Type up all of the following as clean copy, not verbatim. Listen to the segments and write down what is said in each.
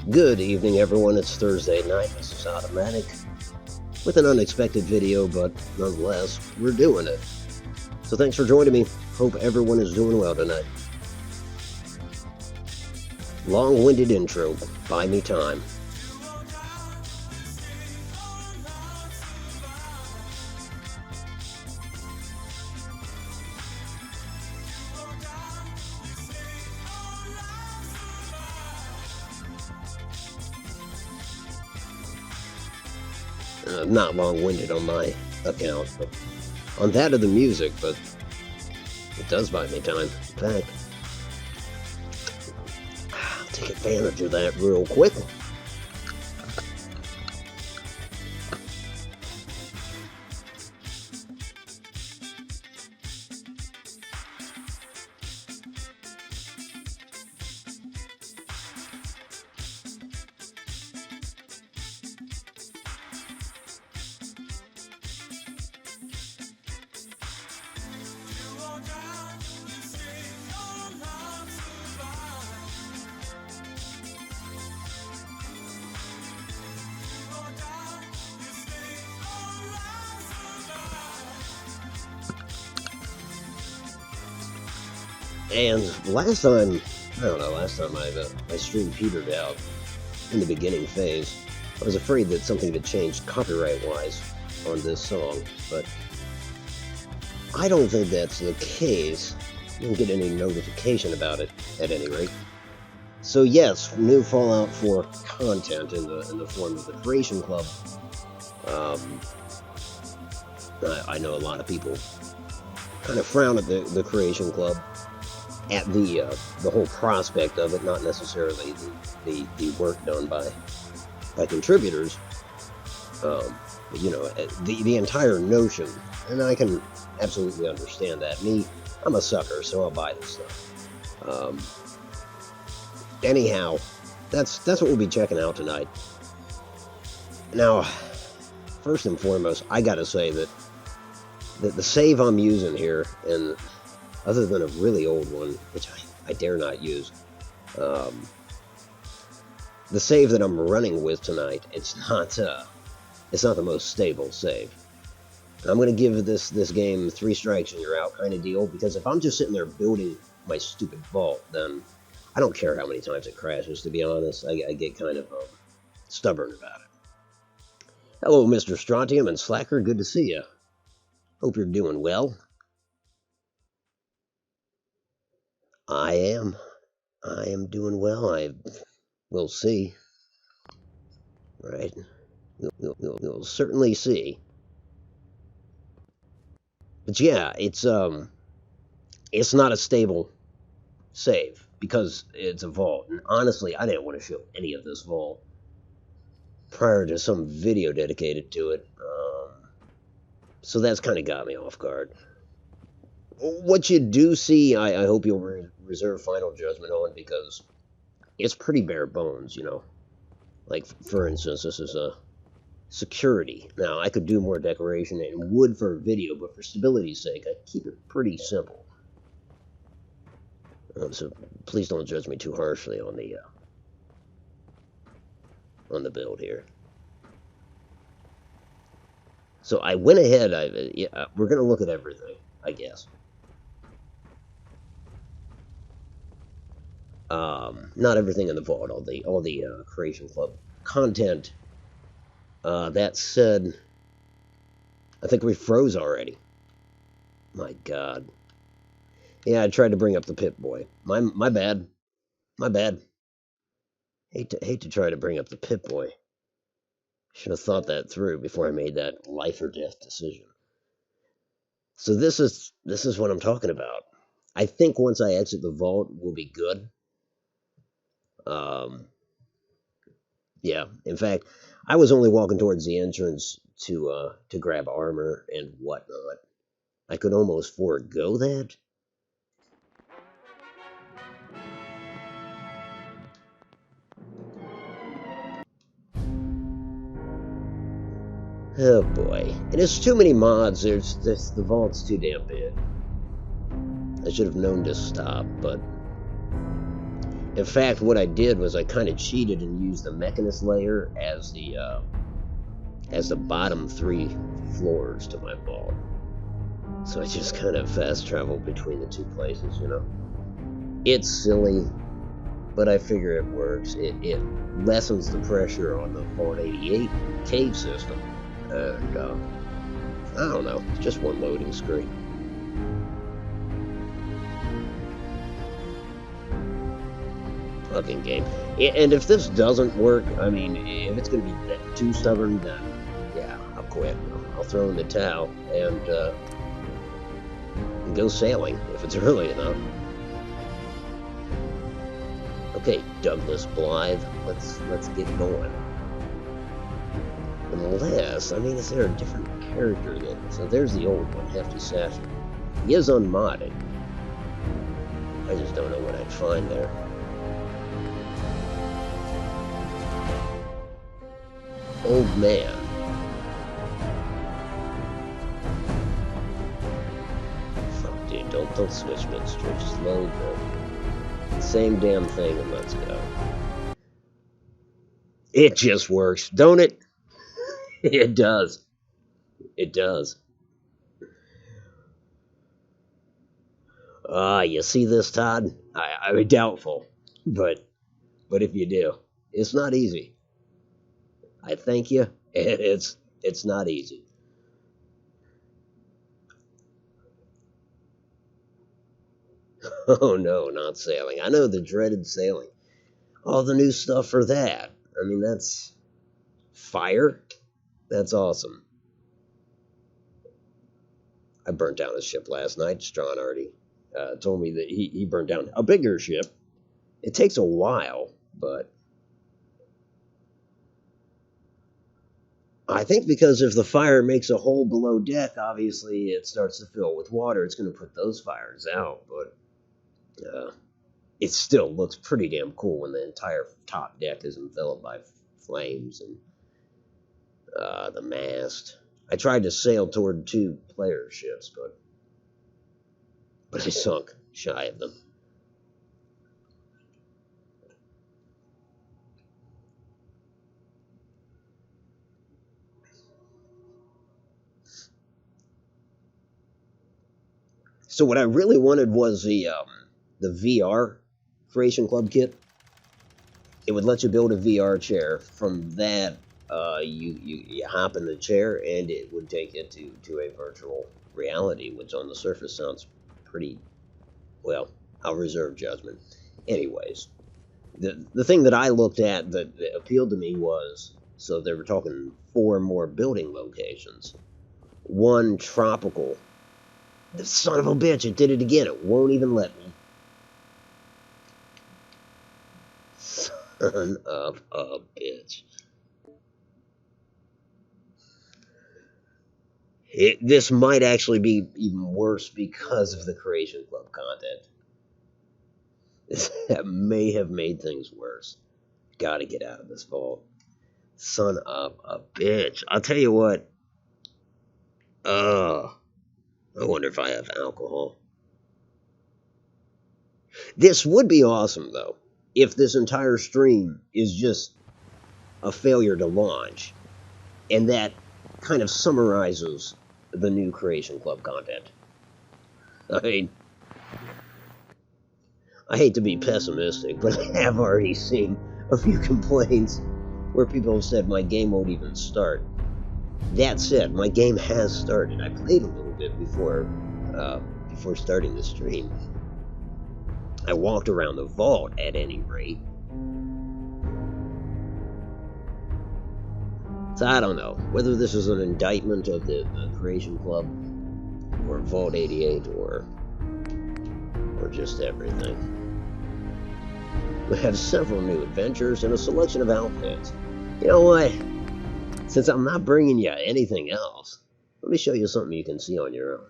Good evening, everyone. It's Thursday night. This is Automatic with an unexpected video, but nonetheless, we're doing it. So thanks for joining me. Hope everyone is doing well tonight. Long-winded intro. Buy me time. Not long-winded on my account, but on that of the music, but it does buy me time. In fact, I'll take advantage of that real quick. And last time my stream petered out in the beginning phase. I was afraid that something had changed copyright-wise on this song, but I don't think that's the case. I didn't get any notification about it, at any rate. So yes, new Fallout 4 content in the form of the Creation Club. I know a lot of people kind of frown at the Creation Club, at the whole prospect of it, not necessarily the work done by contributors. But, you know, the entire notion, and I can absolutely understand that. I'm a sucker, so I'll buy this stuff. Anyhow, that's what we'll be checking out tonight. Now, first and foremost, I gotta say that the save I'm using here, and other than a really old one, which I dare not use, the save that I'm running with tonight, it's not the most stable save. I'm going to give this game 3 strikes and you're out kind of deal, because if I'm just sitting there building my stupid vault, then I don't care how many times it crashes, to be honest. I get kind of stubborn about it. Hello, Mr. Strontium and Slacker, good to see you. Hope you're doing well. I am doing well. We'll see. Right? We'll certainly see. But yeah, it's not a stable save because it's a vault. And honestly, I didn't want to show any of this vault prior to some video dedicated to it. So that's kind of got me off guard. What you do see, I hope you'll reserve final judgment on, because it's pretty bare bones, you know. Like, for instance, this is a security. Now, I could do more decoration and wood for a video, but for stability's sake, I keep it pretty simple. So please don't judge me too harshly on the build here. So I went ahead. We're gonna look at everything, I guess. Not everything in the vault, all the Creation Club content. That said, I think we froze already. My God. Yeah, I tried to bring up the Pip-Boy. My bad. My bad. Hate to try to bring up the Pip-Boy. Should have thought that through before I made that life or death decision. So this is what I'm talking about. I think once I exit the vault, we'll be good. Yeah, in fact, I was only walking towards the entrance to grab armor and whatnot. I could almost forego that. Oh boy. And there's too many mods. The vault's too damn big. I should have known to stop, but In fact, what I did was I kind of cheated and used the Mechanist layer as the bottom 3 floors to my vault. So I just kind of fast traveled between the 2 places. It's silly, but I figure it works. It lessens the pressure on the Vault 88 cave system. And, I don't know, it's just one loading screen. Fucking game. And if this doesn't work, I mean, if it's going to be too stubborn, then yeah, I'll quit. I'll throw in the towel and go sailing if it's early enough. Okay, Douglas Blythe, let's get going. Unless, I mean, is there a different character then? So there's the old one, Hefty Sasser. He is unmodded. I just don't know what I'd find there. Old man. Fuck, dude, don't switch mid-stream. Just load the same damn thing and let's go. It just works, don't it? It does. It does. You see this, Todd? I'm doubtful, but if you do, it's not easy. I thank you. It's not easy. Oh no, not sailing. I know the dreaded sailing. All the new stuff for that. I mean, that's fire. That's awesome. I burnt down a ship last night. Strawn already told me that he burnt down a bigger ship. It takes a while, but I think because if the fire makes a hole below deck, obviously it starts to fill with water. It's going to put those fires out, but it still looks pretty damn cool when the entire top deck is enveloped by flames and the mast. I tried to sail toward 2 player ships, but I sunk shy of them. So what I really wanted was the VR Creation Club kit. It would let you build a VR chair. From that, you hop in the chair, and it would take you to a virtual reality, which on the surface sounds pretty, well, I'll reserve judgment. Anyways, the thing that I looked at that appealed to me was, so they were talking 4 more building locations. 1 tropical. The son of a bitch, it did it again. It won't even let me. Son of a bitch. This might actually be even worse because of the Creation Club content. That may have made things worse. Gotta get out of this vault. Son of a bitch. I'll tell you what. I wonder if I have alcohol. This would be awesome, though, if this entire stream is just a failure to launch, and that kind of summarizes the new Creation Club content. I mean, I hate to be pessimistic, but I have already seen a few complaints where people have said my game won't even start. That said, my game has started. I played a little bit before starting the stream. I walked around the vault at any rate. So I don't know whether this is an indictment of the Creation Club or Vault 88 or just everything. We have several new adventures and a selection of outfits. You know what? Since I'm not bringing you anything else, let me show you something you can see on your own.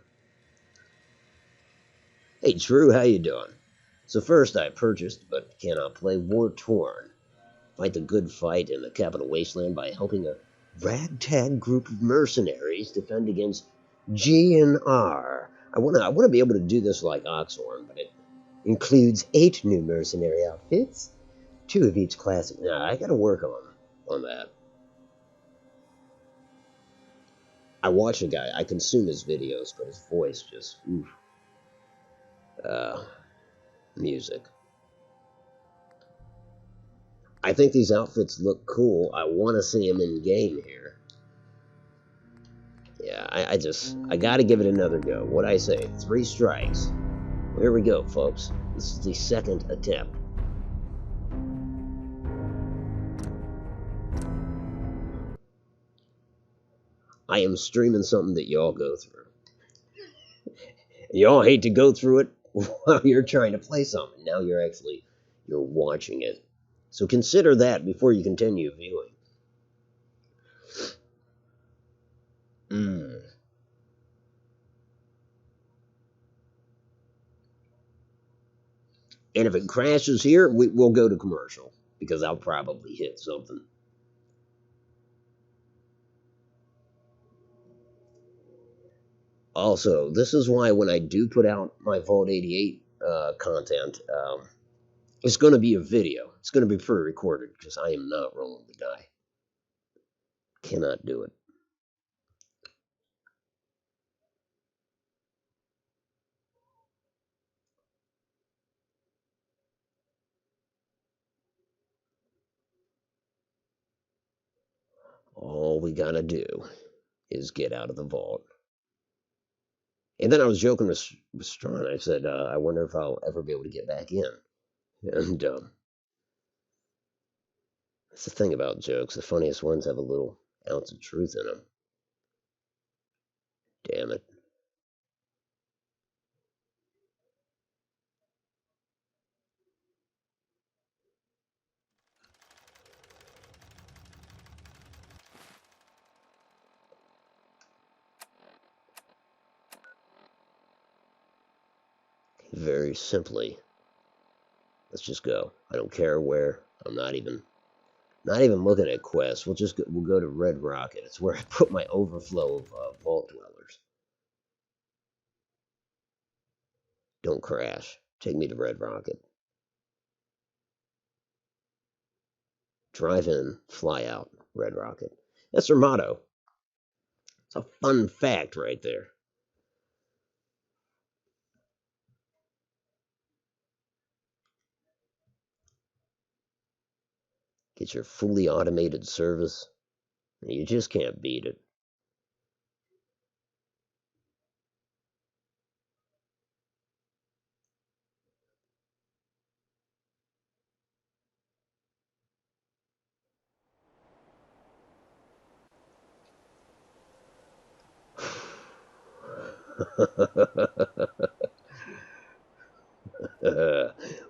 Hey Drew, how you doing? So first I purchased, but cannot play, War Torn. Fight the good fight in the capital wasteland by helping a ragtag group of mercenaries defend against GNR. I wanna be able to do this like Oxhorn, but Includes 8 new mercenary outfits, 2 of each class. Nah, I gotta work on that. I watch a guy, I consume his videos, but his voice just, oof. Uh, Music. I think these outfits look cool. I want to see him in game here. Yeah, I gotta give it another go. What I say, 3 strikes. Here we go, folks. This is the second attempt. I am streaming something that y'all go through. Y'all hate to go through it while you're trying to play something. Now you're watching it. So consider that before you continue viewing. Mm. And if it crashes here, we'll go to commercial because I'll probably hit something. Also, this is why when I do put out my Vault 88 content, it's going to be a video. It's going to be pre-recorded because I am not rolling the die. Cannot do it. All we gotta do is get out of the vault. And then I was joking with Strawn. I said, I wonder if I'll ever be able to get back in. And that's the thing about jokes. The funniest ones have a little ounce of truth in them. Damn it. Very simply, let's just go. I don't care where. I'm not even looking at quests. We'll go to Red Rocket. It's where I put my overflow of vault dwellers. Don't crash. Take me to Red Rocket. Drive in, fly out, Red Rocket. That's their motto. It's a fun fact right there. Get your fully automated service. You just can't beat it.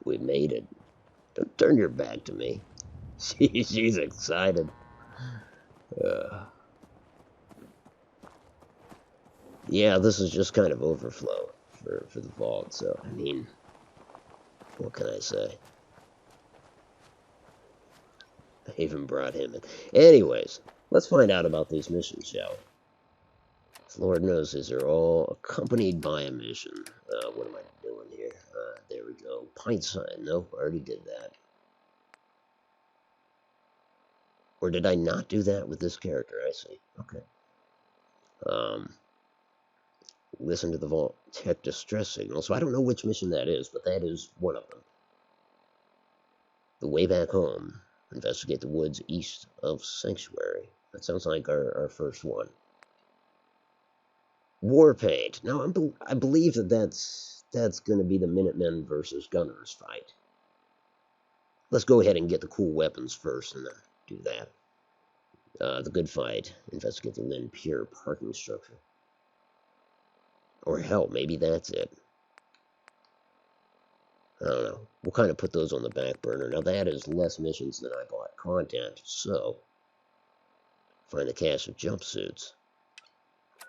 We made it. Don't turn your back to me. She's excited. Uh, yeah, this is just kind of overflow for the vault. So, I mean, what can I say? I even brought him in. Anyways, let's find out about these missions, shall we? Lord knows these are all accompanied by a mission. What am I doing here? There we go. Pint sign. Nope, I already did that. Or did I not do that with this character? I see. Okay. Um, Listen to the vault tech distress signal. So I don't know which mission that is, but that is one of them. The way back home. Investigate the woods east of Sanctuary. That sounds like our first one. War paint. Now I believe that's going to be the Minutemen versus Gunners fight. Let's go ahead and get the cool weapons first and then do that. The good fight. Investigate the Lynn Pier parking structure. Or hell, maybe that's it. I don't know. We'll kind of put those on the back burner. Now that is less missions than I bought content, so find the cache of jumpsuits.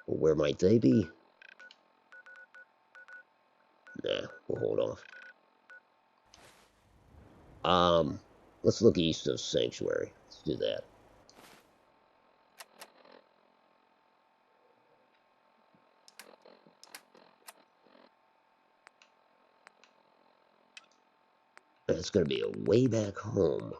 Well, where might they be? Nah, we'll hold off. Let's look east of Sanctuary. Let's do that. It's going to be a way back home.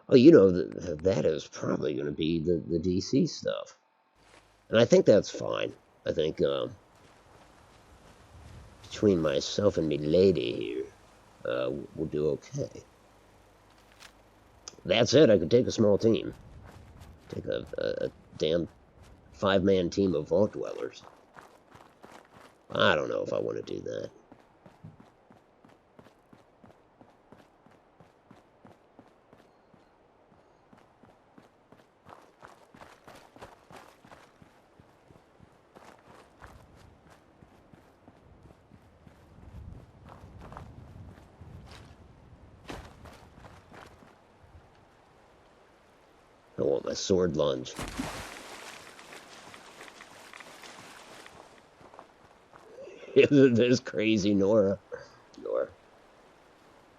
Oh, you know, that is probably going to be the DC stuff. And I think that's fine. I think between myself and me lady here, we'll do okay. That said, I could take a small team. Take a damn 5-man team of vault dwellers. I don't know if I want to do that. I want my sword lunge. This crazy Nora.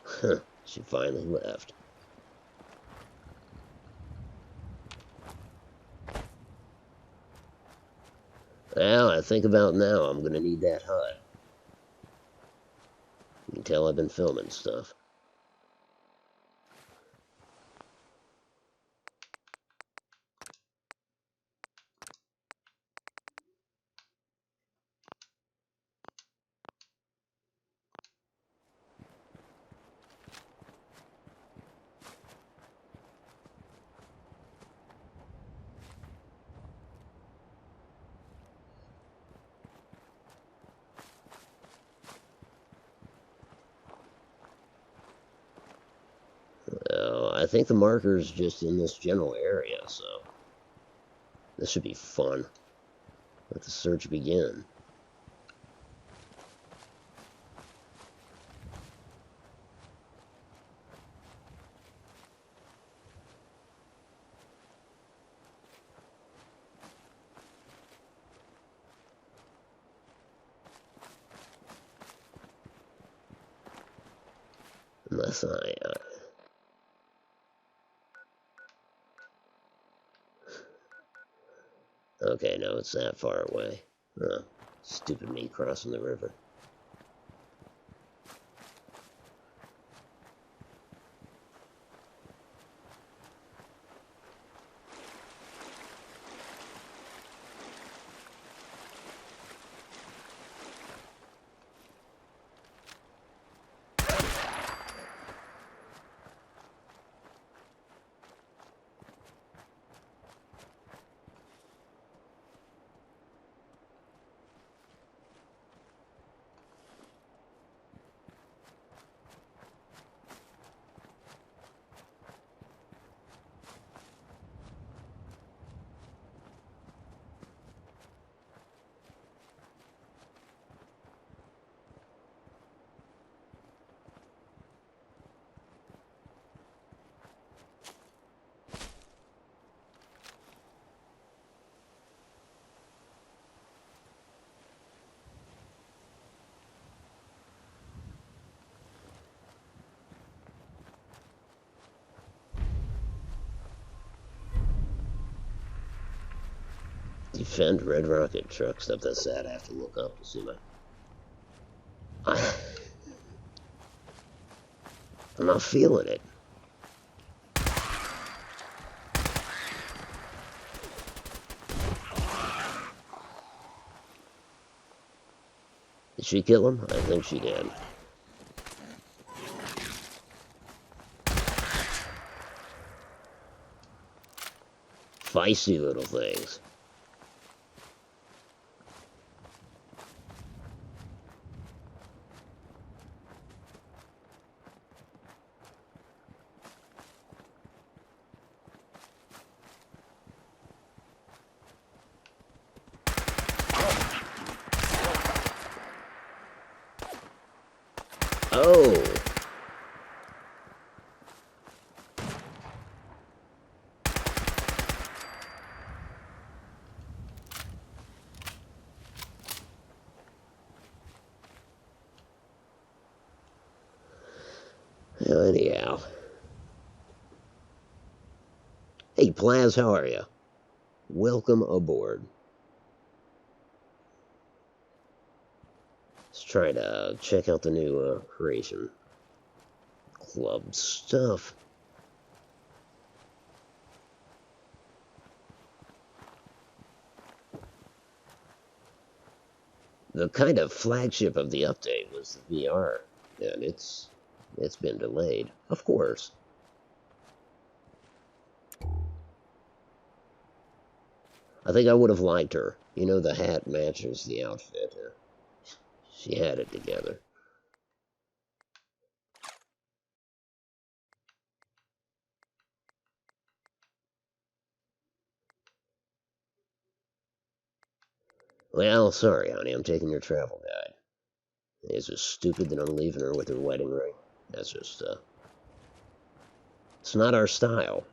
Huh, she finally left. Well, I think about now I'm going to need that hut. You can tell I've been filming stuff. I think the marker's just in this general area, so this should be fun. Let the search begin. Unless I... Okay, no, it's that far away. Stupid me crossing the river. Defend Red Rocket truck. Stuff that's sad. I have to look up to see my... I'm not feeling it. Did she kill him? I think she did. Feisty little things. Oh! Well, anyhow. Hey, Plaz, how are you? Welcome aboard. Let's try to check out the new creation club stuff. The kind of flagship of the update was the VR, and it's been delayed, of course. I think I would have liked her. You know, the hat matches the outfit. She had it together. Well, sorry, honey, I'm taking your travel guide. It's just stupid that I'm leaving her with her wedding ring. That's just, it's not our style.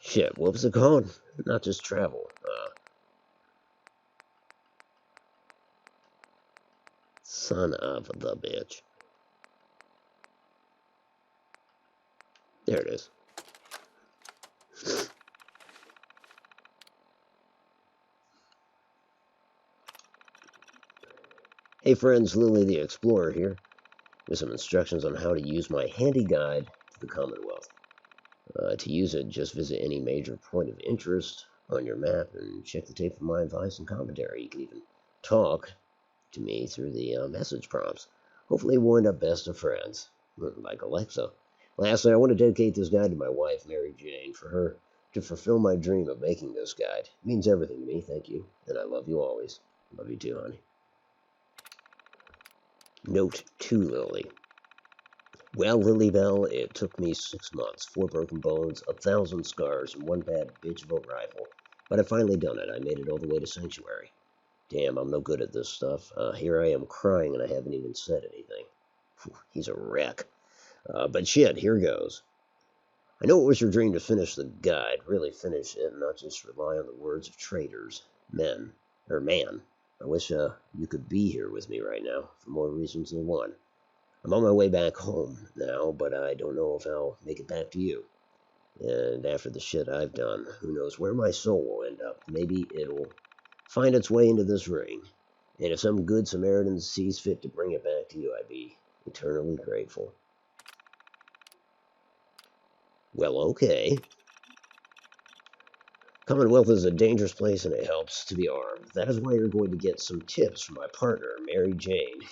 Shit, what was it called? Not just travel. Son of the bitch. There it is. Hey friends, Lily the Explorer here, with some instructions on how to use my handy guide to the Commonwealth. To use it, just visit any major point of interest on your map and check the tape for my advice and commentary. You can even talk to me through the message prompts. Hopefully we'll end up best of friends, like Alexa. Lastly, I want to dedicate this guide to my wife, Mary Jane, for her to fulfill my dream of making this guide. It means everything to me, thank you, and I love you always. Love you too, honey. Note to Lily. Well, Lily Bell, it took me 6 months, 4 broken bones, 1,000 scars, and 1 bad bitch of a rifle. But I finally done it. I made it all the way to Sanctuary. Damn, I'm no good at this stuff. Here I am crying and I haven't even said anything. He's a wreck. But shit, here goes. I know it was your dream to finish the guide, really finish it, and not just rely on the words of traitors, man. I wish you could be here with me right now, for more reasons than one. I'm on my way back home now, but I don't know if I'll make it back to you. And after the shit I've done, who knows where my soul will end up. Maybe it'll find its way into this ring. And if some good Samaritan sees fit to bring it back to you, I'd be eternally grateful. Well, okay. Commonwealth is a dangerous place and it helps to be armed. That is why you're going to get some tips from my partner, Mary Jane,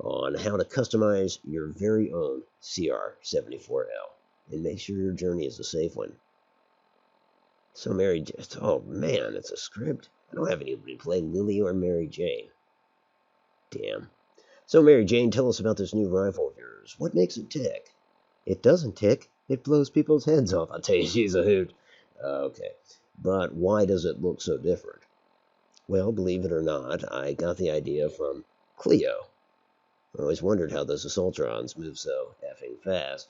on how to customize your very own CR-74L and make sure your journey is a safe one. So Mary, oh man, it's a script. I don't have anybody to play Lily or Mary Jane. Damn. So Mary Jane, tell us about this new rifle of yours. What makes it tick? It doesn't tick. It blows people's heads off. I'll tell you, she's a hoot. Okay. But why does it look so different? Well, believe it or not, I got the idea from Cleo. I always wondered how those assaultrons move so effing fast.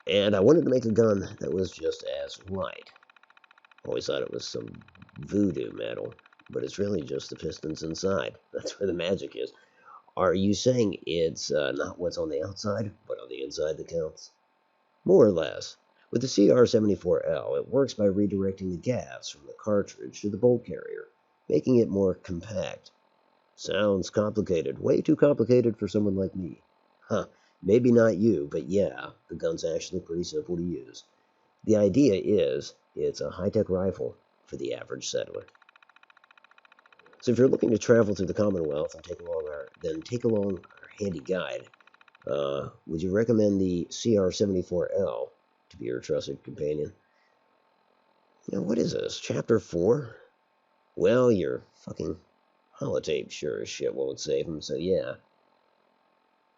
And I wanted to make a gun that was just as light. Always thought it was some voodoo metal, but it's really just the pistons inside. That's where the magic is. Are you saying it's not what's on the outside, but on the inside that counts? More or less. With the CR-74L, it works by redirecting the gas from the cartridge to the bolt carrier, making it more compact. Sounds complicated. Way too complicated for someone like me. Huh. Maybe not you, but yeah, the gun's actually pretty simple to use. The idea is, it's a high-tech rifle for the average settler. So if you're looking to travel through the Commonwealth and take along our handy guide, would you recommend the CR-74L to be your trusted companion? Now, what is this? Chapter 4? Well, your fucking holotape sure as shit won't save him, so yeah.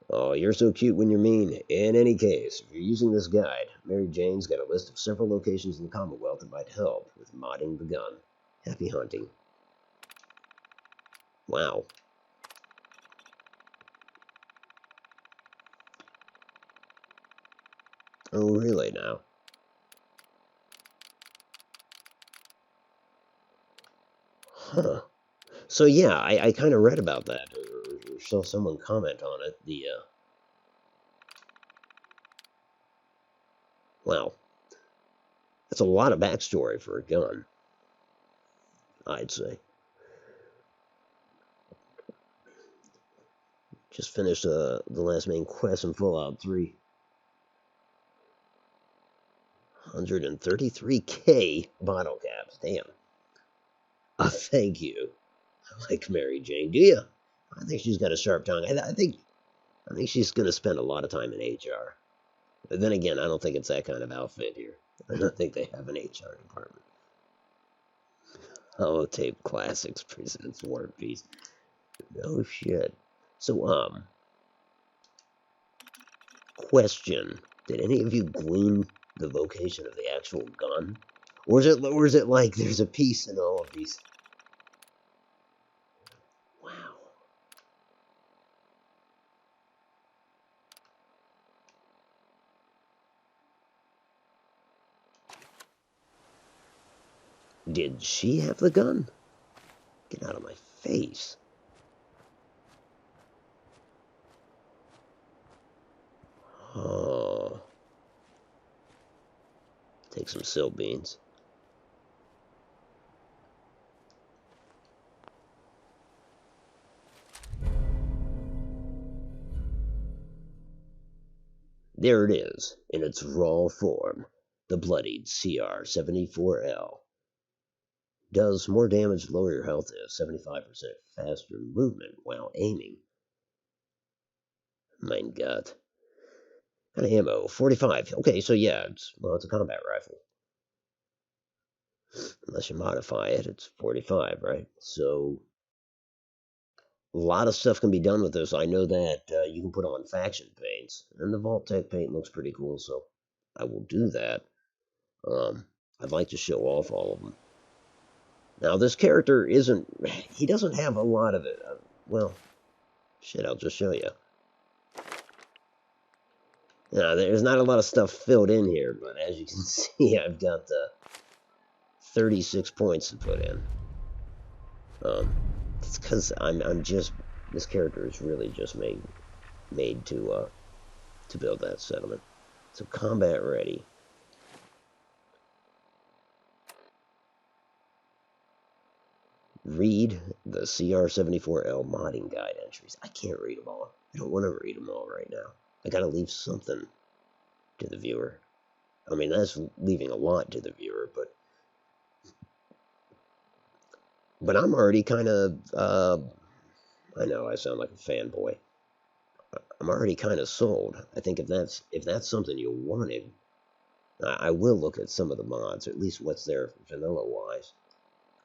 Oh, you're so cute when you're mean. In any case, if you're using this guide, Mary Jane's got a list of several locations in the Commonwealth that might help with modding the gun. Happy hunting. Wow. Oh, really now? Huh. So yeah, I kind of read about that, or saw someone comment on it. Wow, that's a lot of backstory for a gun, I'd say. Just finished the last main quest in Fallout 3. 133K bottle caps. Damn. Thank you. I like Mary Jane. Do you? I think she's got a sharp tongue. I think she's going to spend a lot of time in HR. But then again, I don't think it's that kind of outfit here. I don't think they have an HR department. Holotape Classics presents War and Peace. No shit. So, question. Did any of you glean the location of the actual gun? Or is it like there's a piece in all of these? Wow. Did she have the gun? Get out of my face. Oh. Take some sill beans. There it is, in its raw form. The bloodied CR-74L. Does more damage, lower your health, 75% faster movement while aiming. Mein Gott. Kind of ammo, 45. Okay, so yeah, it's a combat rifle. Unless you modify it, it's 45, right? So a lot of stuff can be done with this. I know that you can put on faction paints, and the Vault Tech paint looks pretty cool, so I will do that. I'd like to show off all of them. Now, this character he doesn't have a lot of it. Well, shit, I'll just show you. Now, there's not a lot of stuff filled in here, but as you can see, I've got 36 points to put in. It's because this character is really just made to build that settlement. So combat ready. Read the CR-74L modding guide entries. I can't read them all. I don't want to read them all right now. I gotta leave something to the viewer. I mean, that's leaving a lot to the viewer, but I'm already kind of, I know I sound like a fanboy. I'm already kind of sold. I think if that's something you wanted, I will look at some of the mods, or at least what's there vanilla-wise.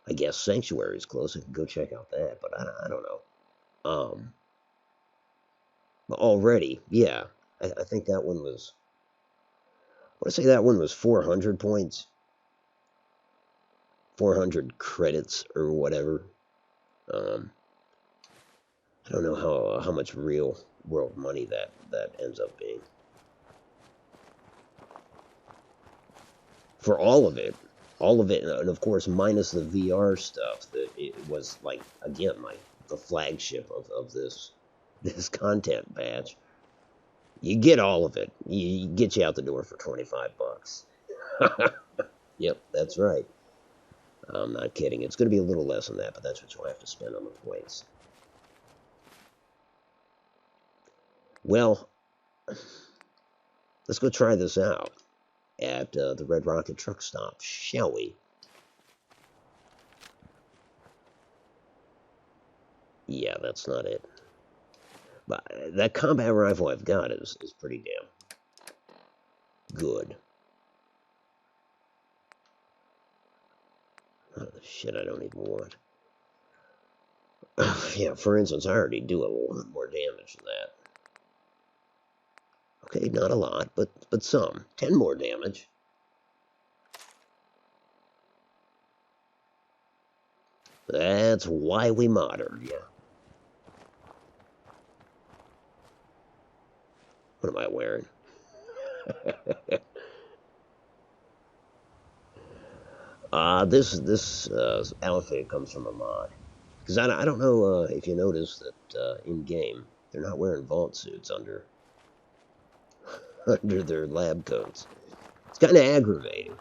I guess Sanctuary is close. I can go check out that, but I don't know. But already, yeah, I think that one was. I want to say that one was 400 points, 400 credits or whatever. I don't know how much real world money that ends up being for all of it, and of course minus the VR stuff. That it was like again like the flagship of this content batch. You get all of it. You get you out the door for 25 bucks. Yep, that's right. I'm not kidding. It's going to be a little less than that, but that's what you'll have to spend on the points. Well, let's go try this out at the Red Rocket truck stop, shall we? Yeah, that's not it. But that combat rifle I've got is pretty damn good. Oh, shit, I don't even want. Yeah, for instance, I already do a lot more damage than that. Okay, not a lot, but some. 10 more damage. That's why we modern, yeah. What am I wearing? This outfit comes from a mod. Because I don't know if you noticed that in game they're not wearing vault suits under under their lab coats. It's kind of aggravating.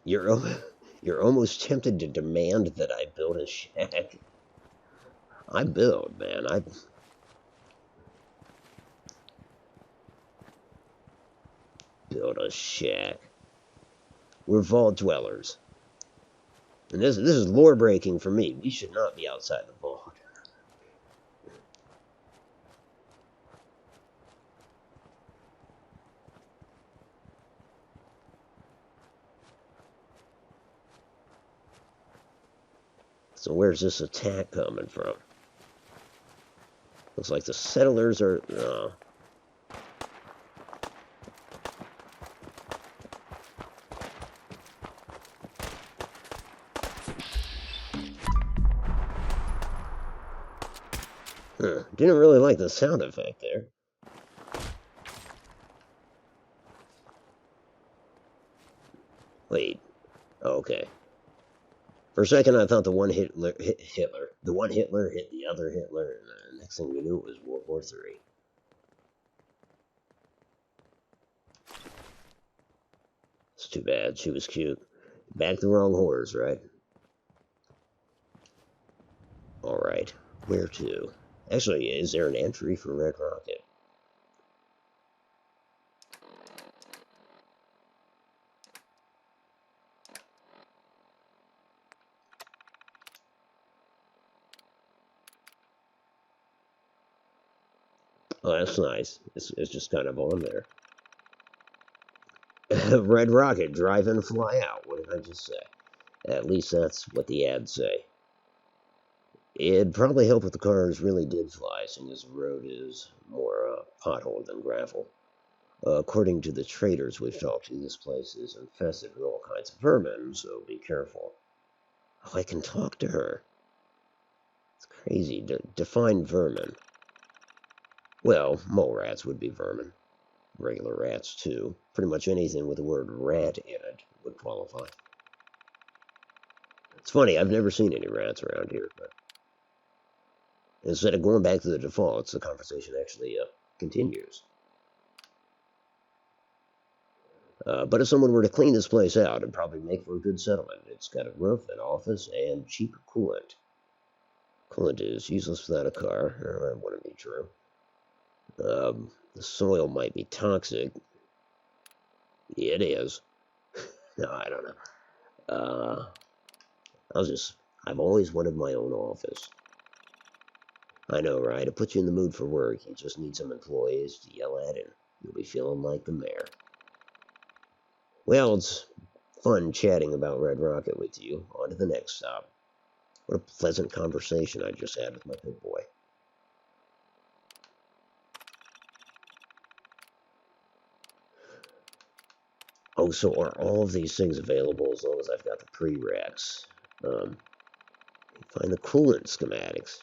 You're you're almost tempted to demand that I build a shack. I build, man. I build a shack. We're vault dwellers. And this is lore breaking for me. We should not be outside the vault. So where's this attack coming from? Looks like the settlers are. Didn't really like the sound effect there. Wait. Oh, okay. For a second, I thought the one Hitler hit Hitler. The one Hitler hit the other Hitler, and the next thing we knew, it was World War III. It's too bad. She was cute. Back the wrong horse, right? All right. Where to? Actually, is there an entry for Red Rocket? Oh, that's nice. It's just kind of on there. Red Rocket, drive in, fly out. What did I just say? At least that's what the ads say. It'd probably help if the cars really did fly, since this road is more pothole than gravel. According to the traders we've talked to, this place is infested with all kinds of vermin, so be careful. Oh, I can talk to her. It's crazy. Define vermin. Well, mole rats would be vermin. Regular rats, too. Pretty much anything with the word rat in it would qualify. It's funny, I've never seen any rats around here, but instead of going back to the defaults, the conversation actually continues. But if someone were to clean this place out, it'd probably make for a good settlement. It's got a roof, an office, and cheap coolant. Coolant is useless without a car. That wouldn't be true. The soil might be toxic. It is. No, I don't know. I've always wanted my own office. I know, right? It puts you in the mood for work. You just need some employees to yell at, and you'll be feeling like the mayor. Well, it's fun chatting about Red Rocket with you. On to the next stop. What a pleasant conversation I just had with my big boy. Oh, so are all of these things available as long as I've got the prereqs? Find the coolant schematics.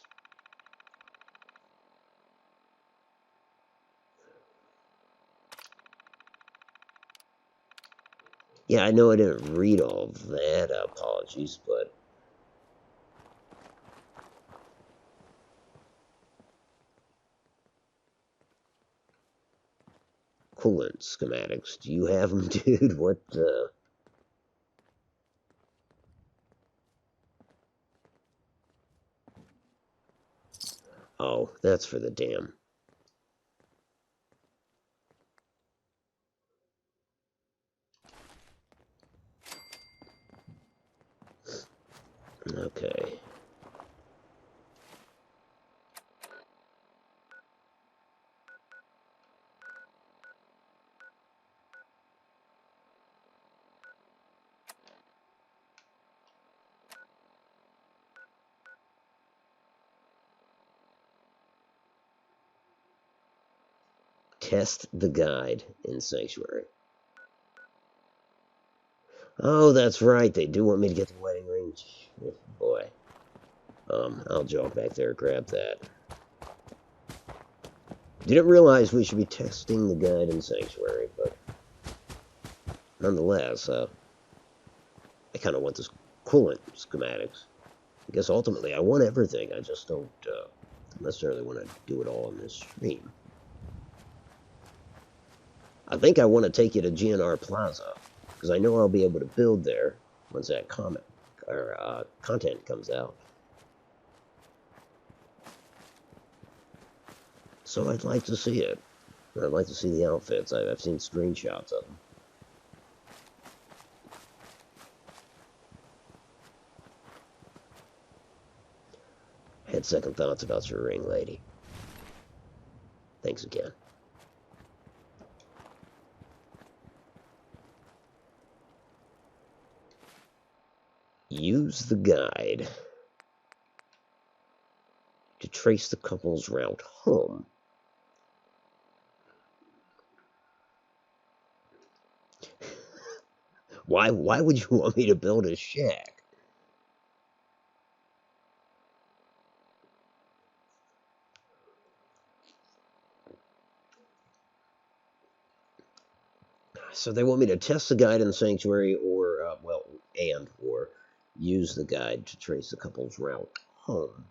Yeah, I know I didn't read all of that. Apologies, but coolant schematics. Do you have them, dude? What? Oh, that's for the dam. Okay. Test the guide in Sanctuary. Oh, that's right. They do want me to get the wedding ring Boy. I'll jog back there and grab that. Didn't realize we should be testing the guide in Sanctuary, but nonetheless, I kind of want this coolant schematics. I guess ultimately I want everything. I just don't necessarily want to do it all in this stream. I think I want to take you to GNR Plaza, because I know I'll be able to build there once that content comes out. So I'd like to see it. I'd like to see the outfits. I've seen screenshots of them. Had second thoughts about your ring, lady. Thanks again. Use the guide to trace the couple's route home. Why would you want me to build a shack? So they want me to test the guide in the Sanctuary, or or use the guide to trace the couple's route home.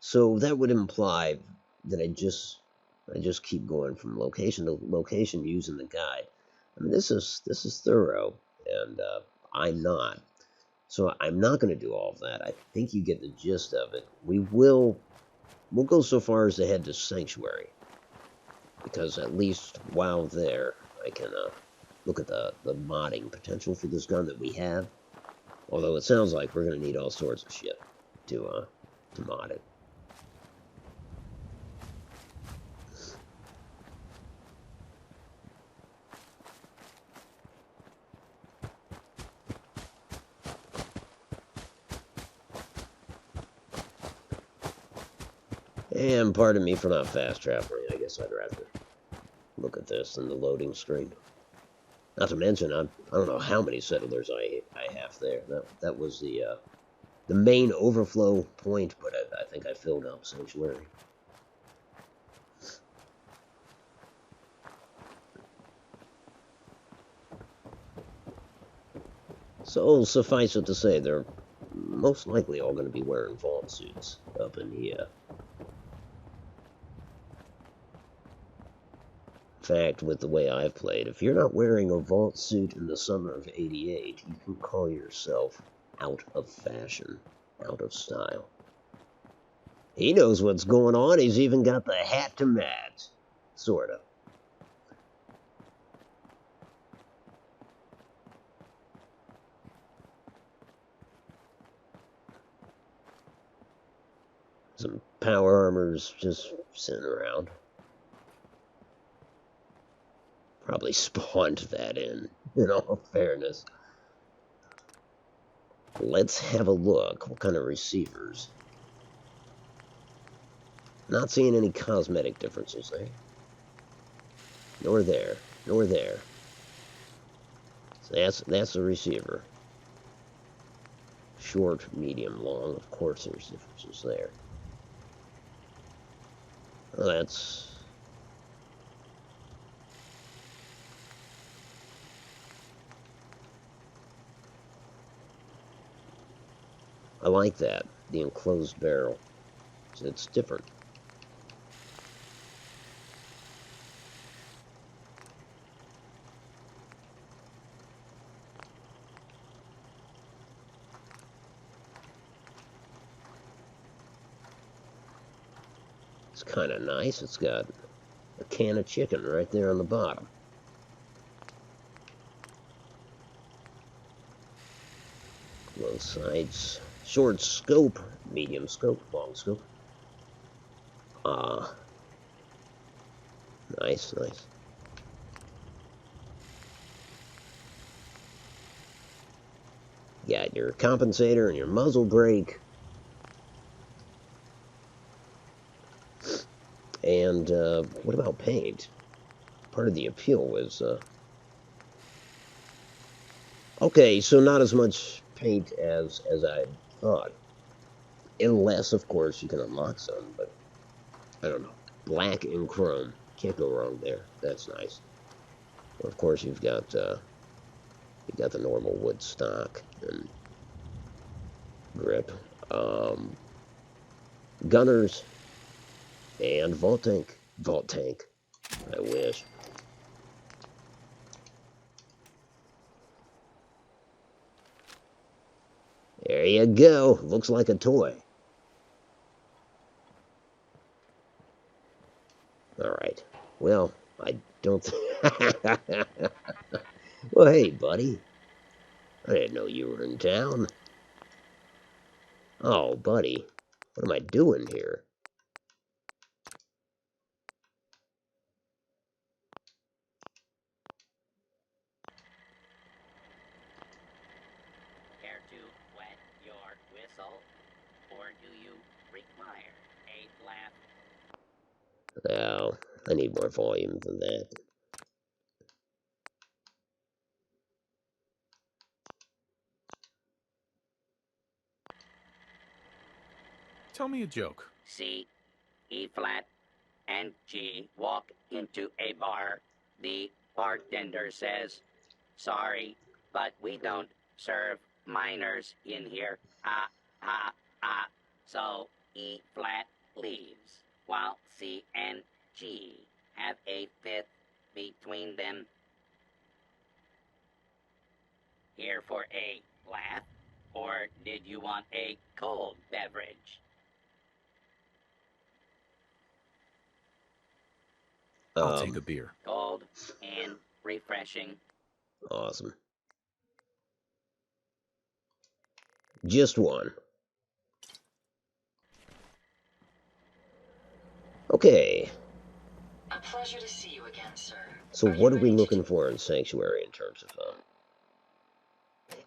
So that would imply that I just keep going from location to location using the guide. I mean, this is thorough, and I'm not. So I'm not going to do all of that. I think you get the gist of it. We'll go so far as to head to Sanctuary, because at least while there, I can look at the modding potential for this gun that we have. Although it sounds like we're going to need all sorts of shit to mod it. And pardon me for not fast traveling. I guess I'd rather look at this than the loading screen. Not to mention, I don't know how many settlers I have there. That was the main overflow point, but I think I filled up Sanctuary. So suffice it to say, they're most likely all going to be wearing vault suits up in here. In fact, with the way I've played, if you're not wearing a vault suit in the summer of '88, you can call yourself out of fashion, out of style. He knows what's going on. He's even got the hat to match. Sort of. Some power armors just sitting around. Probably spawned that in all fairness. Let's have a look. What kind of receivers? Not seeing any cosmetic differences there. Nor there. Nor there. So that's the receiver. Short, medium, long. Of course there's differences there. Well, that's... I like that, the enclosed barrel. It's different. It's kind of nice. It's got a can of chicken right there on the bottom. Both sides. Short scope, medium scope, long scope. Nice, nice. You got your compensator and your muzzle brake. And what about paint? Part of the appeal was... Okay, so not as much paint as I thought. Unless, of course, you can unlock some, but I don't know. Black and chrome. Can't go wrong there. That's nice. Of course, you've got the normal wood stock and grip. Gunners and vault tank. Vault tank. I wish. There you go. Looks like a toy. All right. Well, I don't. Well, hey, buddy. I didn't know you were in town. Oh, buddy. What am I doing here? Care to wet your whistle? Or do you require a laugh? Oh, I need more volume than that. Tell me a joke. C, E flat, and G walk into a bar. The bartender says, "Sorry, but we don't serve minors in here." Ha, ha, ha. So E flat leaves, while C and G have a fifth between them. Here for a laugh? Or did you want a cold beverage? I'll take a beer. Cold and refreshing. Awesome. Just one. Okay. A pleasure to see you again, sir. So what are we looking for in Sanctuary in terms of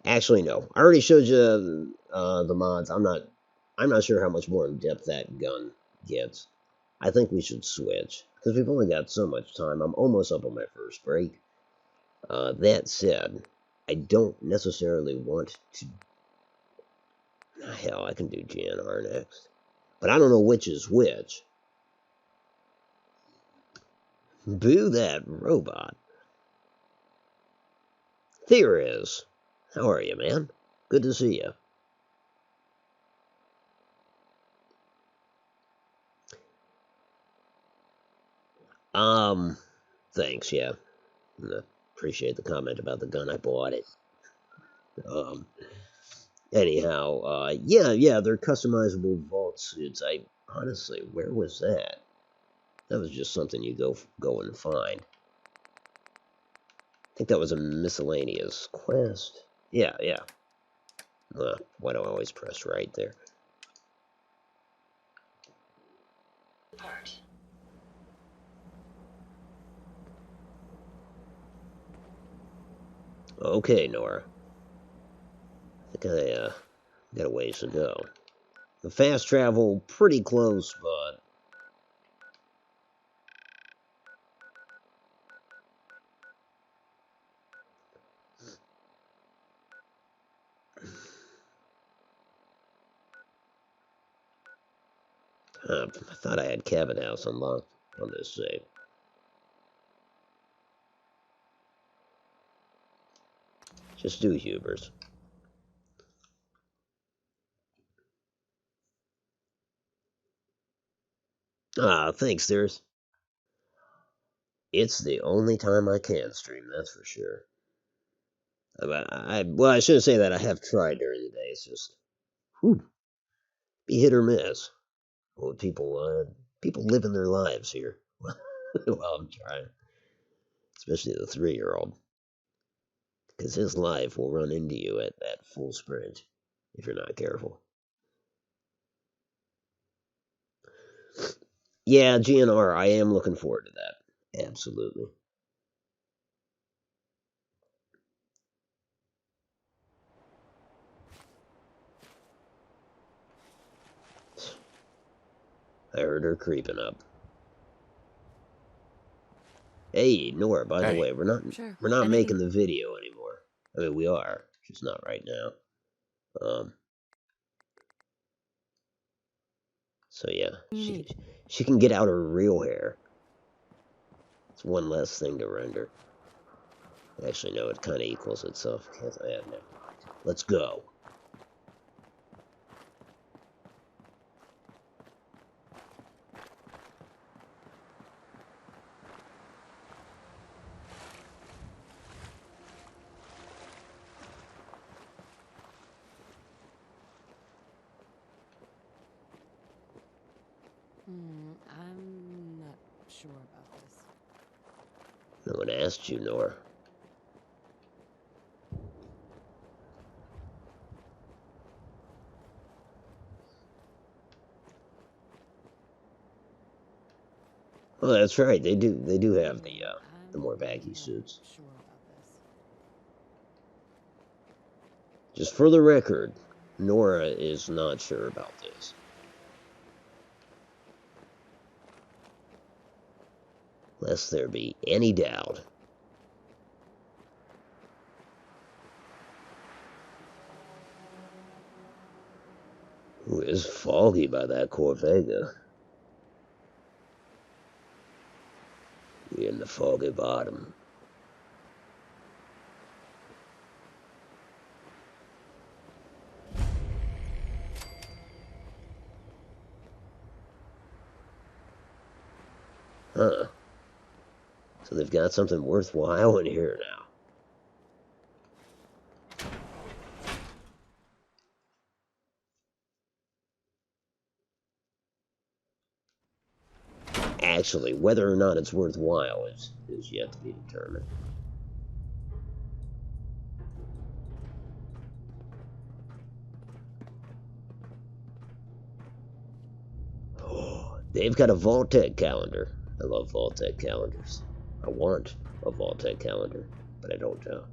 Actually, no. I already showed you the mods. I'm not sure how much more in depth that gun gets. I think we should switch because we've only got so much time. I'm almost up on my first break. That said, I don't necessarily want to. Hell, I can do GNR next, but I don't know which is which. Boo that robot. There is. How are you, man? Good to see you. Thanks, yeah. Appreciate the comment about the gun. I bought it. Anyhow, yeah, they're customizable vault suits. I honestly, where was that? That was just something you go and find. I think that was a miscellaneous quest. Yeah. Why do I always press right there? Part. Okay, Nora. I think I got a ways to go. The fast travel pretty close, but I thought I had Cabin House unlocked on this save. Just do Hubers. Ah, thanks, there's. It's the only time I can stream, that's for sure. Well, I shouldn't say that. I have tried during the day. It's just, whew, be hit or miss. Well, people living their lives here. Well, I'm trying, especially the 3-year-old, because his life will run into you at full sprint if you're not careful. Yeah, GNR. I am looking forward to that. Absolutely. I heard her creeping up. Hey, Nora, by the way, we're not Sure. we're not Anything. making the video anymore. I mean, we are, just not right now. Um, so yeah, You need. she can get out her real hair. It's one less thing to render. Actually, no, it kind of equals itself. Never mind. Let's go. I'm not sure about this. No one asked you, Nora. Oh, that's right. They do have the more baggy suits. Sure about this. Just for the record, Nora is not sure about this. Lest there be any doubt. Ooh, it's foggy by that Corvega. We're in the foggy bottom. Huh. So they've got something worthwhile in here now. Actually, whether or not it's worthwhile is yet to be determined. Oh, they've got a Vault-Tec calendar. I love Vault-Tec calendars. I want a Vault-Tec calendar, but I don't know.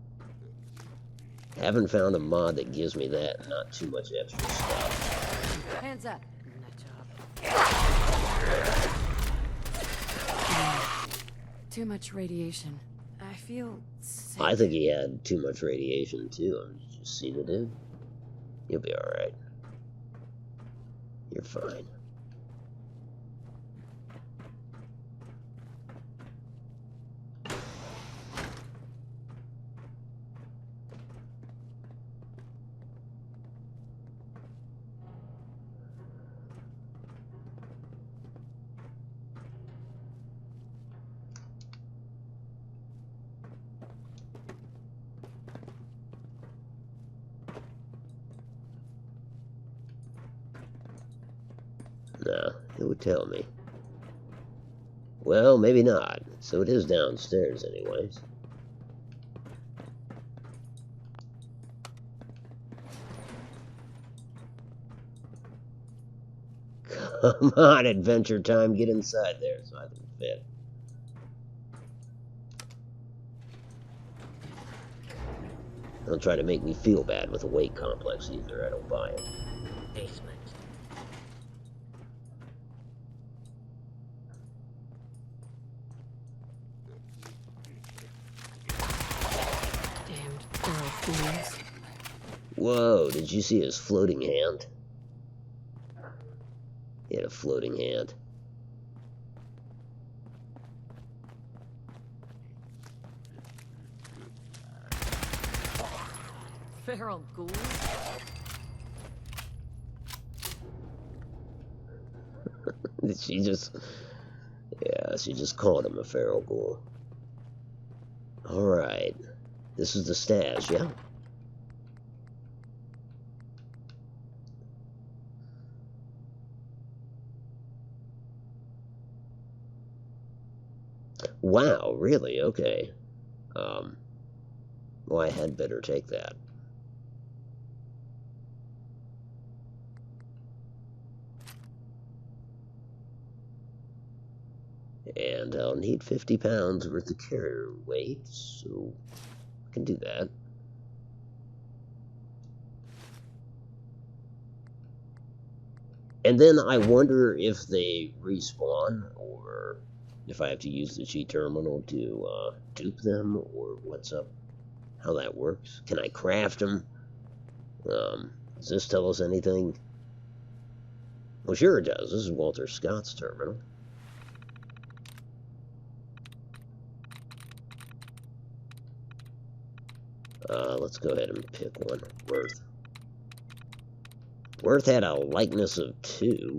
Haven't found a mod that gives me that and not too much extra stuff. Hands up. Nut job. Too much radiation. I feel sick. I think he had too much radiation too. Did you see the dude? You'll be alright. You're fine. No, it would tell me. Well, maybe not. So it is downstairs anyways. Come on, Adventure Time, get inside there so I can fit. Don't try to make me feel bad with a weight complex either. I don't buy it. Basement. Damned girl fools. Whoa, did you see his floating hand? He had a floating hand. Feral ghouls. She just... Yeah, she just called him a feral ghoul. Alright. This is the stash, yeah? Wow, really? Okay. Well, I had better take that. And I'll need 50 pounds worth of carrier weight, so I can do that. And then I wonder if they respawn, or if I have to use the G terminal to dupe them, or what's up, how that works. Can I craft them? Does this tell us anything? Well, sure it does. This is Walter Scott's terminal. Let's go ahead and pick one. Worth. Worth had a likeness of 2.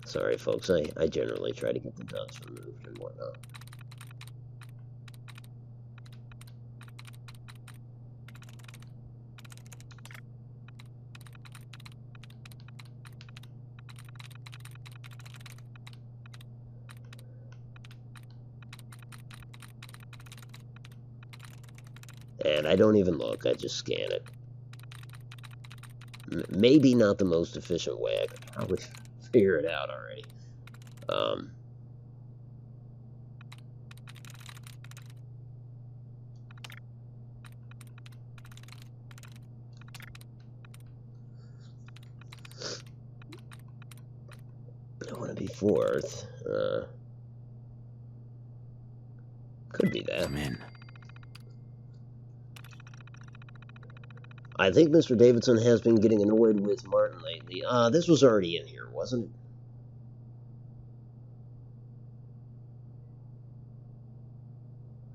Sorry, folks. I generally try to get the dust removed and whatnot. And I don't even look, I just scan it. Maybe not the most efficient way, I could probably figure it out already. I want to be 4th. Could be that. Come in. I think Mr. Davidson has been getting annoyed with Martin lately. This was already in here, wasn't it?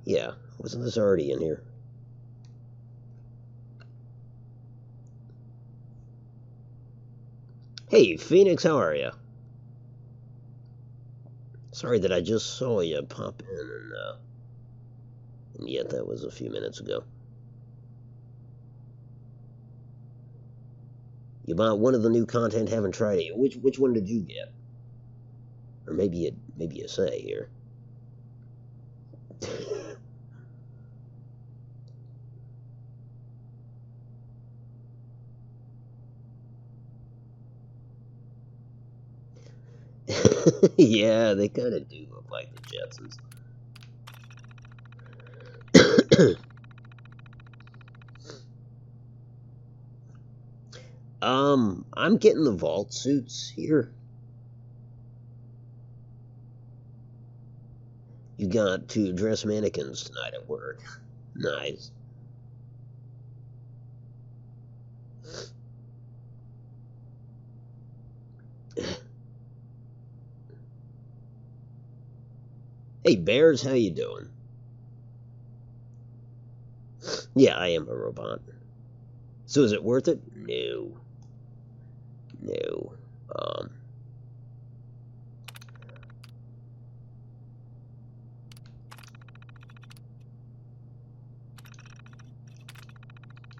Yeah, wasn't this already in here? Hey, Phoenix, how are you? Sorry that I just saw you pop in, and yet that was a few minutes ago. You bought one of the new content, haven't tried it. Which one did you get? Or maybe you say here. Yeah, they kind of do look like the Jetsons. I'm getting the vault suits here. You got to dress mannequins tonight at work. Nice. Hey, Bears, how you doing? Yeah, I am a robot. So is it worth it? No. No.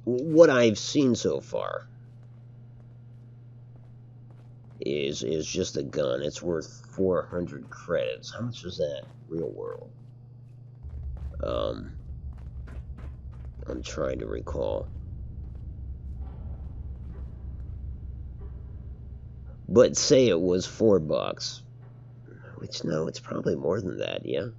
What I've seen so far is just a gun. It's worth 400 credits. How much is that real world? I'm trying to recall. But say it was $4. Which, no, it's probably more than that, yeah?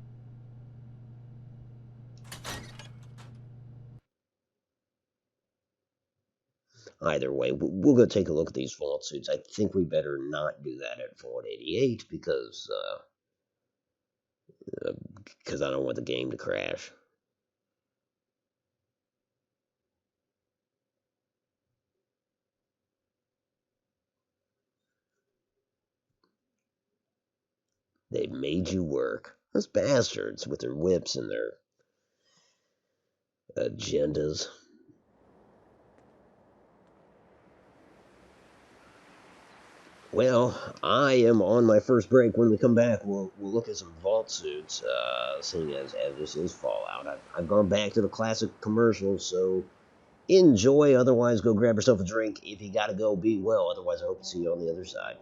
Either way, we'll go take a look at these vault suits. I think we better not do that at Vault 88 because I don't want the game to crash. They made you work. Those bastards with their whips and their agendas. Well, I am on my first break. When we come back, we'll look at some vault suits, seeing as this is Fallout. I've gone back to the classic commercials, so enjoy. Otherwise, go grab yourself a drink. If you gotta go, be well. Otherwise, I hope to see you on the other side.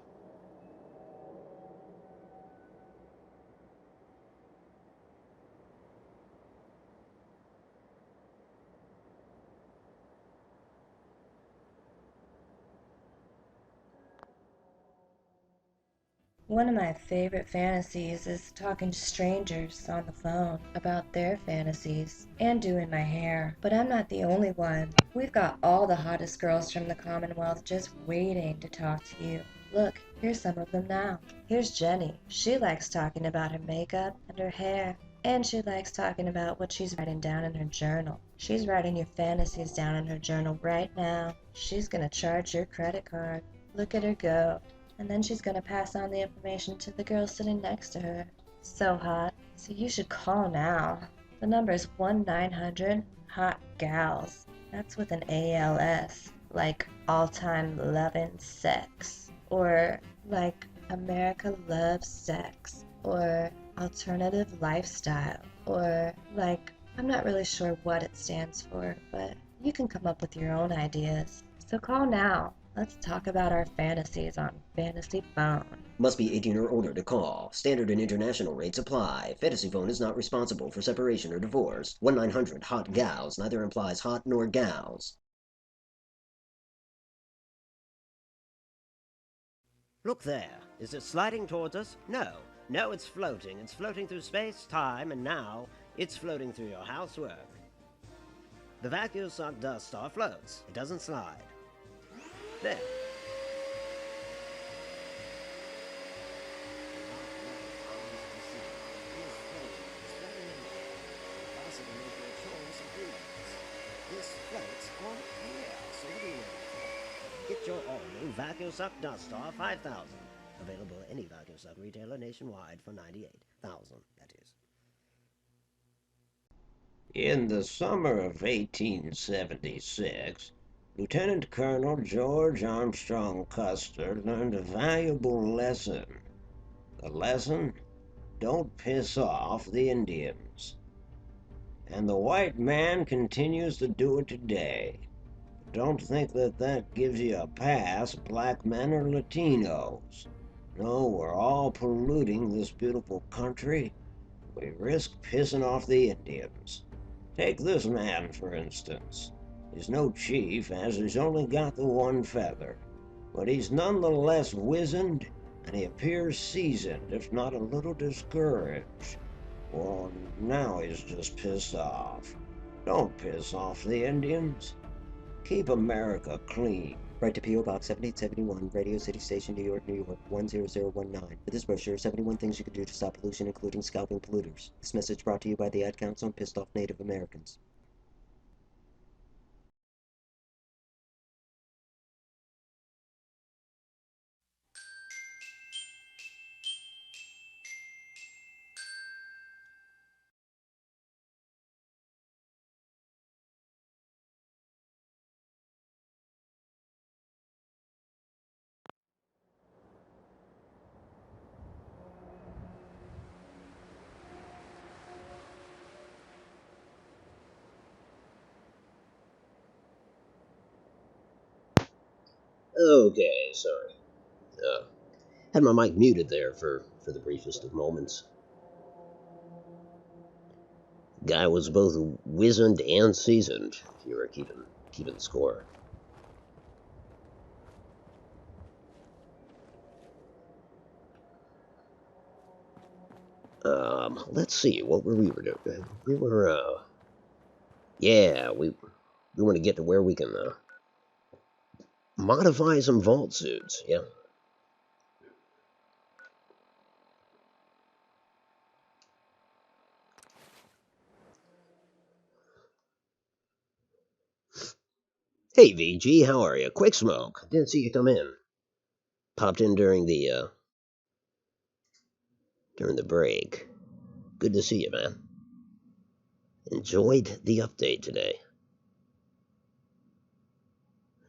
One of my favorite fantasies is talking to strangers on the phone about their fantasies and doing my hair. But I'm not the only one. We've got all the hottest girls from the Commonwealth just waiting to talk to you. Look, Here's some of them now. Here's Jenny. She likes talking about her makeup and her hair. And she likes talking about what she's writing down in her journal. She's writing your fantasies down in her journal right now. She's gonna charge your credit card. Look at her go. And then she's gonna pass on the information to the girl sitting next to her. So hot. So you should call now. The number is 1-900-HOT-GALS. That's with an ALS. Like all-time lovin' sex. Or like America loves sex. Or alternative lifestyle. Or like, I'm not really sure what it stands for, but you can come up with your own ideas. So call now. Let's talk about our fantasies on Fantasy Phone. Must be 18 or older to call. Standard and international rates apply. Fantasy Phone is not responsible for separation or divorce. 1-900-HOT-GALS neither implies hot nor gals. Look there. Is it sliding towards us? No. No, it's floating. It's floating through space, time, and now it's floating through your housework. The vacuum suck dust star floats. It doesn't slide. There. This floats on air, so what do you wait for? Get your all-new Vacuum Suck Dust Star 5000. Available at any vacuum suck retailer nationwide for $98,000, that is. In the summer of 1876, Lieutenant Colonel George Armstrong Custer learned a valuable lesson. The lesson? Don't piss off the Indians. And the white man continues to do it today. Don't think that gives you a pass, black men or Latinos. No, we're all polluting this beautiful country. We risk pissing off the Indians. Take this man, for instance. He's no chief, as he's only got the one feather. But he's nonetheless wizened, and he appears seasoned, if not a little discouraged. Well, now he's just pissed off. Don't piss off the Indians. Keep America clean. Write to P.O. Box 7871, Radio City Station, New York, New York, 10019. For this brochure, 71 things you can do to stop pollution, including scalping polluters. This message brought to you by the Ad Council and Pissed Off Native Americans. Okay, sorry. Had my mic muted there for the briefest of moments. Guy was both wizened and seasoned, if you were keeping score. Let's see, what were we doing? We were, yeah, we want to get to where we can, modify some vault suits, yeah. Hey, VG, how are you? Quick smoke. Didn't see you come in. Popped in during the break. Good to see you, man. Enjoyed the update today.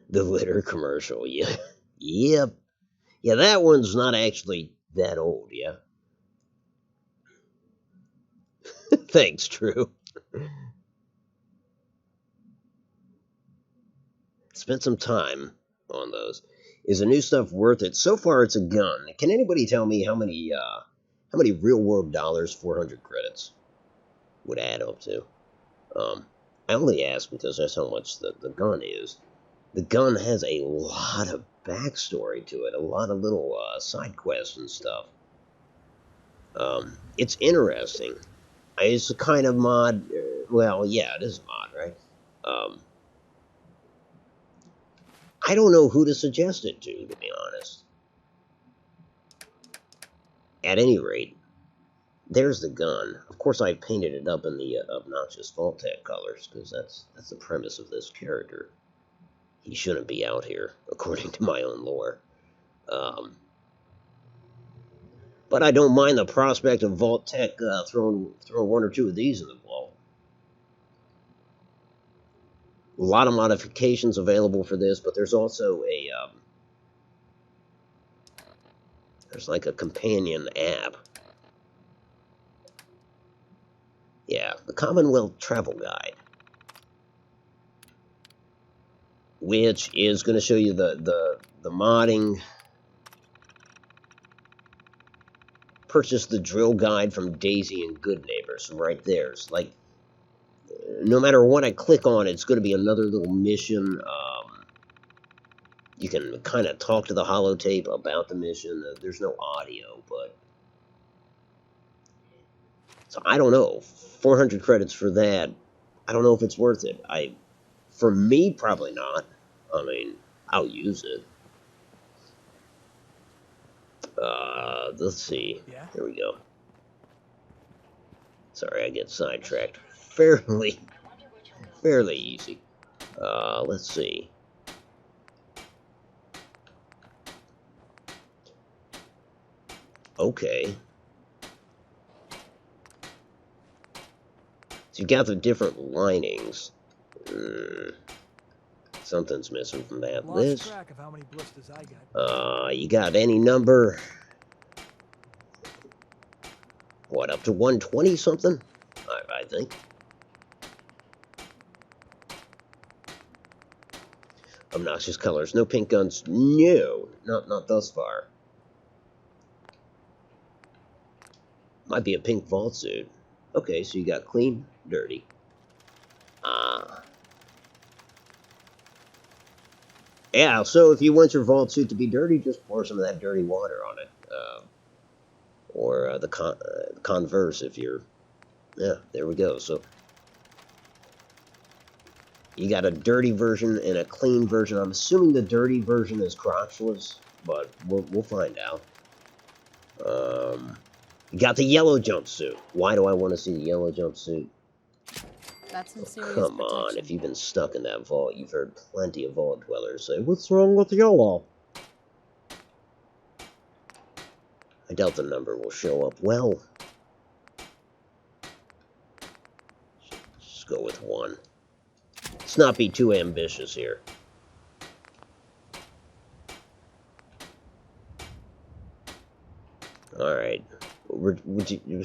The litter commercial, yeah. Yep. Yeah, that one's not actually that old, yeah. Thanks, Drew. Spent some time on those. Is the new stuff worth it? So far, it's a gun. Can anybody tell me how many real world dollars 400 credits would add up to? I only ask because that's how much the gun is. The gun has a lot of backstory to it, a lot of little side quests and stuff. It's interesting. It's a kind of mod. Well, yeah, it is a mod, right? I don't know who to suggest it to be honest. At any rate, there's the gun. Of course, I painted it up in the obnoxious Vault-Tec colors, because that's the premise of this character. He shouldn't be out here, according to my own lore. But I don't mind the prospect of Vault-Tec throwing one or two of these in the vault. A lot of modifications available for this, but there's also a there's like a companion app. Yeah, the Commonwealth Travel Guide, which is going to show you the modding. Purchase the drill guide from Daisy and Good Neighbors. Right there's like, no matter what I click on, it's going to be another little mission. You can kind of talk to the holotape about the mission. There's no audio, but so I don't know. 400 credits for that. I don't know if it's worth it. For me, probably not. I mean, I'll use it. Let's see. Yeah? Here we go. Sorry, I get sidetracked. Fairly easy. Let's see. Okay. So you got the different linings. Something's missing from that list. Lost track of how many blisters I got. You got any number? What, up to 120 something? I think. Obnoxious colors. No pink guns. No, not thus far. Might be a pink vault suit. Okay, so you got clean, dirty. Yeah, so if you want your vault suit to be dirty, just pour some of that dirty water on it. Or the converse if you're... Yeah, there we go. So you got a dirty version and a clean version. I'm assuming the dirty version is crotchless, but we'll find out. You got the yellow jumpsuit. Why do I want to see the yellow jumpsuit? That's some serious Come on, protection. if you've been stuck in that vault, you've heard plenty of vault dwellers say, "What's wrong with yellow?" I doubt the number will show up. Well, just go with 1. Let's not be too ambitious here. Alright. We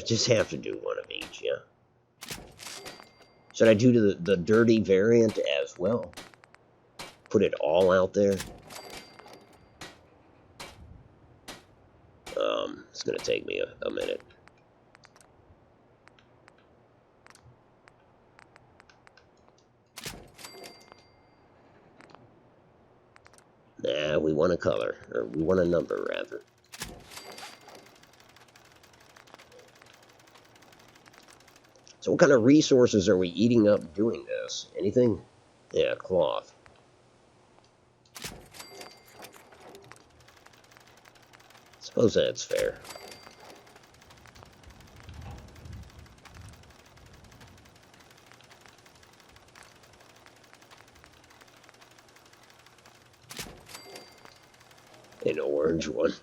just have to do one of each, yeah? Should I do the dirty variant as well? Put it all out there? It's gonna take me a minute. Nah, we want a color. Or we want a number, rather. So what kind of resources are we eating up doing this? Anything? Yeah, cloth. Suppose that's fair. An orange one.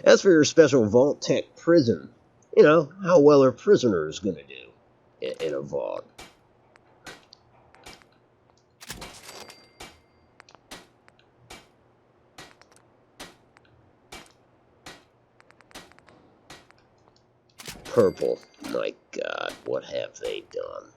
As for your special Vault-Tec prison, you know, how well are prisoners gonna do in a vault? Purple. My God, what have they done?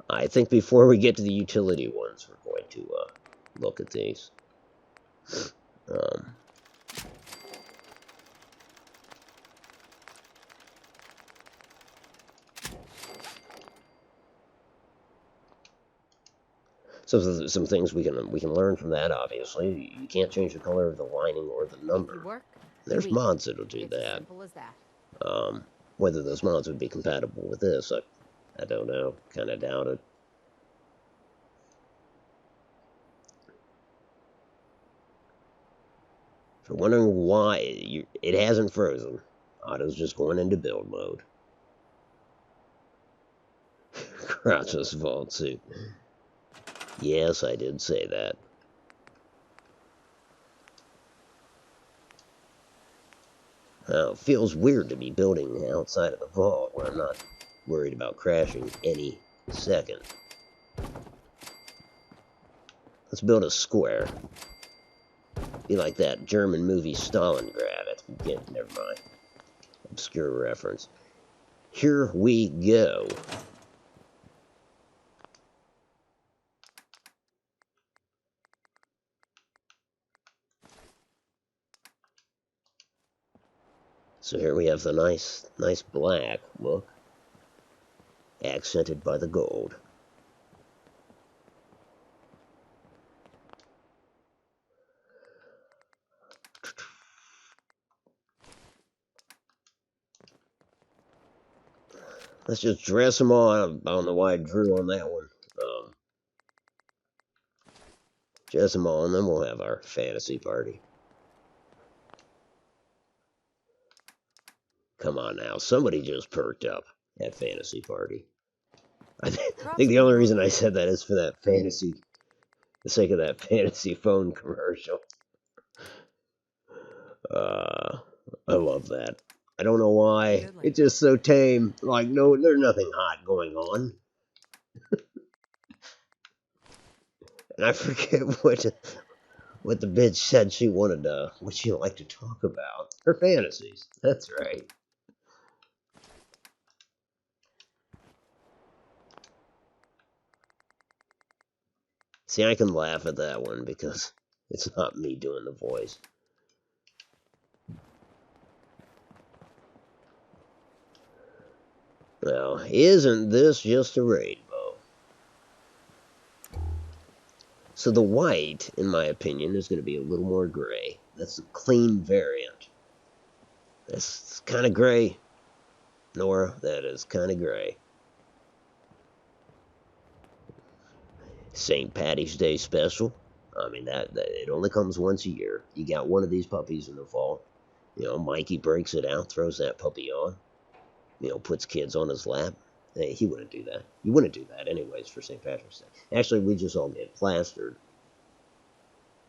I think before we get to the utility ones, we're going to look at these. So some things we can learn from that. Obviously, you can't change the color of the lining or the If you number. work, There's you eat. mods that'll do It's as that. simple as that. Whether those mods would be compatible with this, I don't know. Kind of doubt it. If you're wondering why it hasn't frozen, Otto's just going into build mode. Crotchless vault suit. Yes, I did say that. Well, it feels weird to be building outside of the vault where I'm not worried about crashing any second. Let's build a square. Be like that German movie Stalingrad at the beginning. Never mind. Obscure reference. Here we go. So here we have the nice black look, accented by the gold. Let's just dress them all. I don't know why I drew on that one. Dress them all, and then we'll have our fantasy party. Come on now, somebody just perked up at fantasy party. I think the only reason I said that is for that fantasy, the sake of that fantasy phone commercial. I love that. I don't know why. It's just so tame. Like, no, there's nothing hot going on. And I forget what the bitch said she wanted to, what she liked to talk about. Her fantasies. That's right. See, I can laugh at that one because it's not me doing the voice. Now, isn't this just a rainbow? So the white, in my opinion, is going to be a little more gray. That's a clean variant. That's kind of gray. Nora, that is kind of gray. St. Patty's Day special. I mean, that it only comes once a year. You got one of these puppies in the fall. You know, Mikey breaks it out, throws that puppy on. You know, puts kids on his lap. Hey, he wouldn't do that. You wouldn't do that anyways for St. Patrick's Day. Actually, we just all get plastered.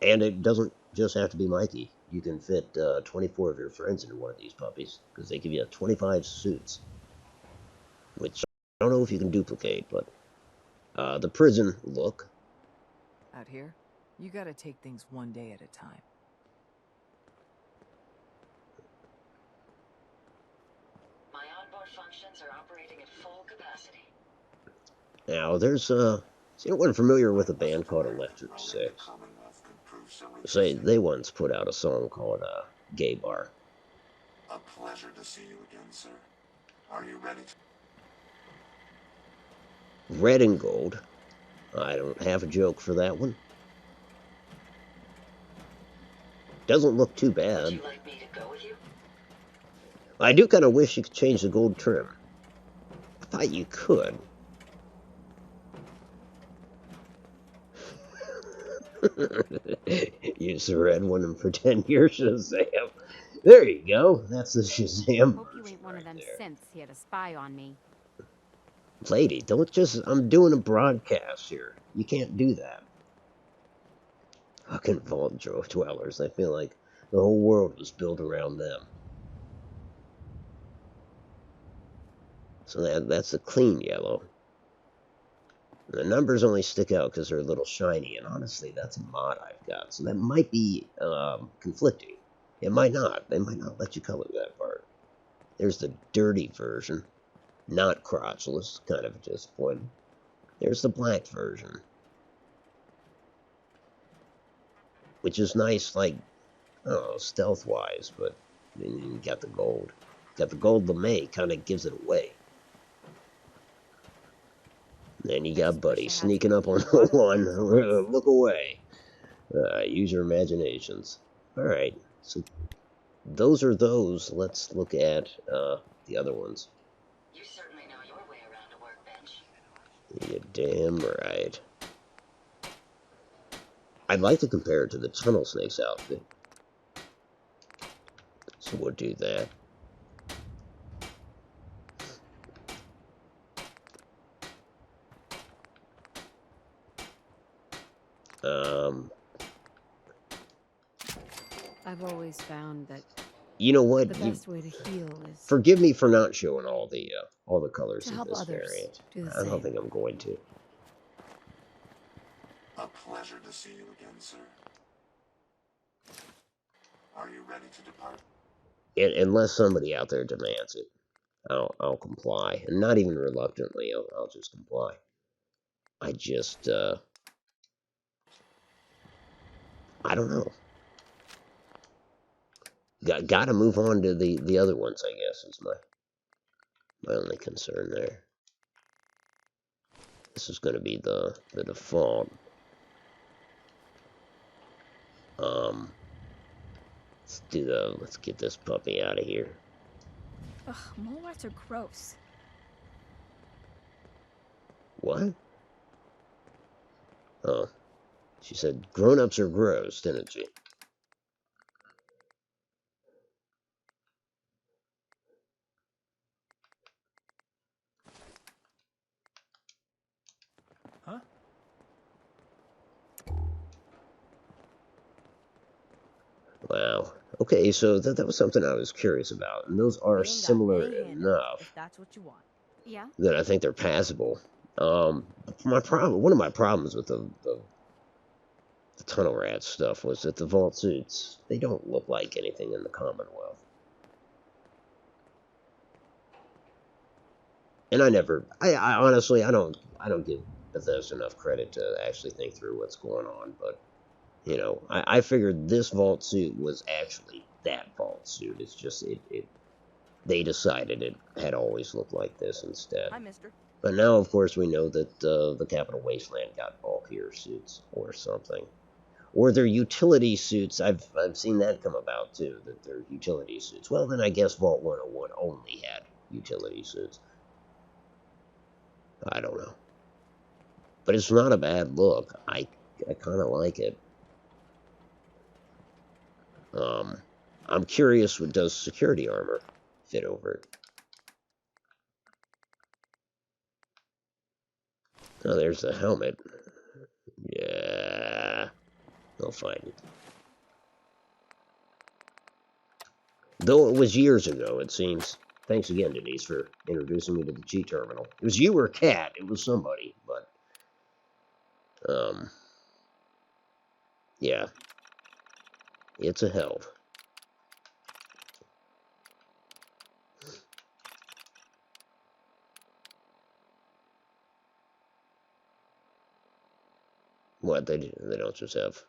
And it doesn't just have to be Mikey. You can fit 24 of your friends into one of these puppies because they give you 25 suits, which I don't know if you can duplicate, but the prison look. Out here, you gotta take things one day at a time. My onboard functions are operating at full capacity. Now, there's is anyone familiar with a band called Electric Six? Say, they once put out a song called Gay Bar. A pleasure to see you again, sir. Are you ready to... Red and gold. I don't have a joke for that one. Doesn't look too bad. Would you like me to go with you? I do kind of wish you could change the gold trim. I thought you could. Use the red one and pretend you're Shazam. There you go. That's the Shazam. Hope you ain't one of them synths here to spy on me. Lady, don't just... I'm doing a broadcast here. You can't do that. Fucking vault dwellers. I feel like the whole world was built around them. So that's a clean yellow. The numbers only stick out because they're a little shiny, and honestly, that's a mod I've got. So that might be conflicting. It might not. They might not let you color that part. There's the dirty version. Not crotchless, kind of just one. There's the black version. Which is nice, like, I don't know, stealth-wise, but then you got the gold. Got the gold lame, kind of gives it away. And you I got just wish Buddy I had sneaking some up on clean the water one. for Look away. Use your imaginations. Alright, so those are those. Let's look at the other ones. You certainly know your way around a workbench. You're damn right. I'd like to compare it to the Tunnel Snake's outfit. So we'll do that. I've always found that You know what? the best way to heal is Forgive me for not showing all the colors to of help this others variant. do the I don't same. think I'm going to. A pleasure to see you again, sir. Are you ready to depart? Unless somebody out there demands it, I'll comply, and not even reluctantly. I'll just comply. I just I don't know. Got to move on to the other ones, I guess, is my only concern there. This is going to be the default. Let's get this puppy out of here. Ugh, mole rats are gross. What? Oh, she said grown-ups are gross, didn't she? Huh? Wow. Okay, so that was something I was curious about, and those are similar enough if that's what you want. Yeah? that I think they're passable. One of my problems with the Tunnel Rat stuff was that the vault suits, they don't look like anything in the Commonwealth. And I honestly, I don't give Bethesda enough credit to actually think through what's going on, but you know, I figured this vault suit was actually that vault suit. It's just they decided it had always looked like this instead. Hi, mister. But now, of course, we know that the Capital Wasteland got bulkier suits or something, or their utility suits. I've seen that come about too. That they're utility suits. Well, then I guess Vault 101 only had utility suits. I don't know, but it's not a bad look. I kind of like it. I'm curious, what does security armor fit over it? Oh, there's the helmet. Yeah, I'll find it. Though it was years ago, it seems. Thanks again, Denise, for introducing me to the G terminal. It was you or Cat. It was somebody, but yeah, it's a help. What they don't just have.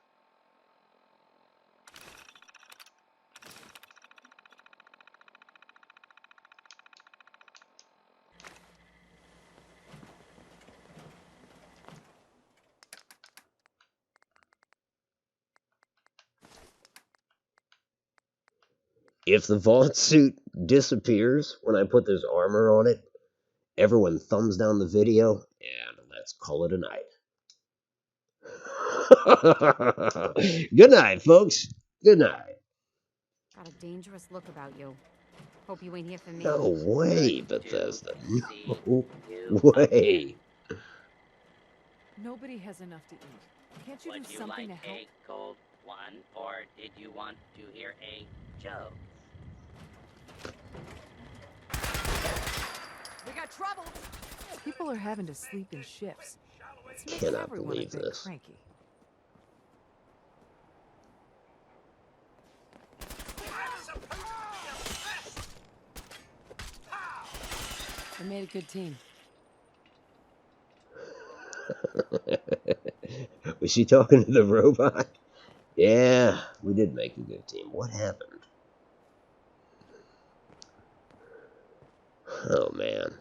If the vault suit disappears when I put this armor on it, everyone thumbs down the video, and let's call it a night. Good night, folks. Good night. Got a dangerous look about you. Hope you ain't here for me. No way, Bethesda. See No you way. Nobody has enough to eat. Can't you Would do you something like to help? a cold one, or did you want to hear a joke? We got trouble! People are having to sleep in shifts. It's making Cannot everyone believe a bit this. cranky. I made a good team. Was she talking to the robot? Yeah, we did make a good team. What happened? Oh, man.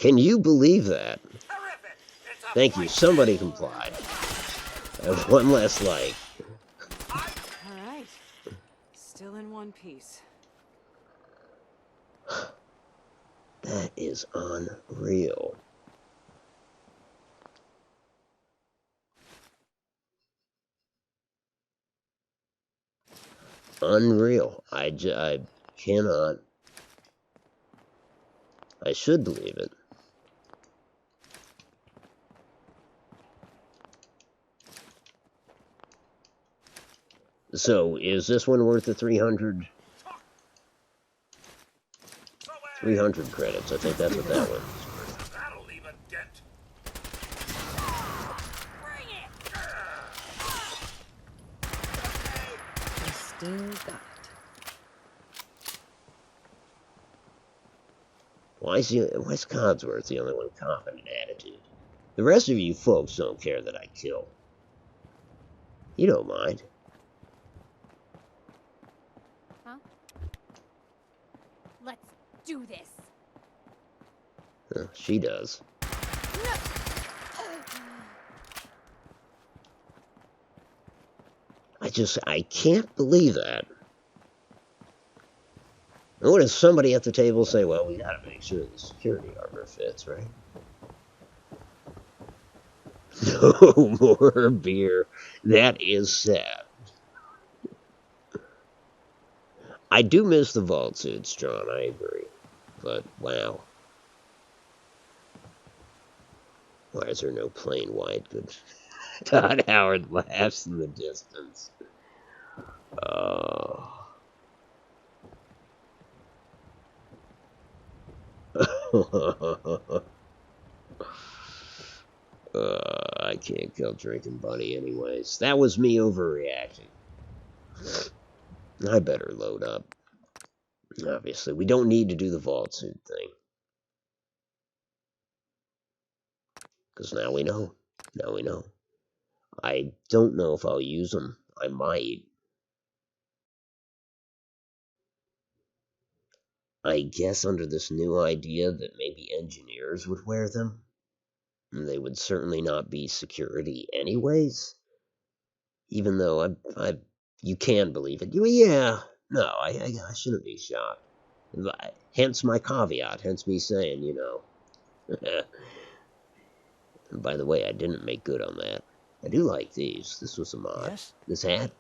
Can you believe that? Thank you. Somebody complied. I have one less light. Alright. Still in one piece. That is unreal. Unreal. I cannot. I should believe it. So, is this one worth the 300? 300 credits. I think that's what that one is worth. That'll leave a dent. I still got it. Why is Codsworth the only one with confident attitude? The rest of you folks don't care that I kill. You don't mind. Huh? Let's do this. She does. I can't believe that. And what does somebody at the table say? Well, we gotta make sure the security armor fits, right? No more beer. That is sad. I do miss the vault suits, John, I agree. But, wow. Why is there no plain white? Good. Todd Howard laughs in the distance. I can't kill drinking buddy anyways. That was me overreacting. I better load up. Obviously, we don't need to do the vault suit thing. Because now we know. Now we know. I don't know if I'll use them. I might. I guess under this new idea that maybe engineers would wear them. And they would certainly not be security anyways. Even though you can believe it. Yeah, no, I shouldn't be shocked. Hence my caveat, hence me saying, you know. And by the way, I didn't make good on that. I do like these. This was a mod. Yes? This hat?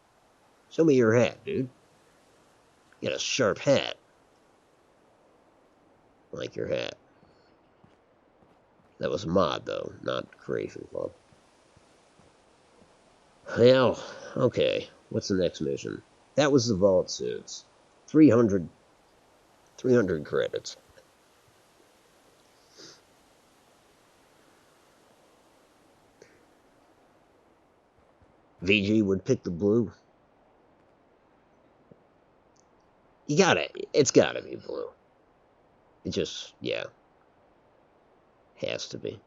Show me your hat, dude. You got a sharp hat. I like your hat. That was a mod, though, not Creation Club. Well, okay. What's the next mission? That was the vault suits. 300 credits. VG would pick the blue. It's gotta be blue. It just, yeah. Has to be.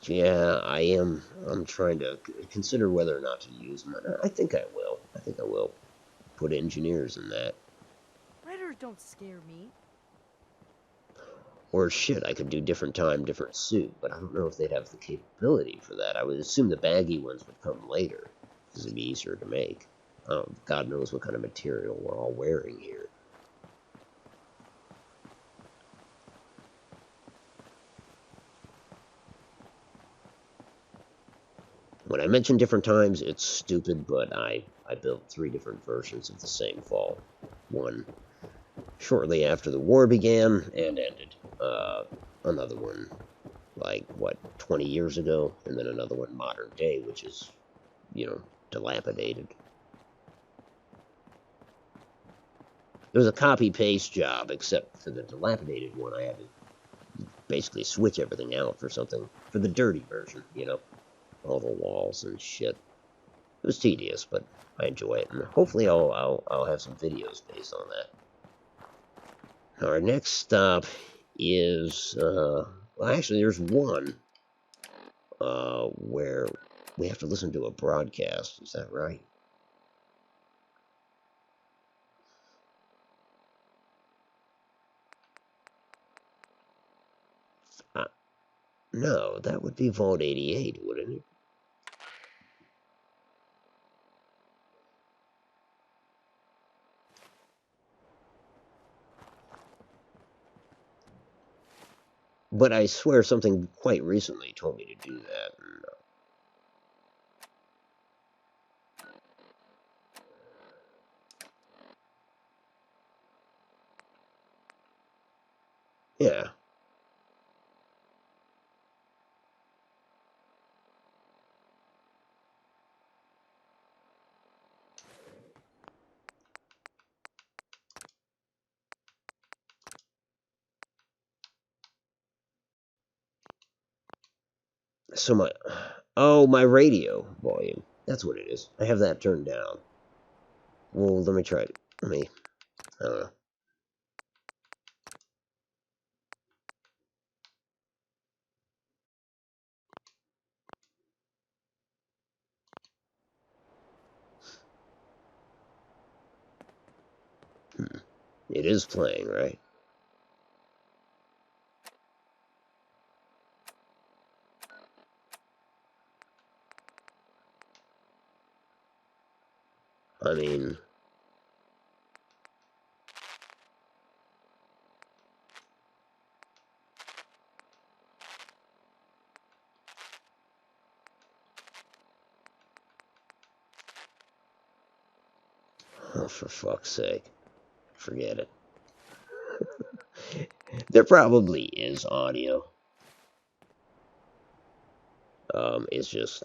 Yeah, I'm trying to consider whether or not to use them. I think I will. I think I will put engineers in that. Predators don't scare me. Or shit, I could do different time, different suit, but I don't know if they'd have the capability for that. I would assume the baggy ones would come later, because it'd be easier to make. God knows what kind of material we're all wearing here. When I mention different times, it's stupid, but I built 3 different versions of the same fall. One shortly after the war began and ended. Another one, like, 20 years ago, and then another one modern day, which is, dilapidated. It was a copy-paste job, except for the dilapidated one, I had to basically switch everything out for the dirty version, all the walls and shit. It was tedious, but I enjoy it, and hopefully I'll have some videos based on that. Our next stop is, well, actually, there's one, where we have to listen to a broadcast. Is that right? No, that would be Vault 88, wouldn't it? But I swear something quite recently told me to do that. Yeah. So my radio volume. That's what it is. I have that turned down. Well, let me try it. I don't know. It is playing, right? I mean, oh, for fuck's sake. Forget it. There probably is audio. It's just,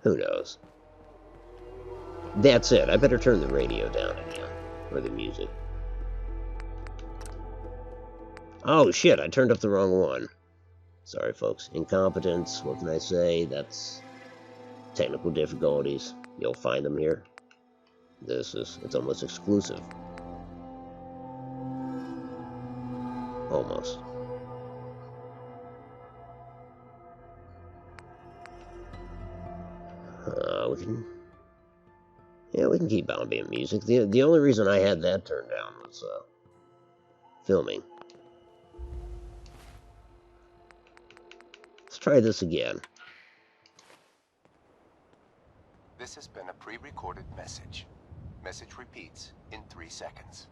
who knows? That's it. I better turn the radio down again. Or the music. Oh, shit. I turned up the wrong one. Sorry, folks. Incompetence. What can I say? That's technical difficulties. You'll find them here. It's almost exclusive. Almost. We can keep ambient music. The only reason I had that turned down was filming. Let's try this again. This has been a pre-recorded message. Message repeats in 3 seconds.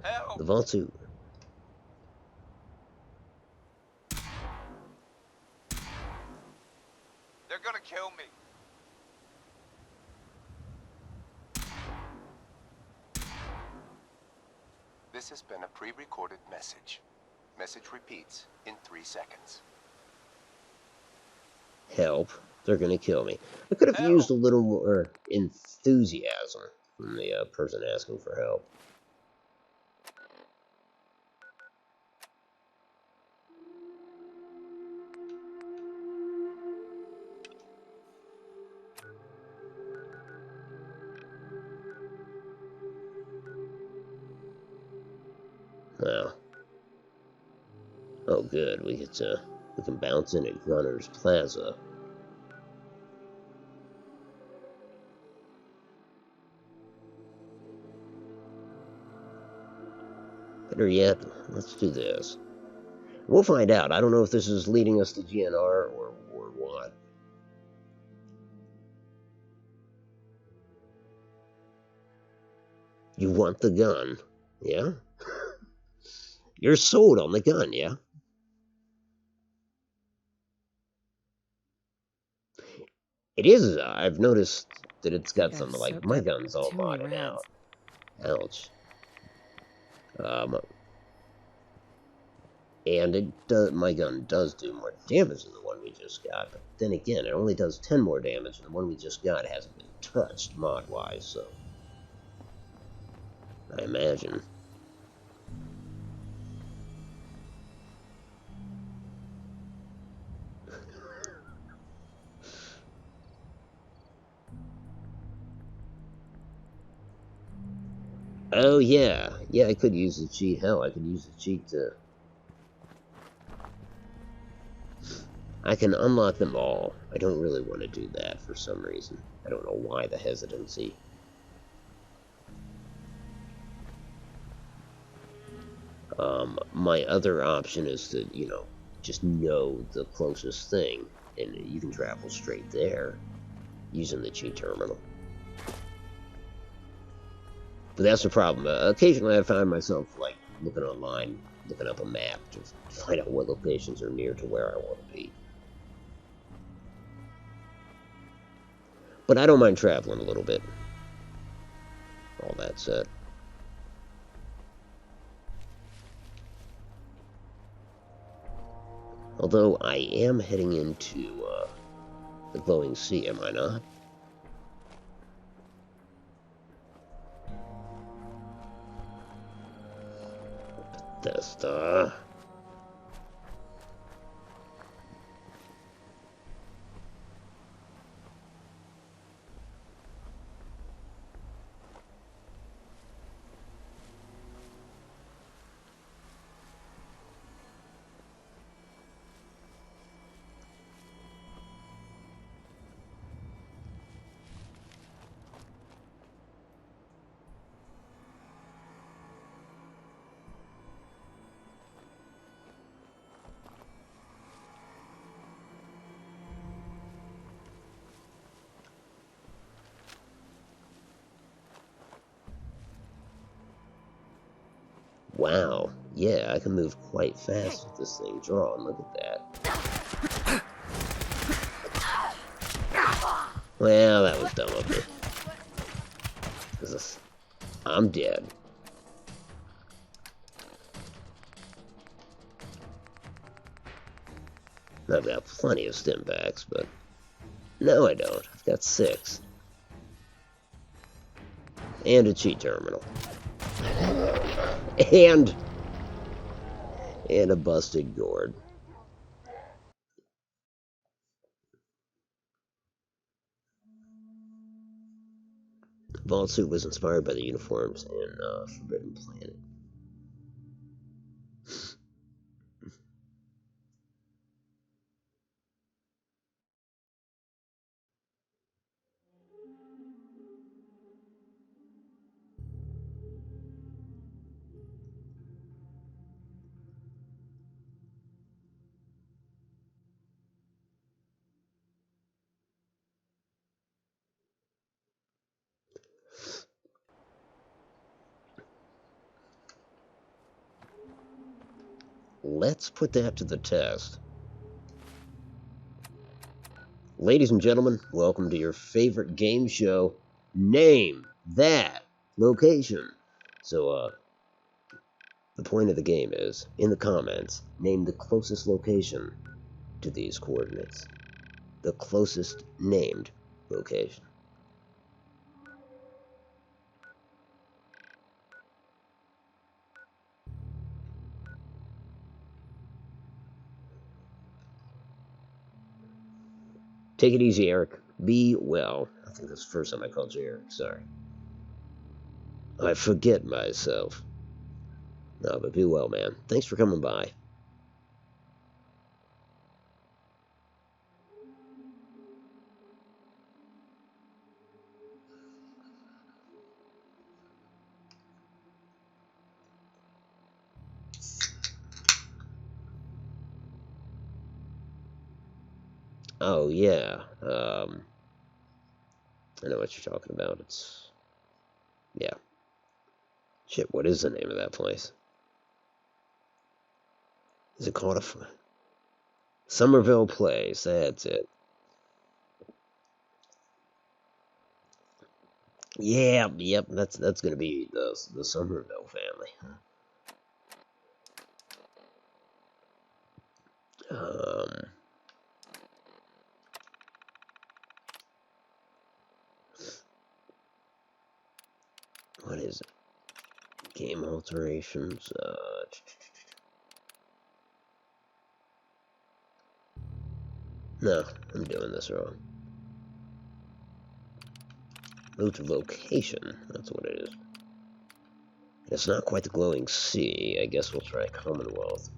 Help! The vault suit. They're gonna kill me. This has been a pre-recorded message. Message repeats in 3 seconds. Help. They're gonna kill me. I could have used a little more enthusiasm from the person asking for help. Well. Oh, good. We can bounce in at Gunner's Plaza. Better yet, let's do this. We'll find out. I don't know if this is leading us to GNR or what. You want the gun, yeah? You're sold on the gun, yeah? It is. I've noticed that it's got some, like, my gun's all modded out. Ouch. And my gun does do more damage than the one we just got, but then again, it only does 10 more damage, and the one we just got hasn't been touched mod-wise, so I imagine. Oh yeah, I could use the cheat. Hell, I could use the cheat to... I can unlock them all. I don't really want to do that for some reason. I don't know why the hesitancy. My other option is to, just know the closest thing, and you can travel straight there using the G terminal. But that's the problem. Occasionally I find myself, like, looking online, looking up a map to find out what locations are near to where I want to be. But I don't mind traveling a little bit. All that said. Although I am heading into the glowing sea, am I not? Bethesda. Wow, yeah, I can move quite fast with this thing drawn. Look at that. Well, that was dumb of me. I'm dead. I've got plenty of stim packs, but no, I don't. I've got 6. And a cheat terminal. And a busted gourd. Vault Suit was inspired by the uniforms in Forbidden Planet. Let's put that to the test. Ladies and gentlemen, welcome to your favorite game show. Name that location. So, the point of the game is, in the comments, name the closest location to these coordinates. The closest named location. Take it easy, Eric. Be well. I think that's the first time I called you Eric. Sorry. I forget myself. No, but be well, man. Thanks for coming by. Oh, yeah. I know what you're talking about. Yeah. Shit, what is the name of that place? Is it called Somerville Place? That's it. Yeah, yep, that's gonna be the Somerville family. What is it? Game alterations. No, I'm doing this wrong. Move to location. That's what it is. It's not quite the glowing sea. I guess we'll try Commonwealth.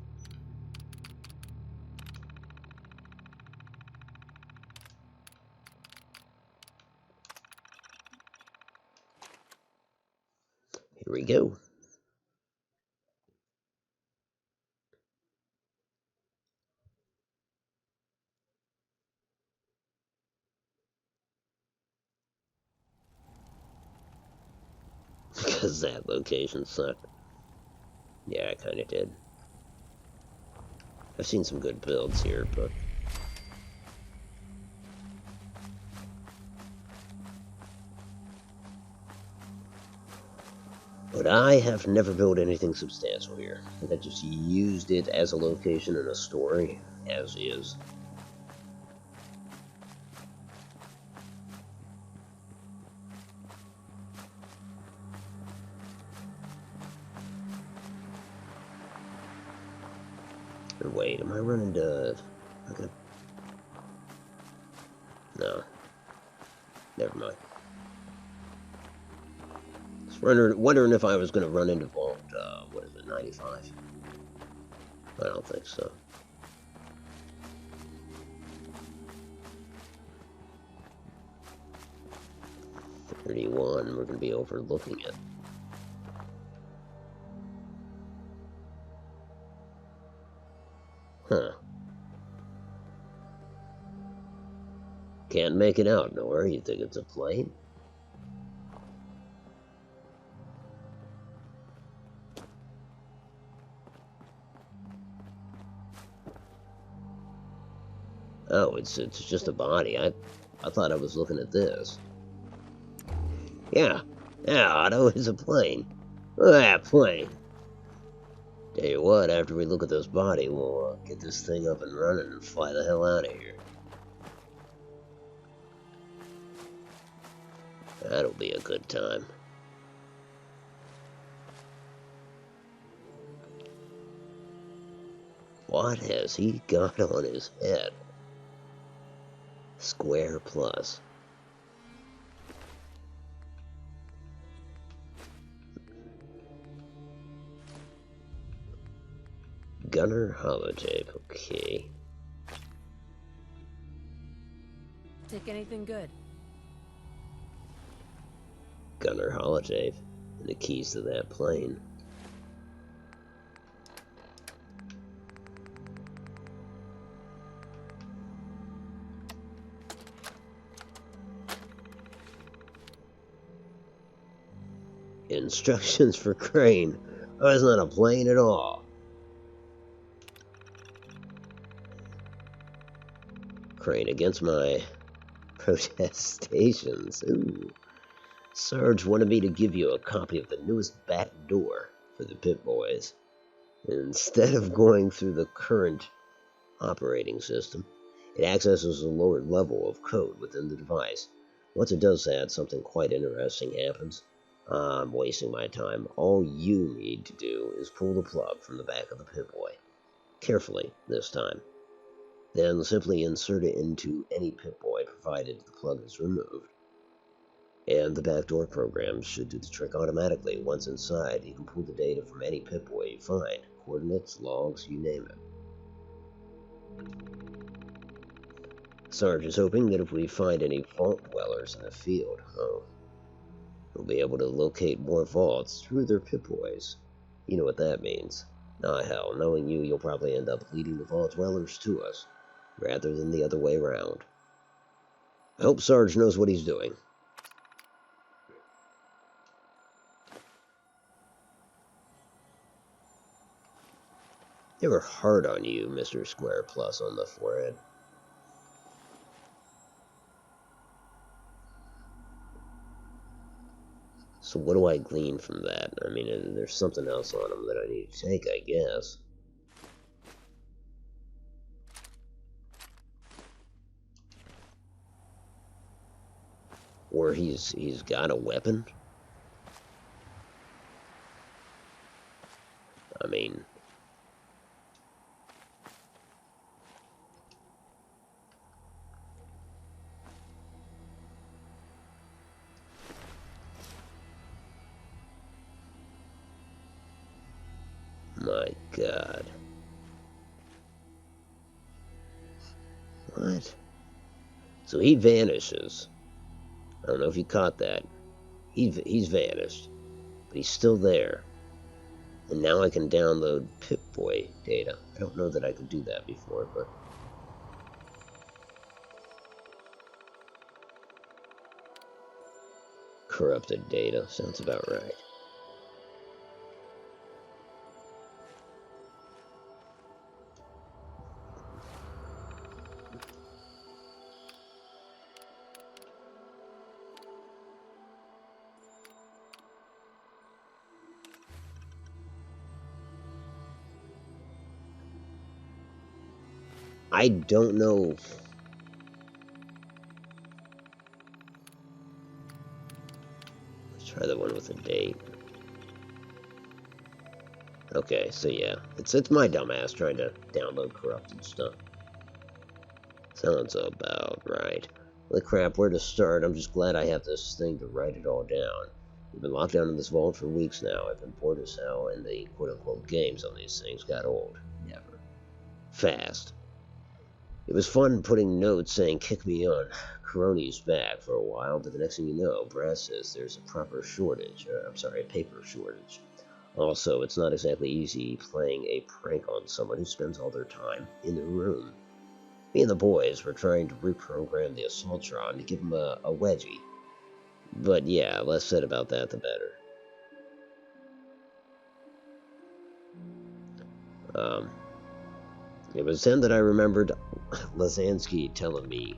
Here we go. Because that location sucked. Yeah, I kind of did. I've seen some good builds here, but... But I have never built anything substantial here. I think I just used it as a location in a story, as is. Wait, am I running to... Okay. No. Never mind. I was wondering if I was going to run into Vault, what is it, 95? I don't think so. '31, we're going to be overlooking it. Huh. Can't make it out, Nora. You think it's a plane? Oh, it's just a body. I thought I was looking at this. Yeah, Otto, it's a plane. Look at that plane. Tell you what, after we look at this body, we'll get this thing up and running and fly the hell out of here. That'll be a good time. What has he got on his head? Square plus. Gunner holotape, okay. Take anything good. Gunner holotape. And the keys to that plane. Instructions for Crane. Oh, it's not a plane at all. Crane, against my protestations. Ooh. Sarge wanted me to give you a copy of the newest back door for the Pit Boys. Instead of going through the current operating system, it accesses a lower level of code within the device. Once it does that, something quite interesting happens. I'm wasting my time. All you need to do is pull the plug from the back of the Pit Boy. Carefully, this time. Then simply insert it into any Pit Boy, provided the plug is removed. And the backdoor program should do the trick automatically. Once inside, you can pull the data from any Pit Boy you find. Coordinates, logs, you name it. Sarge is hoping that if we find any vault dwellers in the field, we'll be able to locate more vaults through their Pit Boys. You know what that means. Ah, hell, knowing you, you'll probably end up leading the vault dwellers to us, rather than the other way around. I hope Sarge knows what he's doing. They were hard on you, Mr. Square Plus on the forehead. So what do I glean from that? I mean, there's something else on him that I need to take, I guess. Or he's got a weapon? I mean... My God. What? So he vanishes. I don't know if you caught that. He's vanished. But he's still there. And now I can download Pip-Boy data. I don't know that I could do that before, but... Corrupted data. Sounds about right. I don't know. Let's try the one with a date. Okay, so yeah, it's my dumbass trying to download corrupted stuff. Sounds about right. Holy crap, where to start? I'm just glad I have this thing to write it all down. We've been locked down in this vault for weeks now. I've been bored as hell, and the quote-unquote games on these things got old. Never. Fast. It was fun putting notes saying kick me on Coroni's back for a while, but the next thing you know, Brass says there's a proper shortage. A paper shortage. Also, it's not exactly easy playing a prank on someone who spends all their time in the room. Me and the boys were trying to reprogram the Assaultron to give him a wedgie. But yeah, less said about that, the better. It was then that I remembered Lazansky telling me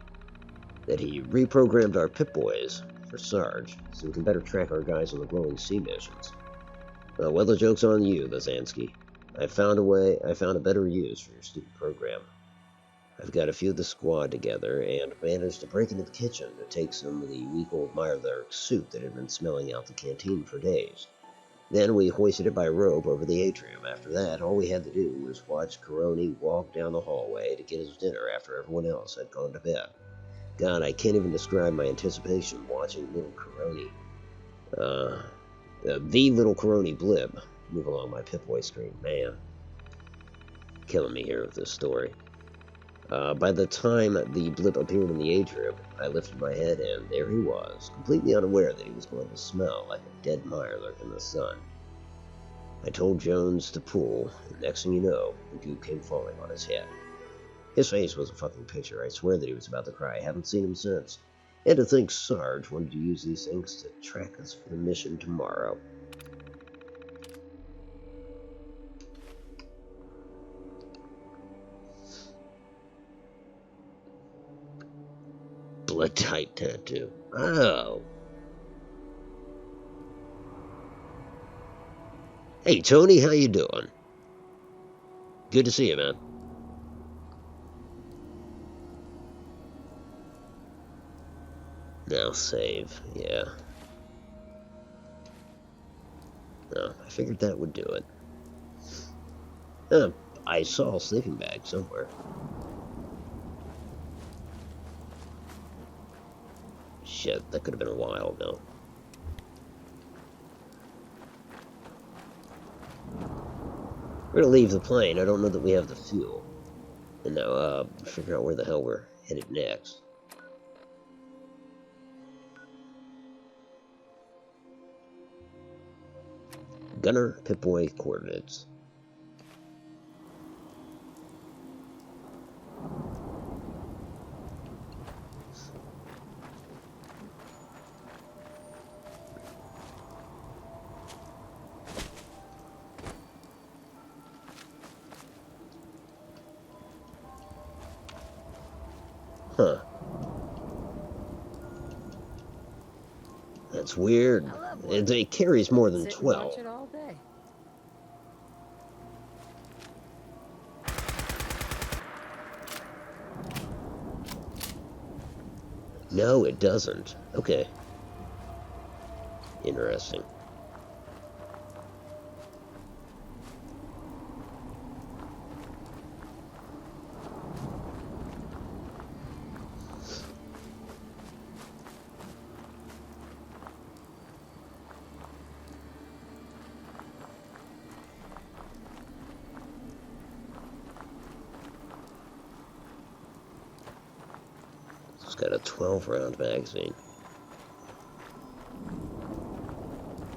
that he reprogrammed our Pip-Boys for Sarge, so we can better track our guys on the glowing sea missions. Well, the joke's on you, Lazansky. I found a better use for your stupid program. I've got a few of the squad together and managed to break into the kitchen to take some of the weak old Meyerlark soup that had been smelling out the canteen for days. Then we hoisted it by rope over the atrium. After that, all we had to do was watch Coroni walk down the hallway to get his dinner after everyone else had gone to bed. God, I can't even describe my anticipation watching little Coroni. The little Coroni blip move along my Pip-Boy screen. Man, killing me here with this story. By the time the blip appeared in the atrium, I lifted my head and there he was, completely unaware that he was going to smell like a dead Meyerlark in the sun. I told Jones to pull, and next thing you know, the goop came falling on his head. His face was a fucking picture. I swear that he was about to cry. I haven't seen him since. And to think Sarge wanted to use these things to track us for the mission tomorrow. Blood type tattoo. Oh. Hey, Tony, how you doing? Good to see you, man. Now save, yeah. No, I figured that would do it. I saw a sleeping bag somewhere. Shit, that could have been a while ago. We're gonna leave the plane. I don't know that we have the fuel. And now, figure out where the hell we're headed next. Gunner Pip-Boy coordinates. Huh. That's weird. It carries more than 12. No, it doesn't. Okay. Interesting. It's got a 12-round magazine.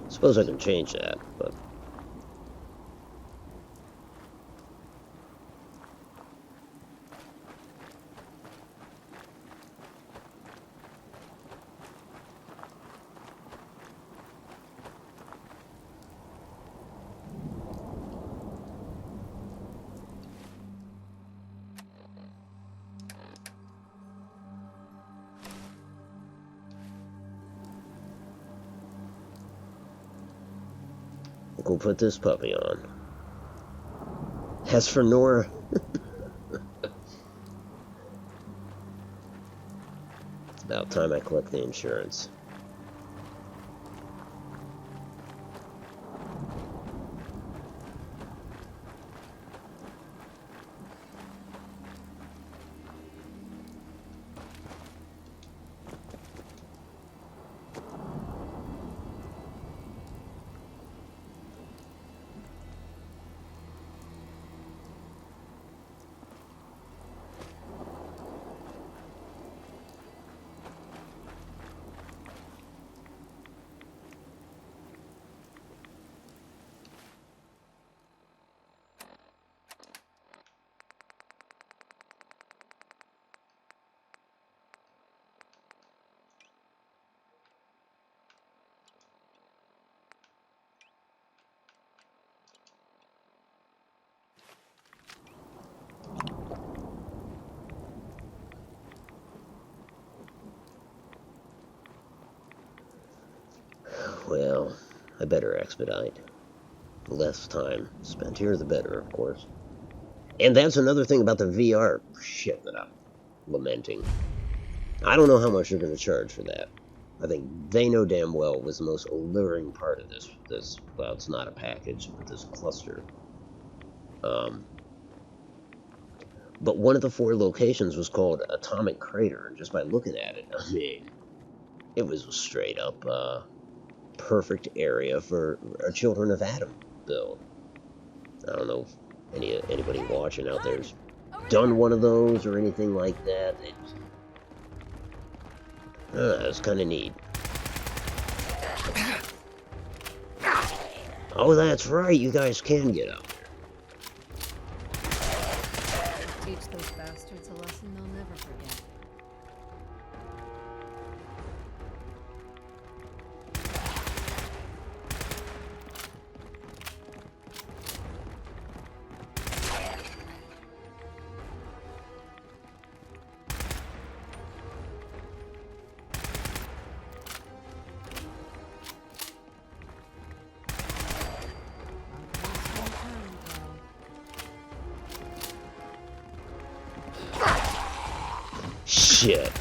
Suppose I can change that, but... We'll put this puppy on. As for Nora, It's about time I collect the insurance. Well, I better expedite. The less time spent here, the better, of course. And that's another thing about the VR shit that I'm lamenting. I don't know how much they're going to charge for that. I think they know damn well it was the most alluring part of this, well, it's not a package, but this cluster. But one of the 4 locations was called Atomic Crater, and just by looking at it, I mean, it was a straight up, perfect area for a Children of Atom build. I don't know if anybody watching out there's done one of those or anything like that. It's kind of neat. Oh, that's right. You guys can get out there. Teach those bastards a lesson they'll never forget. Shit.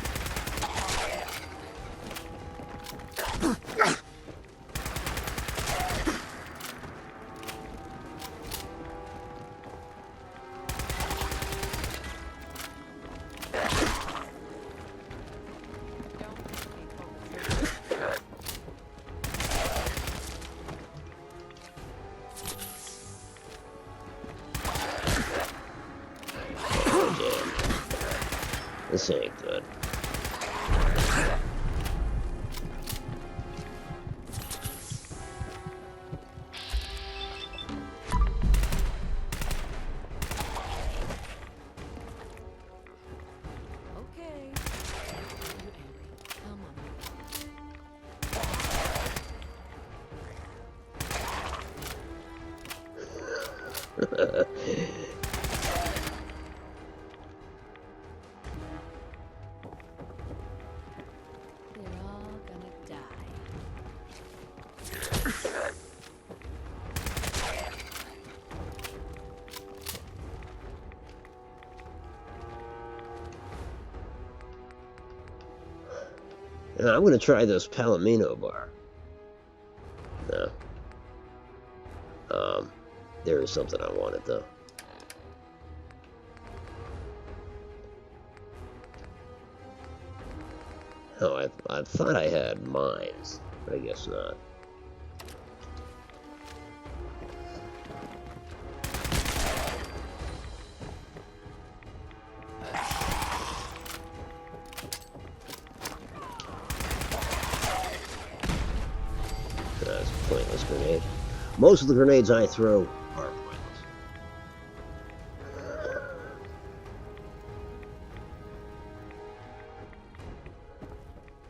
This ain't good. Okay. Come on. I'm going to try this Palomino bar. No. There is something I wanted, though. Oh, I thought I had mines, but I guess not. That's a pointless grenade. Most of the grenades I throw are pointless.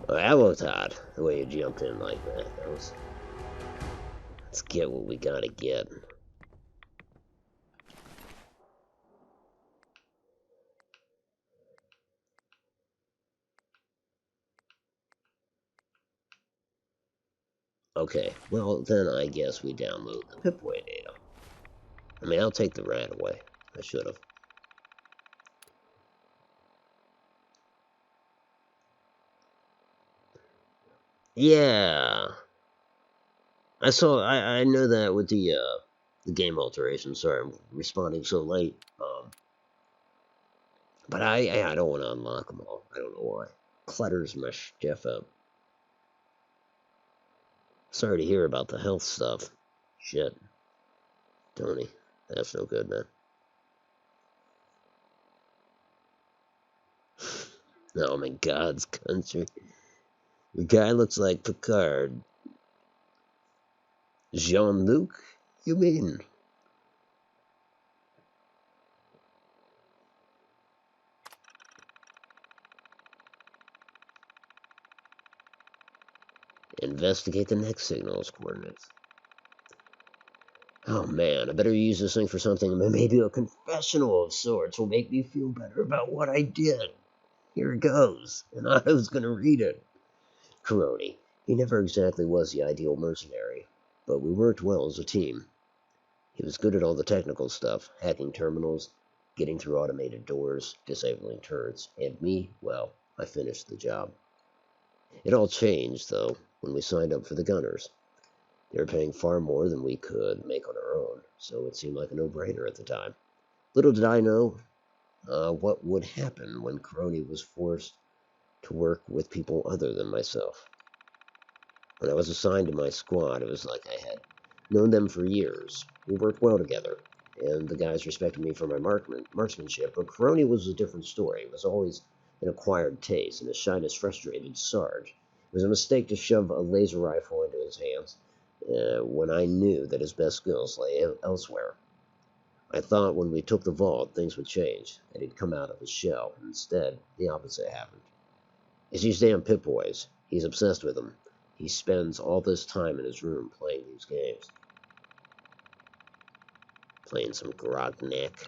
Oh, that was hot, the way you jumped in like that. Let's get what we gotta get. Okay, well, then I guess we download the Pip-Boy data. I mean, I'll take the rat away. I should have. Yeah, I know that with the game alteration. Sorry, I'm responding so late. But I don't want to unlock them all. I don't know why. Clutters my stuff up. Sorry to hear about the health stuff. Shit, Tony, that's no good, man. No, I'm in God's country. The guy looks like Picard. Jean-Luc, you mean? Investigate the next signal's coordinates. Oh man, I better use this thing for something. Maybe a confessional of sorts will make me feel better about what I did. Here it goes, and I was gonna read it. Caroni. He never exactly was the ideal mercenary, but we worked well as a team. He was good at all the technical stuff, hacking terminals, getting through automated doors, disabling turrets, and me, well, I finished the job. It all changed, though, when we signed up for the Gunners. They were paying far more than we could make on our own, so it seemed like a no-brainer at the time. Little did I know what would happen when Caroni was forced to work with people other than myself. When I was assigned to my squad, it was like I had known them for years. We worked well together, and the guys respected me for my marksmanship, but Caroni was a different story. It was always an acquired taste, and his shyness frustrated Sarge. It was a mistake to shove a laser rifle into his hands when I knew that his best skills lay elsewhere. I thought when we took the vault, things would change, that he'd come out of his shell. Instead, the opposite happened. It's these damn Pip-Boys. He's obsessed with them. He spends all this time in his room playing these games. Playing some Grognak.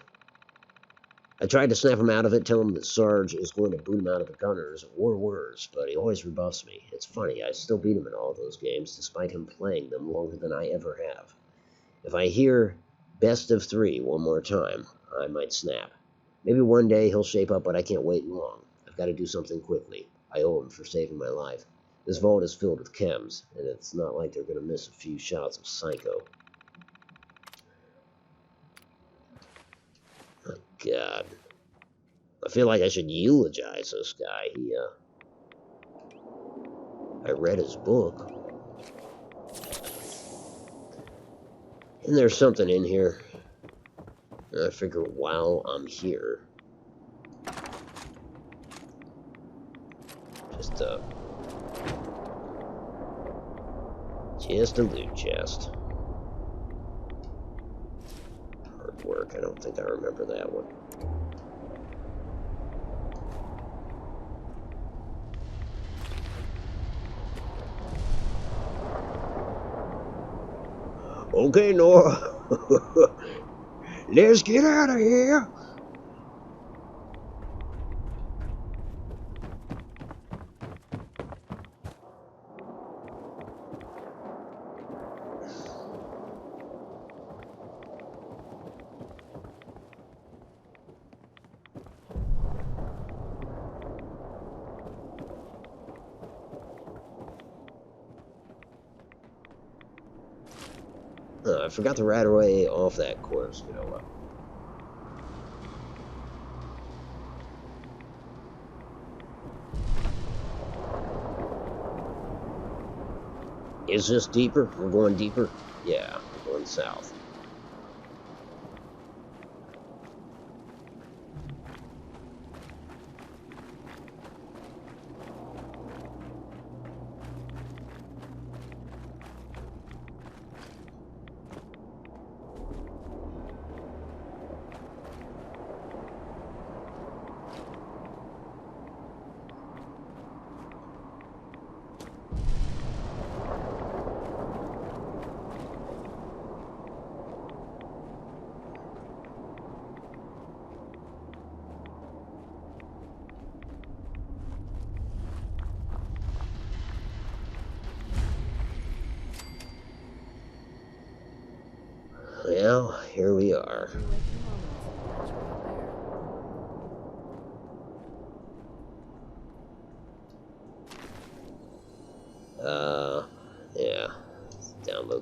I tried to snap him out of it, tell him that Sarge is going to boot him out of the Gunners, or worse, but he always rebuffs me. It's funny, I still beat him in all those games, despite him playing them longer than I ever have. If I hear best of 3 one more time, I might snap. Maybe one day he'll shape up, but I can't wait long. I've got to do something quickly. I owe him for saving my life. This vault is filled with chems, and it's not like they're going to miss a few shots of Psycho. Oh, God. I feel like I should eulogize this guy. I read his book. And there's something in here. I figure while I'm here, just a loot chest. Hard work. I don't think I remember that one. Okay, Nora. Let's get out of here. I forgot to rat away off that course, you know. Is this deeper? We're going deeper? Yeah, we're going south. Well, here we are.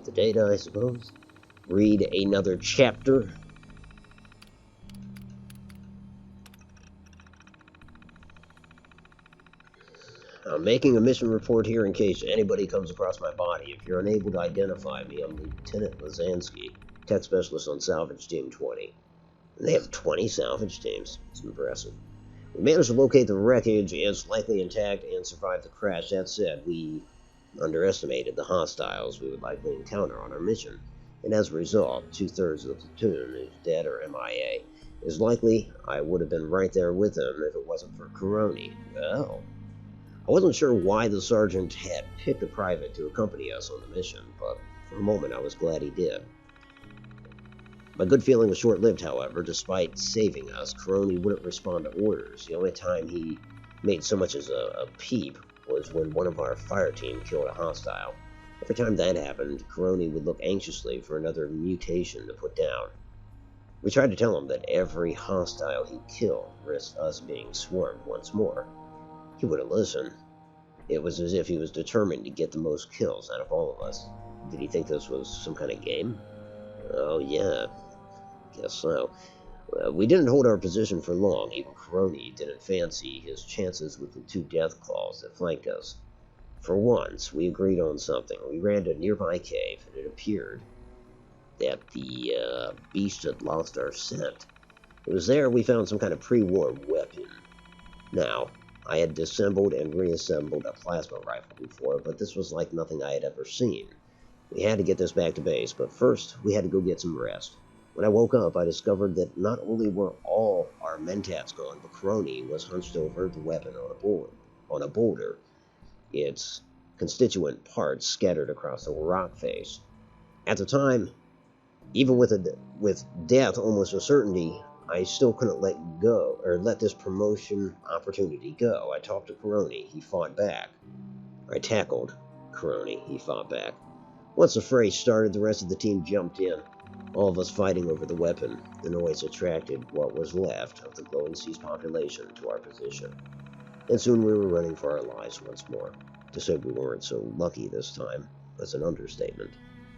up the data, I suppose. Read another chapter. I'm making a mission report here in case anybody comes across my body. If you're unable to identify me, I'm Lieutenant Lazansky, tech specialist on Salvage Team 20. They have 20 salvage teams. It's impressive. We managed to locate the wreckage. It's likely intact and survived the crash. That said, we underestimated the hostiles we would likely encounter on our mission, and as a result, 2/3 of the platoon is dead or MIA. It's likely I would have been right there with them if it wasn't for Coroni. Well, I wasn't sure why the sergeant had picked a private to accompany us on the mission, but for a moment I was glad he did. My good feeling was short-lived, however. Despite saving us, Coroni wouldn't respond to orders. The only time he made so much as a peep was when one of our fire team killed a hostile. Every time that happened, Coroni would look anxiously for another mutation to put down. We tried to tell him that every hostile he killed risked us being swarmed once more. He wouldn't listen. It was as if he was determined to get the most kills out of all of us. Did he think this was some kind of game? Oh, yeah. Guess so. We didn't hold our position for long. Even Coroni didn't fancy his chances with the 2 death claws that flanked us. For once, we agreed on something. We ran to a nearby cave, and it appeared that the beast had lost our scent. It was there we found some kind of pre-war weapon. Now, I had disassembled and reassembled a plasma rifle before, but this was like nothing I had ever seen. We had to get this back to base, but first, we had to go get some rest. When I woke up, I discovered that not only were all our mentats gone, but Coroni was hunched over the weapon on a boulder, its constituent parts scattered across the rock face. At the time, even with death almost a certainty, I still couldn't let this promotion opportunity go. I talked to Coroni, he fought back. I tackled Coroni, he fought back. Once the fray started, the rest of the team jumped in, all of us fighting over the weapon. The noise attracted what was left of the Glowing Seas population to our position, and soon we were running for our lives once more. To say we weren't so lucky this time was an understatement.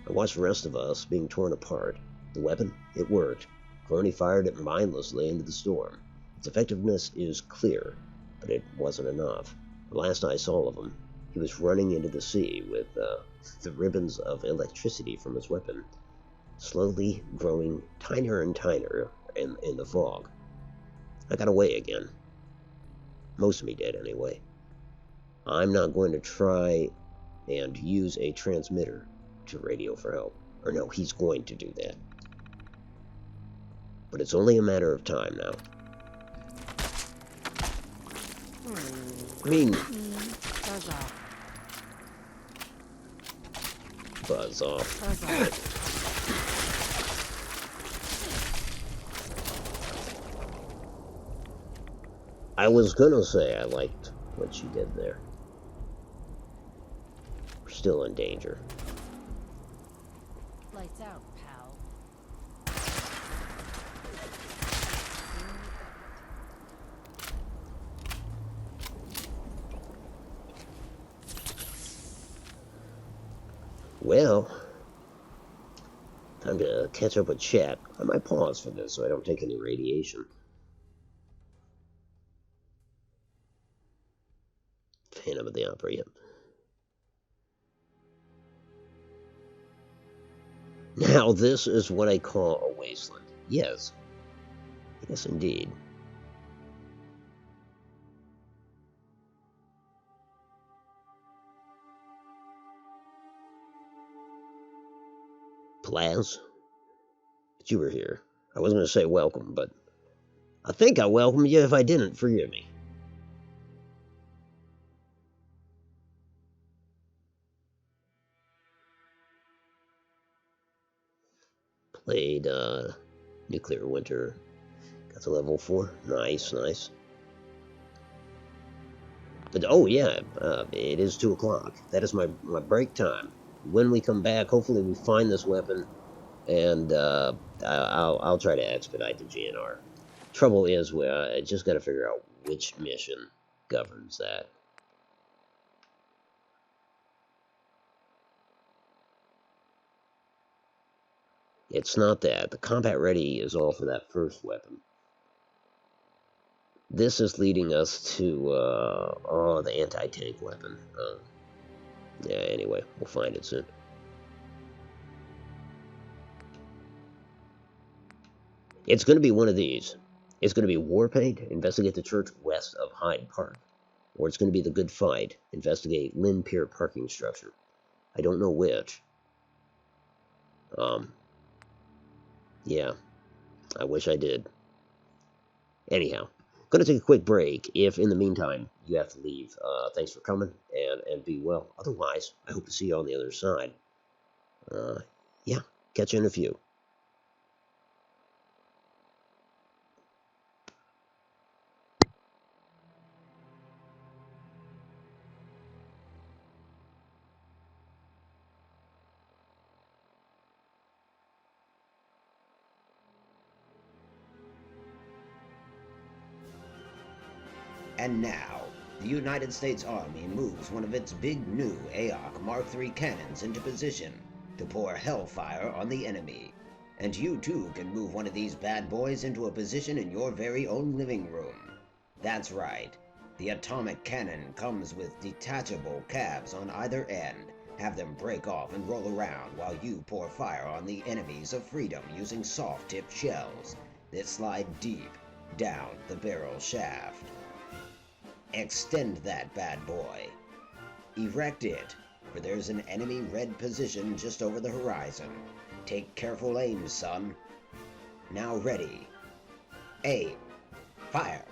I watched the rest of us being torn apart. The weapon, it worked. Coroni fired it mindlessly into the storm. Its effectiveness is clear, but it wasn't enough. The last I saw of him, he was running into the sea with the ribbons of electricity from his weapon slowly growing tinier and tinier in the fog. I got away again. Most of me did, anyway. I'm not going to try and use a transmitter to radio for help. Or no, he's going to do that. But it's only a matter of time now. I mean... Buzz off. Buzz off. Buzz off. I was gonna say I liked what she did there. We're still in danger. Lights out, pal. Well, time to catch up with chat. I might pause for this so I don't take any radiation. Phantom of the Opera, yep. Now, this is what I call a wasteland. Yes. Yes, indeed. Plaz? But you were here. I wasn't going to say welcome, but I think I welcomed you if I didn't. Forgive me. Played Nuclear Winter. Got to level 4. Nice, nice. But oh yeah, it is 2 o'clock. That is my break time. When we come back, hopefully we find this weapon, and I'll try to expedite the GNR. Trouble is, I just got to figure out which mission governs that. It's not that. The combat ready is all for that first weapon. This is leading us to, the anti-tank weapon. Yeah, anyway, we'll find it soon. It's going to be one of these. It's going to be Warpaint, investigate the church west of Hyde Park. Or it's going to be The Good Fight, investigate Lynn Pier parking structure. I don't know which. Yeah, I wish I did. Anyhow, going to take a quick break. If in the meantime you have to leave, thanks for coming and be well. Otherwise, I hope to see you on the other side. Yeah, catch you in a few. And now, the United States Army moves one of its big new AOC Mark III cannons into position to pour hellfire on the enemy. And you too can move one of these bad boys into a position in your very own living room. That's right. The atomic cannon comes with detachable cabs on either end. Have them break off and roll around while you pour fire on the enemies of freedom using soft-tipped shells that slide deep down the barrel shaft. Extend that bad boy. Erect it, for there's an enemy red position just over the horizon. Take careful aim, son. Now ready. Aim. Fire.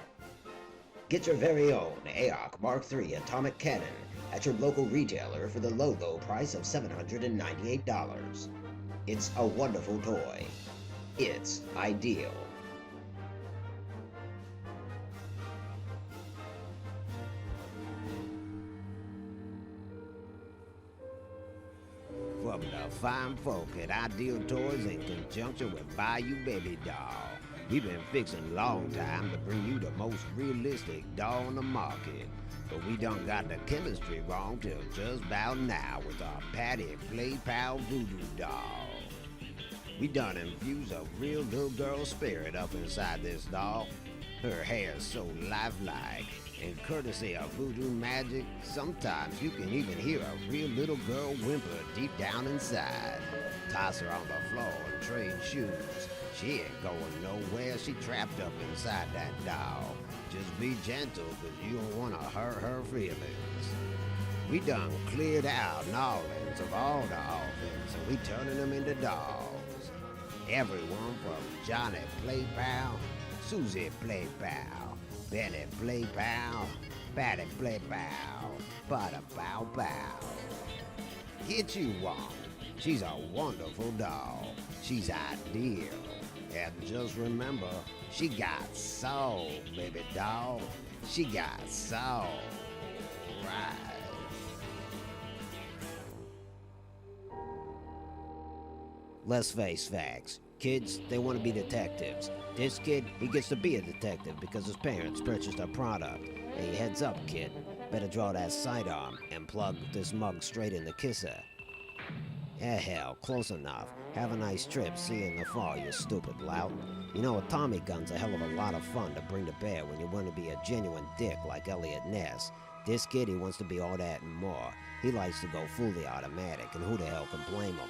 Get your very own AOC Mark III atomic cannon at your local retailer for the low, low price of $798. It's a wonderful toy. It's ideal. From the fine folk at Ideal Toys in conjunction with Bayou Baby Doll. We've been fixing a long time to bring you the most realistic doll on the market. But we done got the chemistry wrong till just about now with our Patty Play Pal Voodoo doll. We done infused a real little girl spirit up inside this doll. Her hair's so lifelike, and courtesy of voodoo magic, sometimes you can even hear a real little girl whimper deep down inside. Toss her on the floor and trade shoes. She ain't going nowhere, she trapped up inside that doll. Just be gentle, cause you don't wanna hurt her feelings. We done cleared out Nolans of all the orphans, and we turning them into dolls. Everyone from Johnny Playpal, Susie Playpal, Benny Playpal, Patty Playpal, Butter Pow Pow. Get you one. She's a wonderful doll. She's ideal. And just remember, she got soul, baby doll. She got soul. Right. Let's face facts. Kids, they want to be detectives. This kid, he gets to be a detective because his parents purchased a product. Hey, heads up, kid. Better draw that sidearm and plug this mug straight in the kisser. Yeah, hell, close enough. Have a nice trip. See you in the fall, you stupid lout. You know, a Tommy gun's a hell of a lot of fun to bring to bear when you want to be a genuine dick like Elliot Ness. This kid, he wants to be all that and more. He likes to go fully automatic, and who the hell can blame him?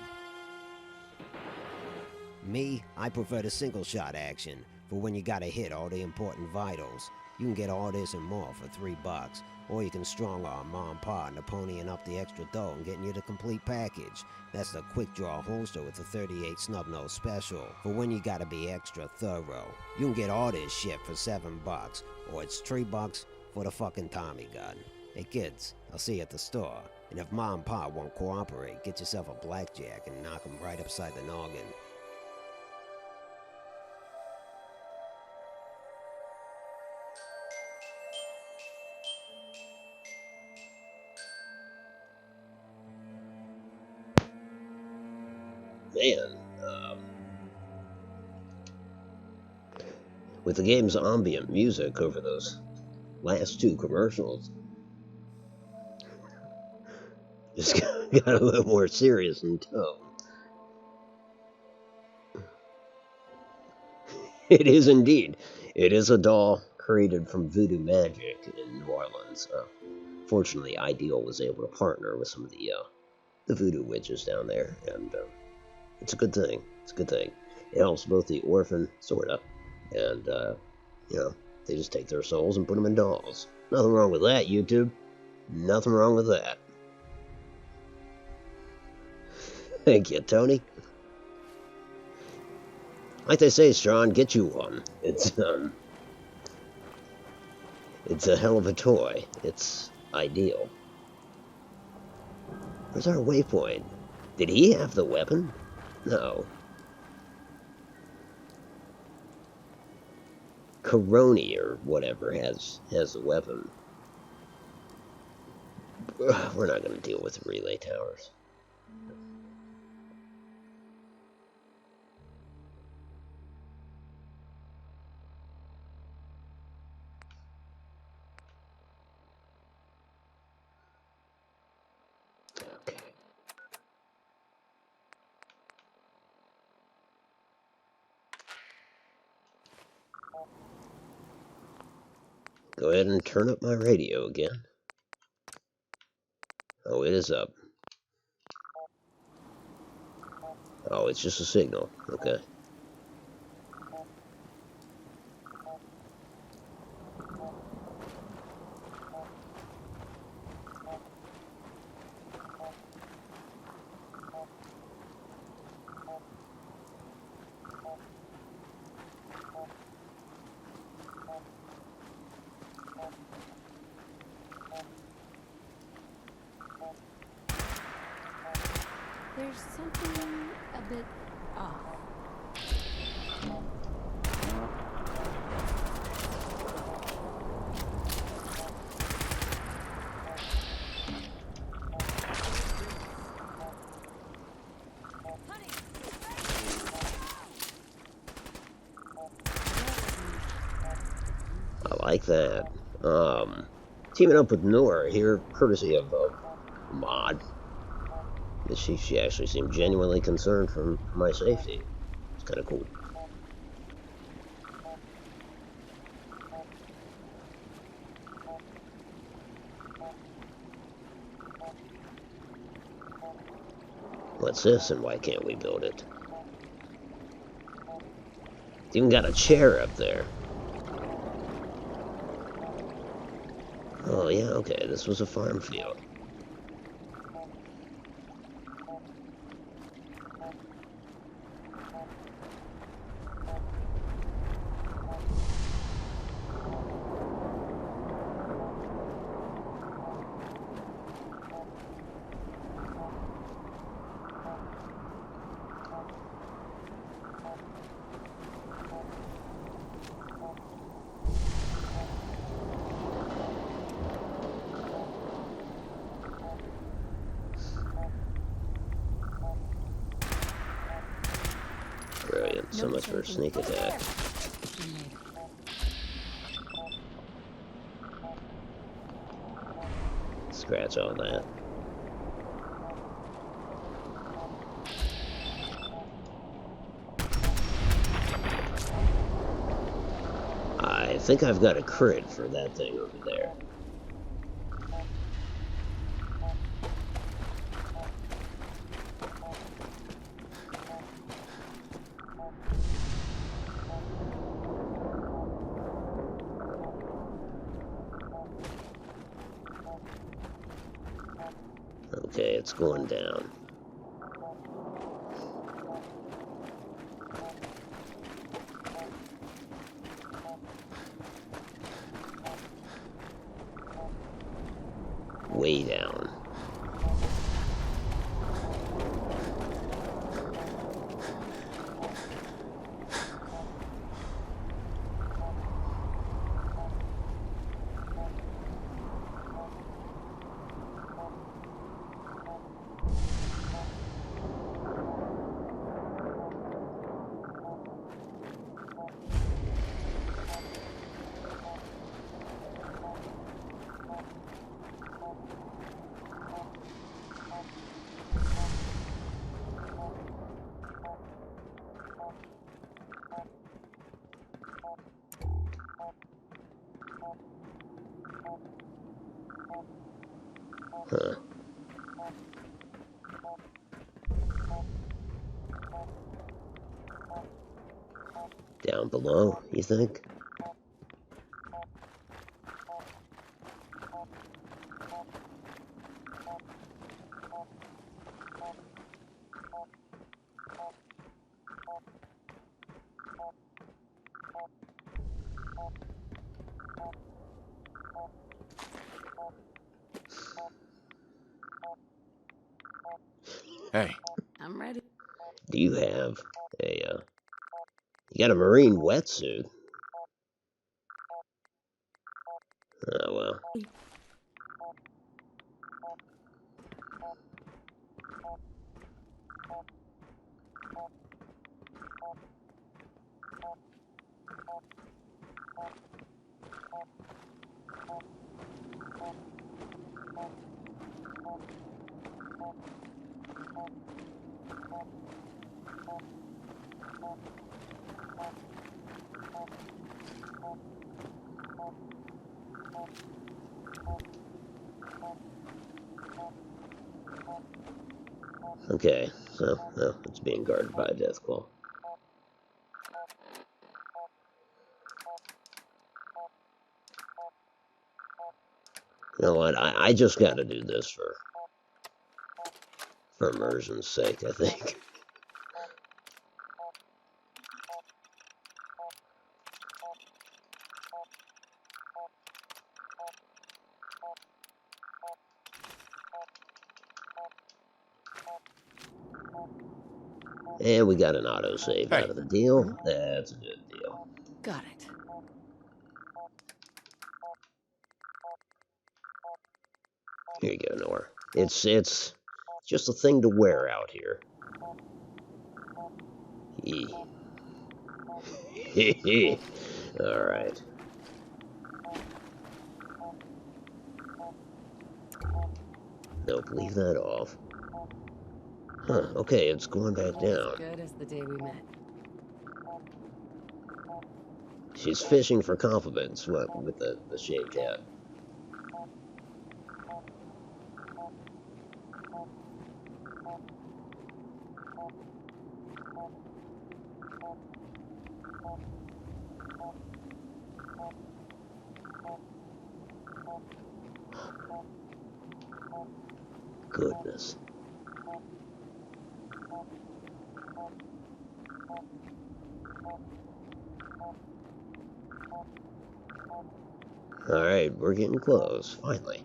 Me, I prefer the single-shot action, for when you gotta hit all the important vitals. You can get all this and more for $3, or you can strong-arm Mom and Pa into ponying up the extra dough and getting you the complete package. That's the quick-draw holster with the 38 snub-nose special, for when you gotta be extra thorough. You can get all this shit for $7, or it's $3 for the fucking Tommy gun. Hey kids, I'll see you at the store. And if Mom and Pa won't cooperate, get yourself a blackjack and knock 'em right upside the noggin. Man, with the game's ambient music over those last two commercials, just got a little more serious in tone. It is indeed. It is a doll created from voodoo magic in New Orleans. Fortunately, Ideal was able to partner with some of the voodoo witches down there, and it's a good thing. It's a good thing. It helps both the orphan, sorta, and you know, they just take their souls and put them in dolls. Nothing wrong with that, YouTube. Nothing wrong with that. Thank you, Tony. Like they say, Sean, get you one. It's a hell of a toy. It's ideal. Where's our waypoint? Did he have the weapon? No. Coroni or whatever has the weapon. We're not going to deal with relay towers. Okay. Go ahead and turn up my radio again. Oh, it is up. Oh, it's just a signal. Okay. There's something a bit off. I like that. Teaming up with Nora here, courtesy of Mod. She actually seemed genuinely concerned for my safety. It's kind of cool. What's this, and why can't we build it? It's even got a chair up there. Oh yeah, okay, this was a farm field. Brilliant. So much for a sneak attack. Scratch all that. I think I've got a crit for that thing over there. Okay, it's going down. Way down. Huh. Down below, you think? Hey. I'm ready. Do you have a, you got a marine wetsuit? Oh, well. Okay, so, well, it's being guarded by a death claw. You know what? I just got to do this for immersion's sake, I think. And we got an autosave out of the deal. That's a good deal. Got it. Here you go, Nora. It's just a thing to wear out here. All right. Nope, leave that off. Huh, okay, it's going back down. As good as the day we met. She's fishing for compliments, what, with the shaved head. Goodness. Alright, we're getting close, finally.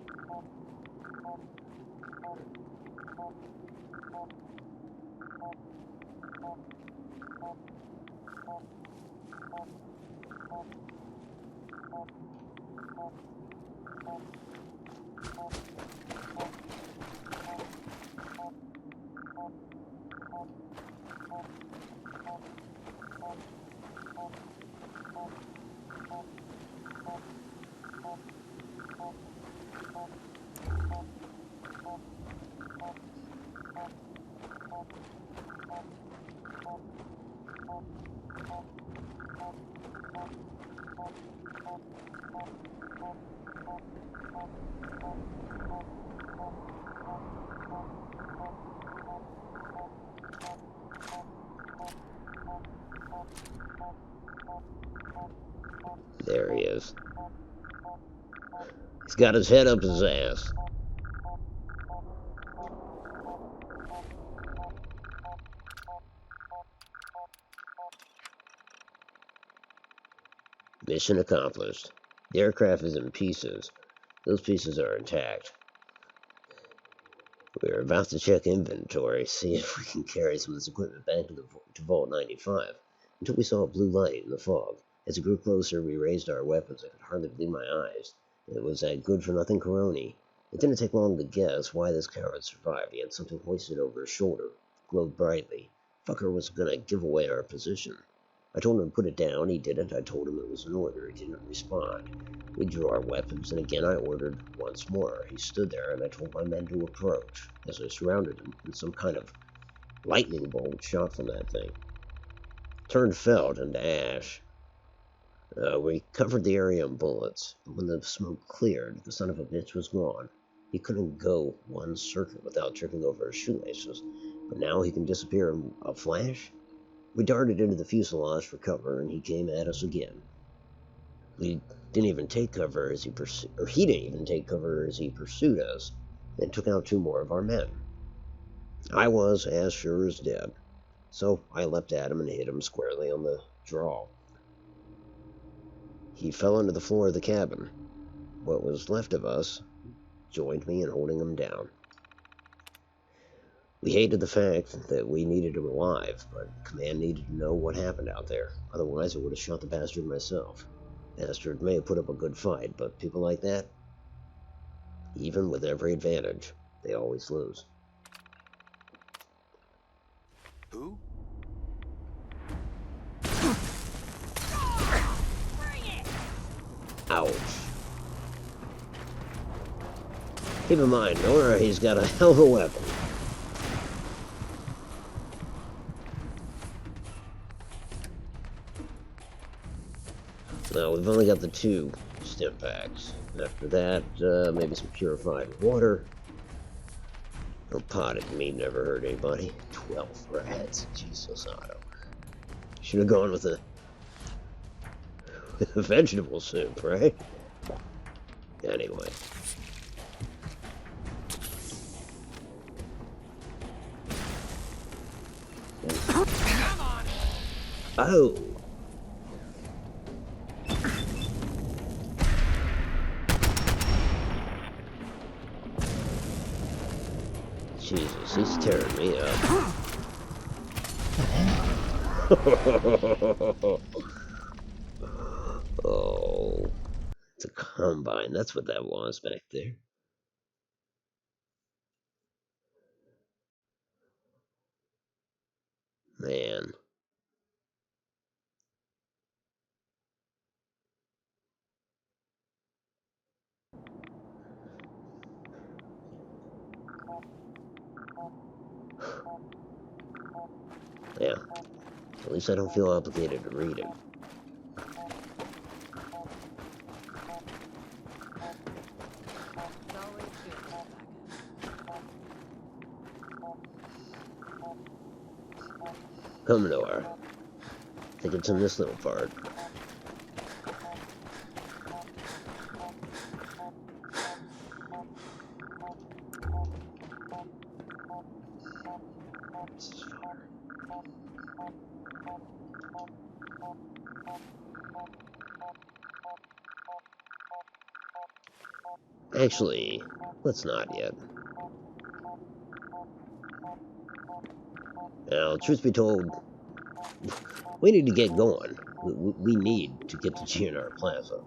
There he is. He's got his head up his ass. Mission accomplished. The aircraft is in pieces. Those pieces are intact. We're about to check inventory, see if we can carry some of this equipment back to Vault 95, until we saw a blue light in the fog. As it grew closer, we raised our weapons. I could hardly believe my eyes. It was that good-for-nothing Coroni. It didn't take long to guess why this coward survived. He had something hoisted over his shoulder, glowed brightly. Fucker was gonna give away our position. I told him to put it down. He didn't. I told him it was an order. He didn't respond. We drew our weapons, and again I ordered once more. He stood there, and I told my men to approach. As I surrounded him, and some kind of lightning bolt shot from that thing. Turned felt into ash. We covered the area in bullets, but when the smoke cleared, the son of a bitch was gone. He couldn't go one circuit without tripping over his shoelaces, but now he can disappear in a flash? We darted into the fuselage for cover, and he came at us again. We didn't even take cover as he he didn't even take cover as he pursued us, and took out 2 more of our men. I was as sure as dead, so I leapt at him and hit him squarely on the jaw. He fell into the floor of the cabin. What was left of us joined me in holding him down. We hated the fact that we needed him alive, but command needed to know what happened out there. Otherwise, I would have shot the bastard myself. Bastard may have put up a good fight, but people like that, even with every advantage, they always lose. Who? Ouch. Keep in mind, Nora, he's got a hell of a weapon. Now, we've only got the 2 stim packs. After that, maybe some purified water. Oh, potted meat never hurt anybody. 12 rats. Jesus, Otto. Should have gone with a vegetable soup, right? Anyway. Oh! Jesus, he's tearing me up. Oh, it's a combine. That's what that was back there. Man. Yeah. At least I don't feel obligated to read it. Come, Nora. I think it's in this little part. Actually, let's not yet. Now, truth be told, we need to get going. We need to get to GNR Plaza.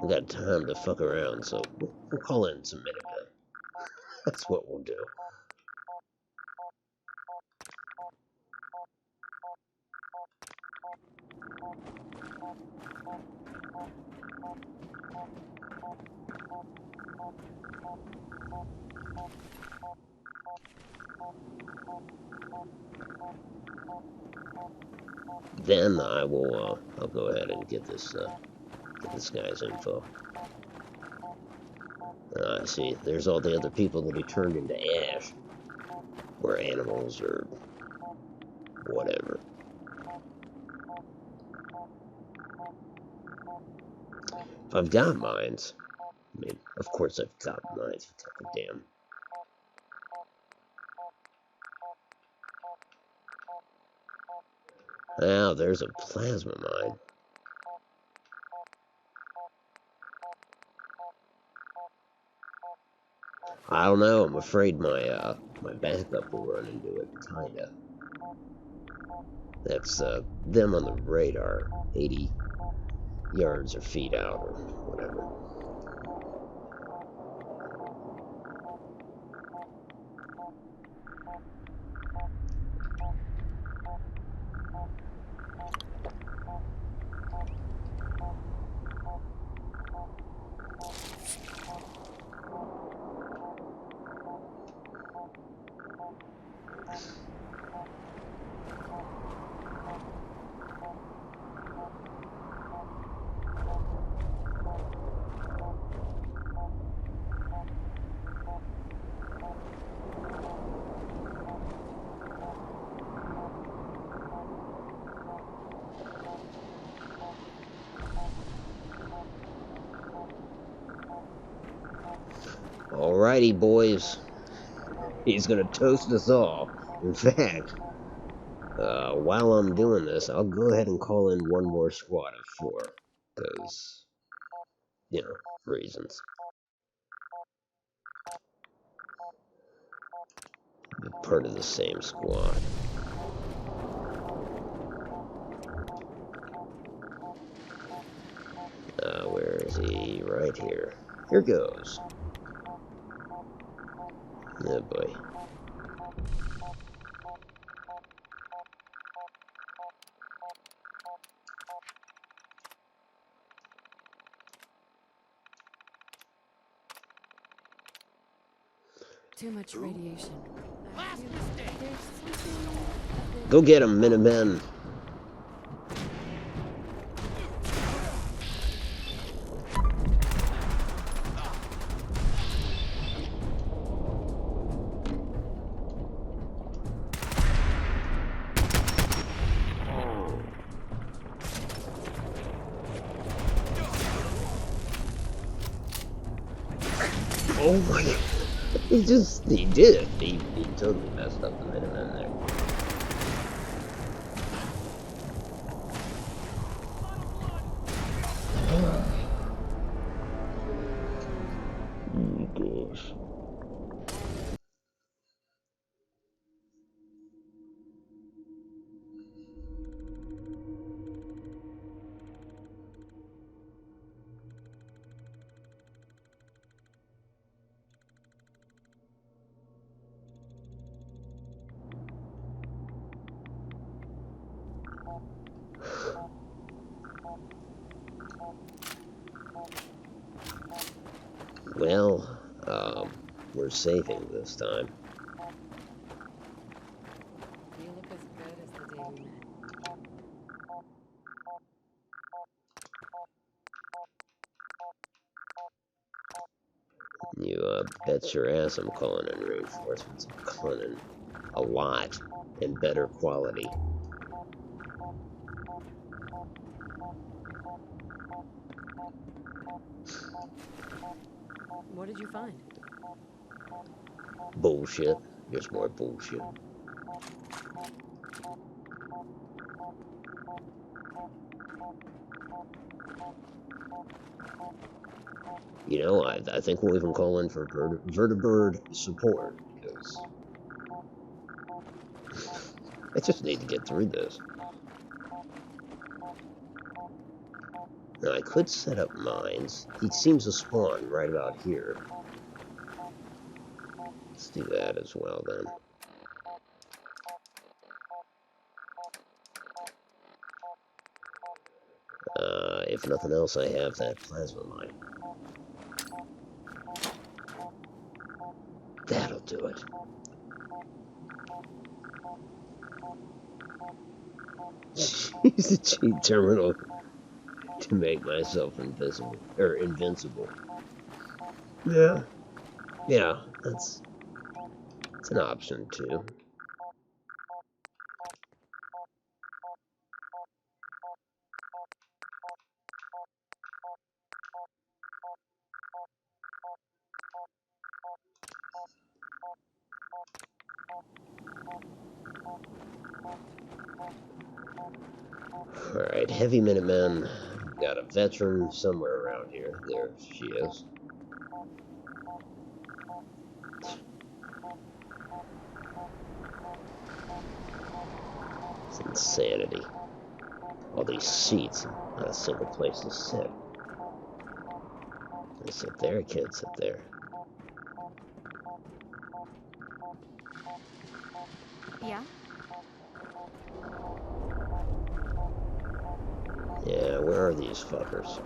We got time to fuck around, so we'll call in some Minutemen. That's what we'll do. Then I will, I'll go ahead and get this guy's info. See, there's all the other people that he turned into ash. Or animals, or whatever. If I've got mines, I mean, of course I've got mines, damn. Now, there's a plasma mine. I don't know, I'm afraid my backup will run into it, kinda. That's, them on the radar, 80 yards or feet out, or whatever. Alrighty, boys. He's gonna toast us all. In fact, while I'm doing this, I'll go ahead and call in one more squad of 4. Because, you know, reasons. Part of the same squad. Where is he? Right here. Here goes. Oh boy. Too much radiation. I feel there's something a bit Go get him, Minutemen. Oh my god. He did it. He totally messed up the Minutemen there. Oh gosh. Well, we're saving this time. You look as good as the day we met. You bet your ass I'm calling in reinforcements. I'm calling in a lot and better quality. What did you find? Bullshit. Just more bullshit. You know, I think we'll even call in for vertibird support, because I just need to get through this. Now, I could set up mines. He seems to spawn right about here. Let's do that as well, then. If nothing else, I have that plasma mine. That'll do it. Use the cheat terminal to make myself invisible, or invincible. Yeah. Yeah, that's an option, too. Alright, Heavy Minutemen. Got a veteran somewhere around here. There she is. It's insanity. All these seats, not a single place to sit. I sit there, I can't sit there. Yeah? Yeah, where are these fuckers?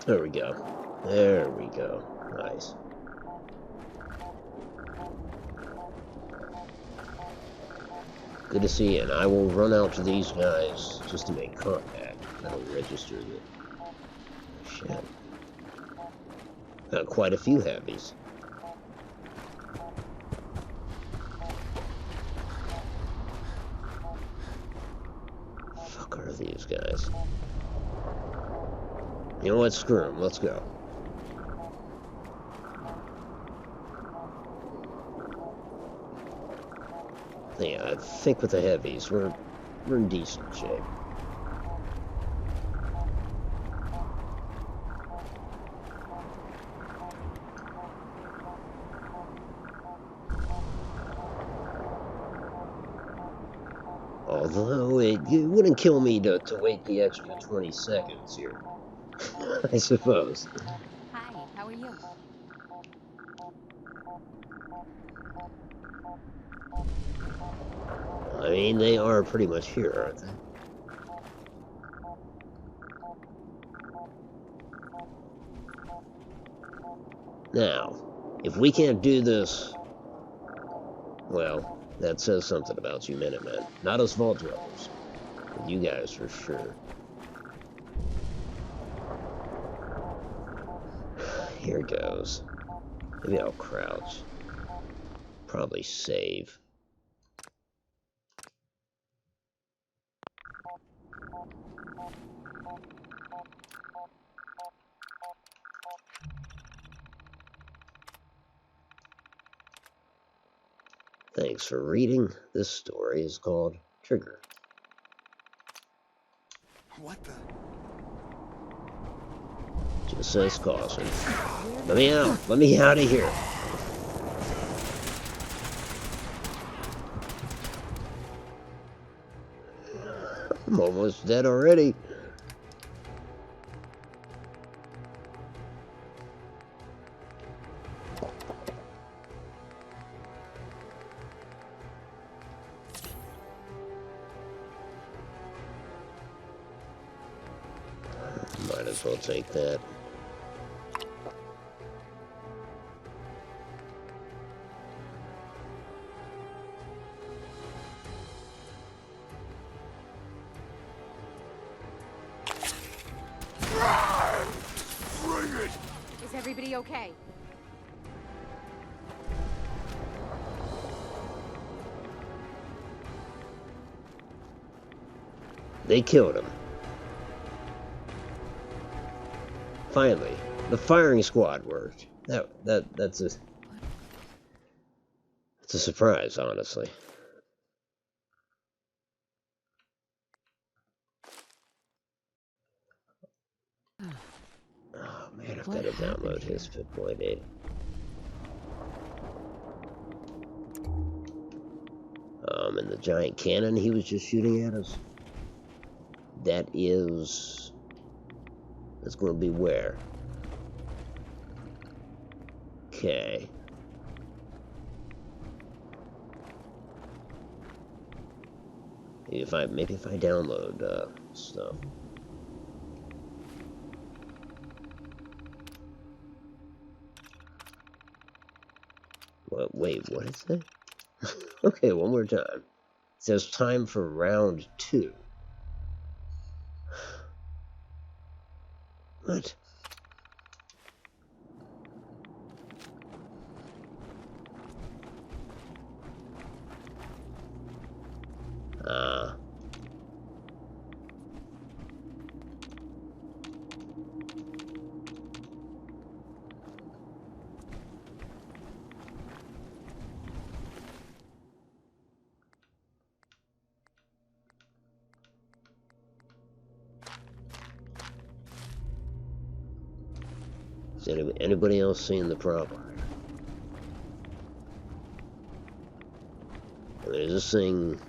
There we go. There we go. Nice. Good to see you, and I will run out to these guys just to make contact. That'll register that. Shit. Got quite a few heavies. Fuck are these guys? You know what? Screw them. Let's go. Yeah, I think with the heavies, we're in decent shape. Although it wouldn't kill me to wait the extra 20 seconds here, I suppose. Hi, how are you? I mean, they are pretty much here, aren't they? Now, if we can't do this, well, that says something about you Minutemen. Not us Vault Dwellers. But you guys for sure. Here goes. Maybe I'll crouch. Probably save. Thanks for reading. This story is called Trigger. What the? Just says caution. Let me out. Let me out of here. I'm almost dead already. Might as well take that. Is everybody okay? They killed him. Finally, the firing squad worked. That's a surprise, honestly. Oh man, I've got to download his 5.8. And the giant cannon he was just shooting at us. That's going to be where? Okay. Maybe if I download stuff. Wait, what is that? Okay, one more time. It says time for round 2. What? Is anybody else seeing the problem? I mean, is this thing...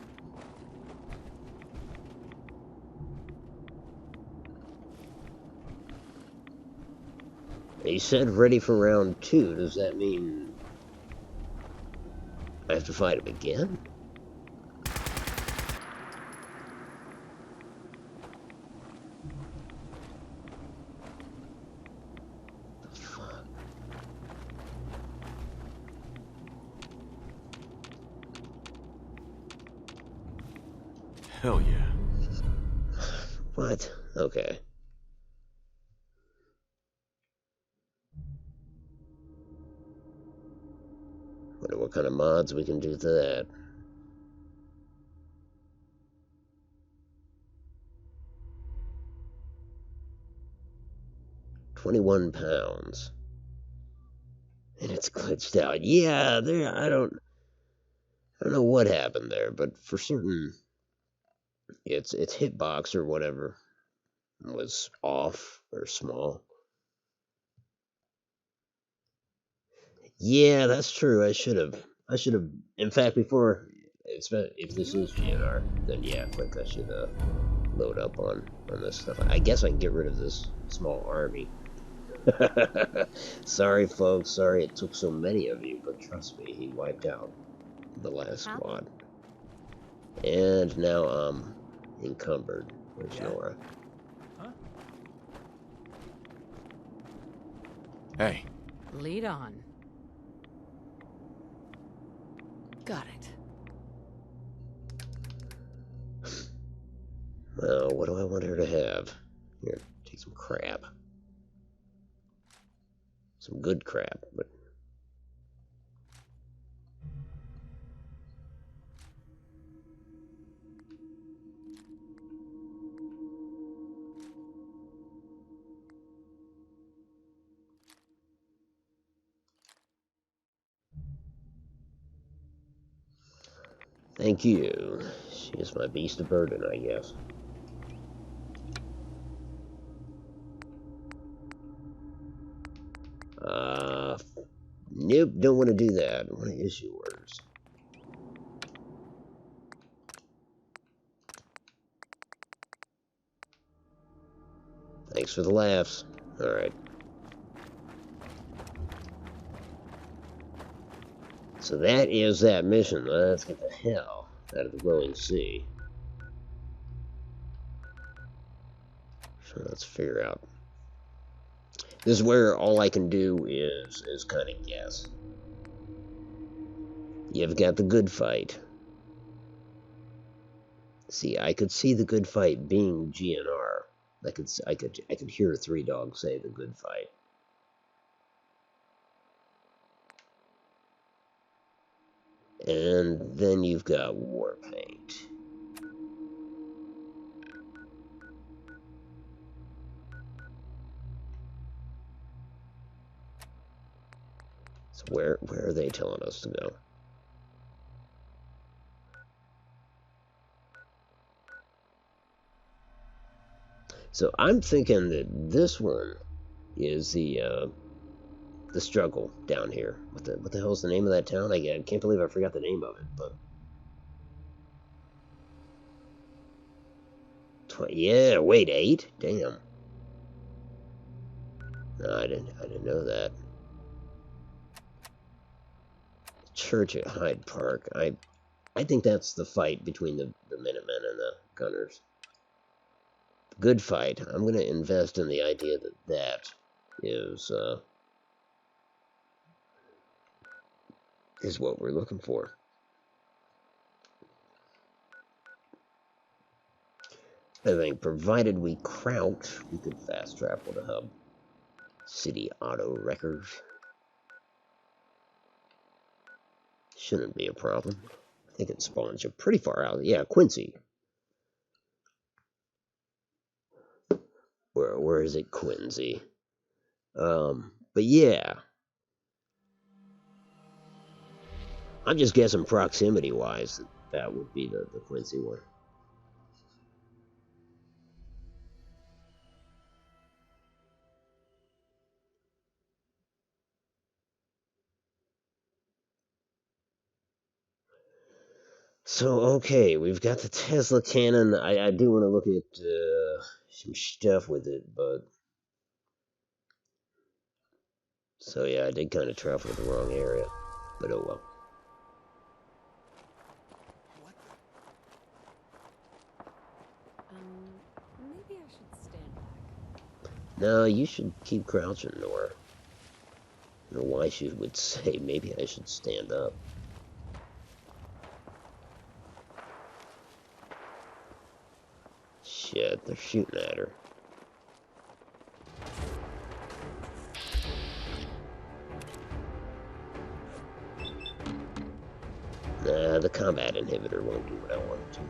He said ready for round 2. Does that mean I have to fight him again? Hell yeah. What? Okay. Wonder what kind of mods we can do to that. 21 pounds. And it's glitched out. Yeah, there. I don't know what happened there, but for certain, its hitbox or whatever was off or small. Yeah, that's true. I should have. In fact, before, if this is GNR, then yeah, quick. I should load up on this stuff. I guess I can get rid of this small army. Sorry, folks. Sorry it took so many of you, but trust me, he wiped out the last squad. And now I'm encumbered. Where's Nora? Huh? Hey. Lead on. Got it. Well, what do I want her to have? Here, take some crab. Some good crab, but... Thank you. She is my beast of burden, I guess. Nope, don't want to do that. I want to issue orders. Thanks for the laughs. Alright. So that is that mission. Let's get the hell out of the glowing sea. So let's figure out. This is where all I can do is kind of guess. You've got the good fight. See, I could see the good fight being GNR. I could hear Three Dogs say the good fight. And then you've got Warpaint. So where are they telling us to go? So I'm thinking that this one is the struggle down here. What the hell's the name of that town? I can't believe I forgot the name of it. But yeah, wait, 8? Damn. No, I didn't know that. Church at Hyde Park. I think that's the fight between the Minutemen and the Gunners. Good fight. I'm gonna invest in the idea that is what we're looking for. I think, provided we crouch, we could fast travel to hub. City auto wreckers. Shouldn't be a problem. I think it spawns you pretty far out. Yeah, Quincy. Where is it, Quincy? But yeah. I'm just guessing proximity-wise that would be the Quincy one. So, okay, we've got the Tesla cannon. I do want to look at some stuff with it, but... So, yeah, I did kind of travel to the wrong area. But oh well. Maybe I should stand back. No, you should keep crouching, Nora. I don't know why she would say maybe I should stand up. Shit, they're shooting at her. Nah, the combat inhibitor won't do what I want it to.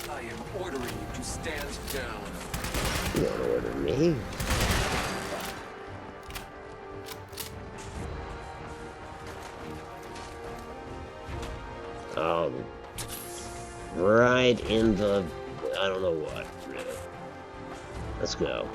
I am ordering you to stand down. You don't order me. Oh, right in the... I don't know what. Let's go.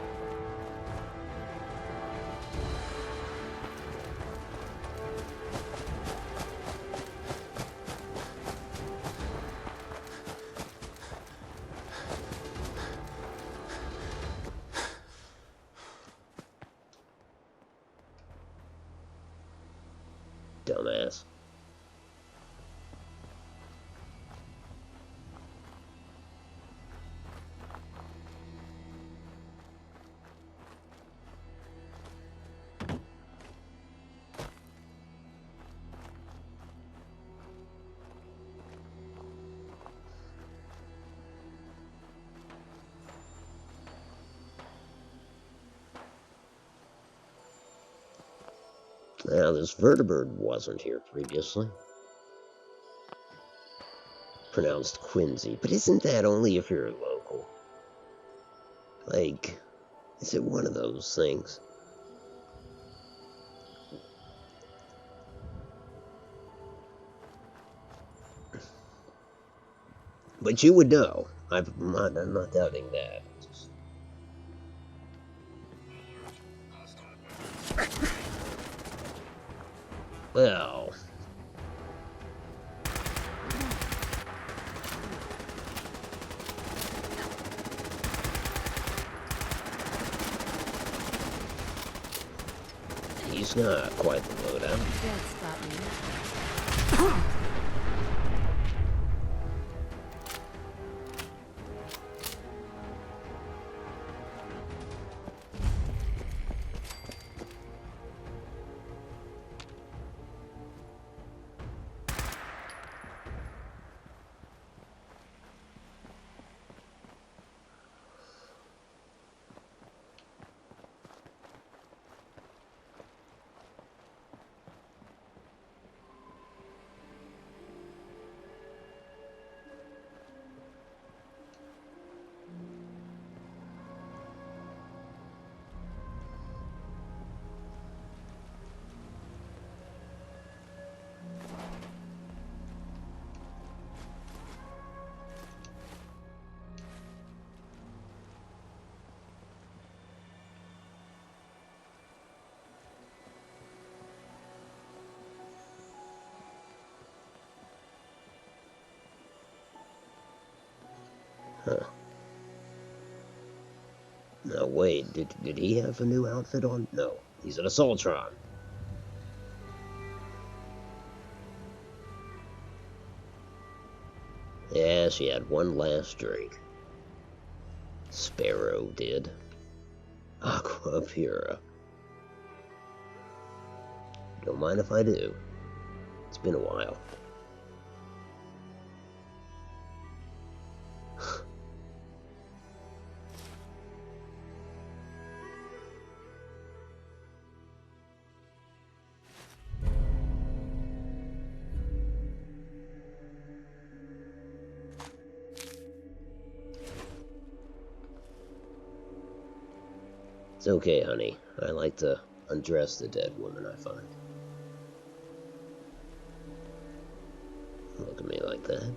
Dumbass. Now, this vertibird wasn't here previously. Pronounced Quincy, but isn't that only if you're local? Like, is it one of those things? But you would know. I'm not doubting that. Well... He's not quite the loadout. Huh. No, wait, did he have a new outfit on? No, he's an Assaultron. Yeah, she had one last drink. Sparrow did. Aqua Pura. Don't mind if I do. It's been a while. It's okay, honey. I like to undress the dead woman I find. Look at me like that.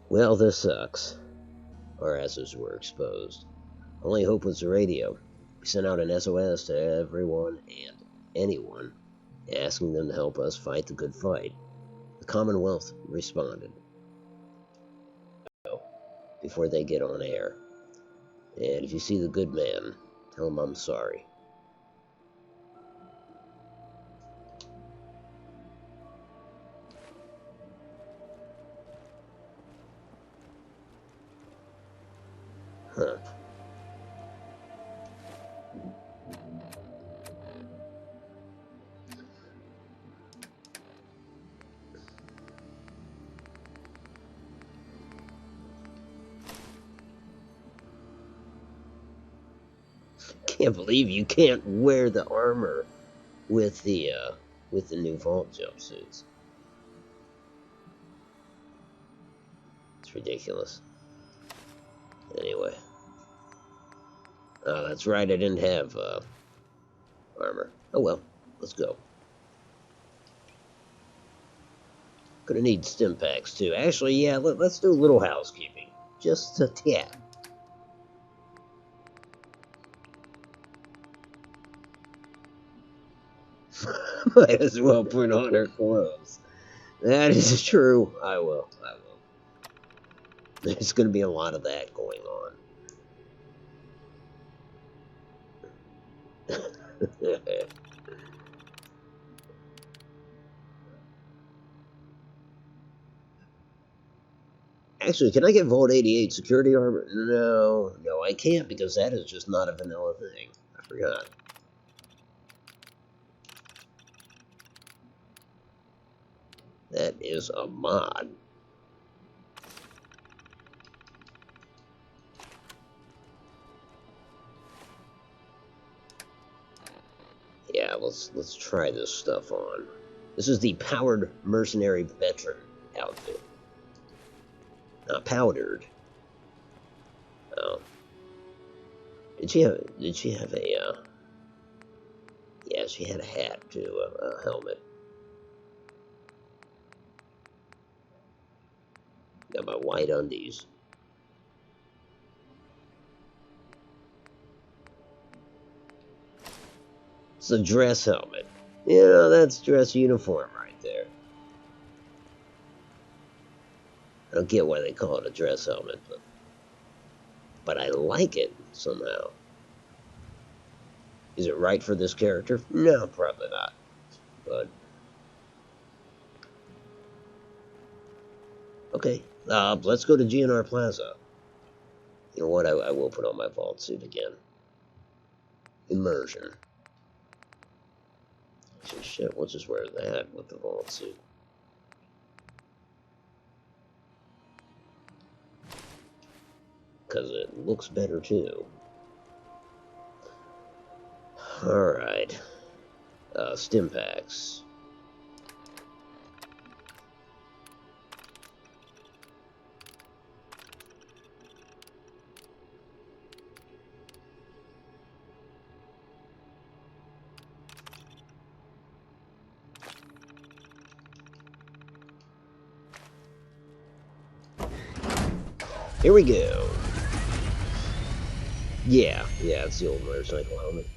Well, this sucks. Our asses were exposed. Only hope was the radio. We sent out an SOS to everyone and anyone, asking them to help us fight the good fight. The Commonwealth responded before they get on air. And if you see the good man, tell him I'm sorry. Huh. Can't believe you can't wear the armor with the new vault jumpsuits. It's ridiculous. Anyway. Oh, that's right, I didn't have armor. Oh well, let's go. Gonna need stim packs too. Actually, yeah, let's do a little housekeeping. Just a tap. Might as well put on her clothes. That is true. I will. There's gonna be a lot of that going on. Actually, can I get Vault 88 security armor? No, I can't because that is just not a vanilla thing. I forgot. That is a mod. Yeah, let's try this stuff on. This is the Powered Mercenary Veteran outfit. Not powdered. Oh. Did she have a yeah, she had a hat too, a helmet. Got my white undies. It's a dress helmet. You know, that's dress uniform right there. I don't get why they call it a dress helmet, but I like it somehow. Is it right for this character? No, probably not. But okay, let's go to GNR Plaza. You know what? I will put on my vault suit again. Immersion. So shit, we'll just wear that with the vault suit. Because it looks better too. Alright. Stim packs. Here we go. Yeah, it's the old motorcycle helmet.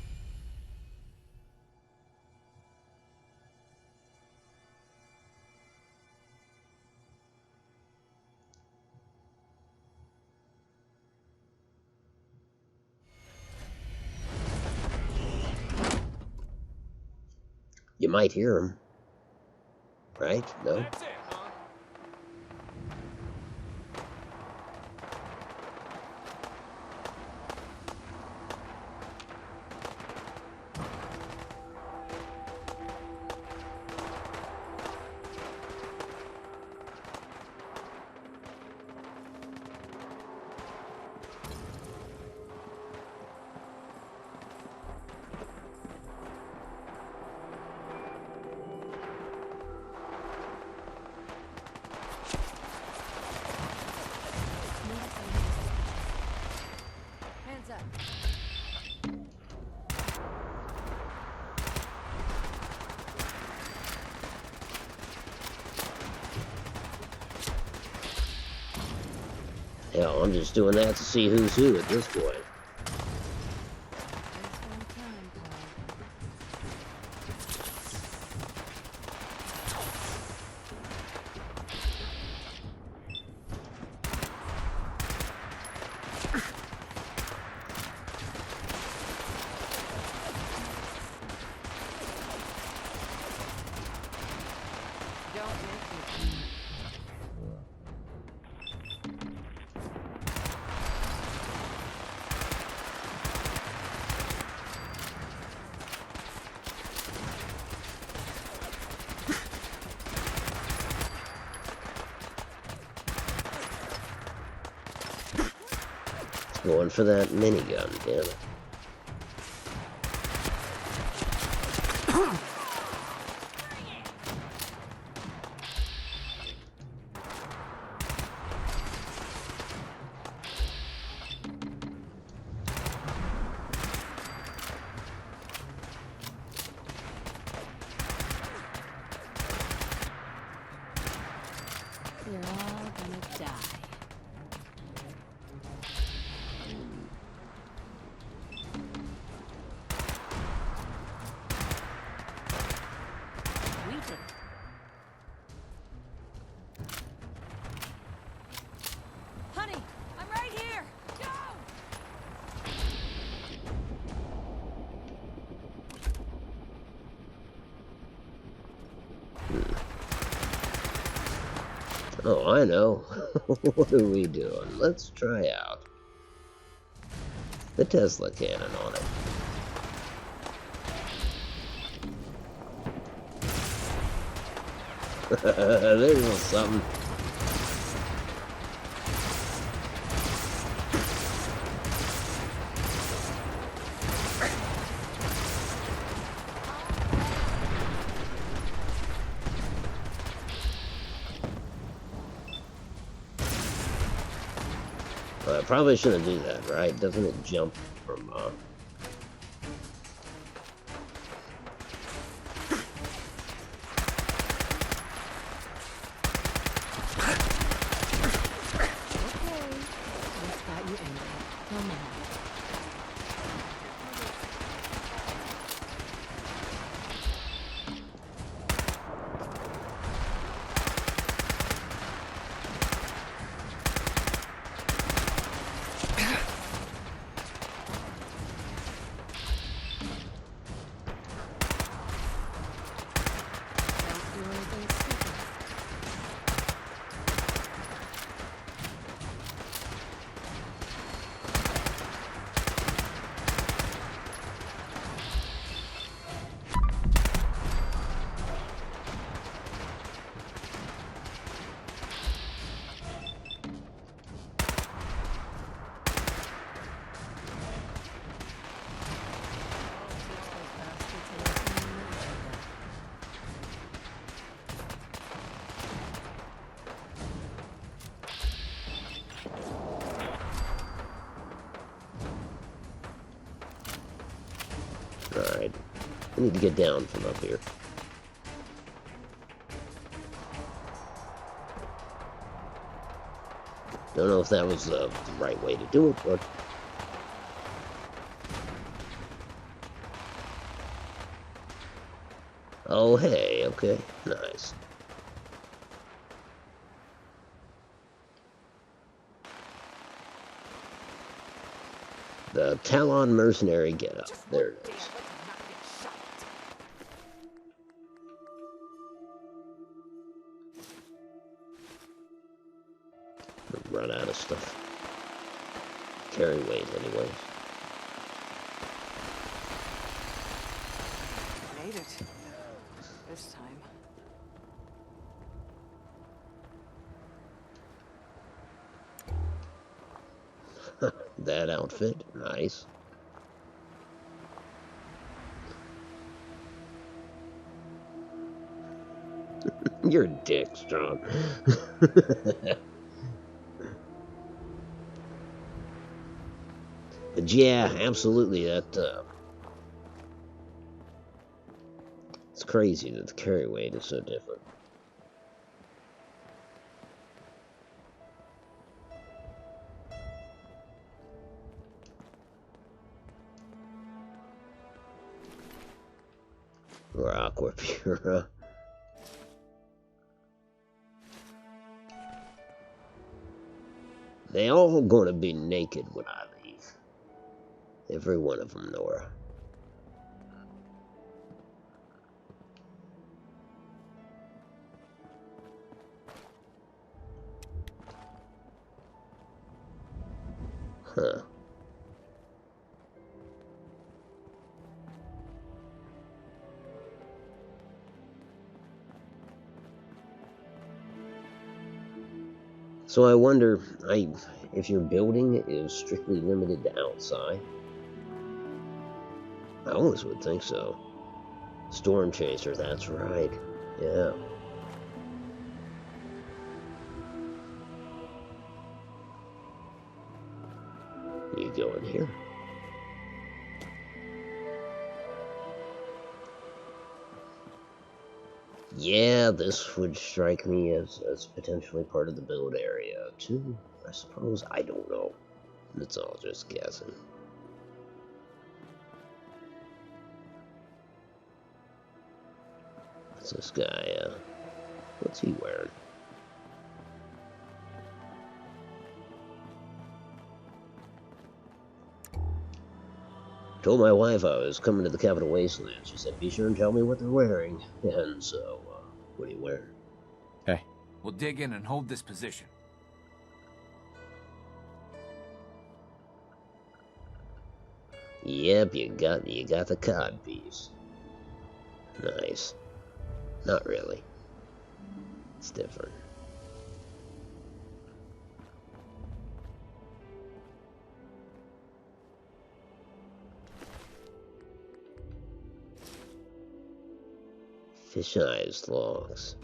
You might hear him. Right? No? That's it, huh? Hands up. Hell, I'm just doing that to see who's who at this point. time, pal. Don't make me. Going for that minigun, damn it. They're all gonna die. We did it. Honey, I'm right here. Go! Oh, I know. What are we doing? Let's try out the Tesla cannon on it. There's something. I probably shouldn't do that, right? Doesn't it jump from, Okay. What's got you angry? Tell me how. Don't do anything stupid. alright. I need to get down from up here. Don't know if that was the right way to do it, but... Oh, hey, okay, nice. The Talon mercenary getup. There it is. Run out of stuff. Carry weight, anyways. Made it. This time. That outfit, nice. You're a dick, Strong. But yeah, absolutely, that, it's crazy that the carry weight is so different. Or Aqua Pura. They all gonna be naked when I leave. Every one of them, Nora. Huh. So I wonder, if your building is strictly limited to outside. I always would think so. Storm Chaser, that's right. Yeah. You go in here. Yeah, this would strike me as potentially part of the build area, too. I suppose. I don't know. It's all just guessing. What's this guy, what's he wearing? Told my wife I was coming to the Capital Wasteland. She said, be sure and tell me what they're wearing. And so, what are you wearing? Hey. We'll dig in and hold this position. Yep, you got the cod piece. Nice. Not really. It's different. Fish eyes logs.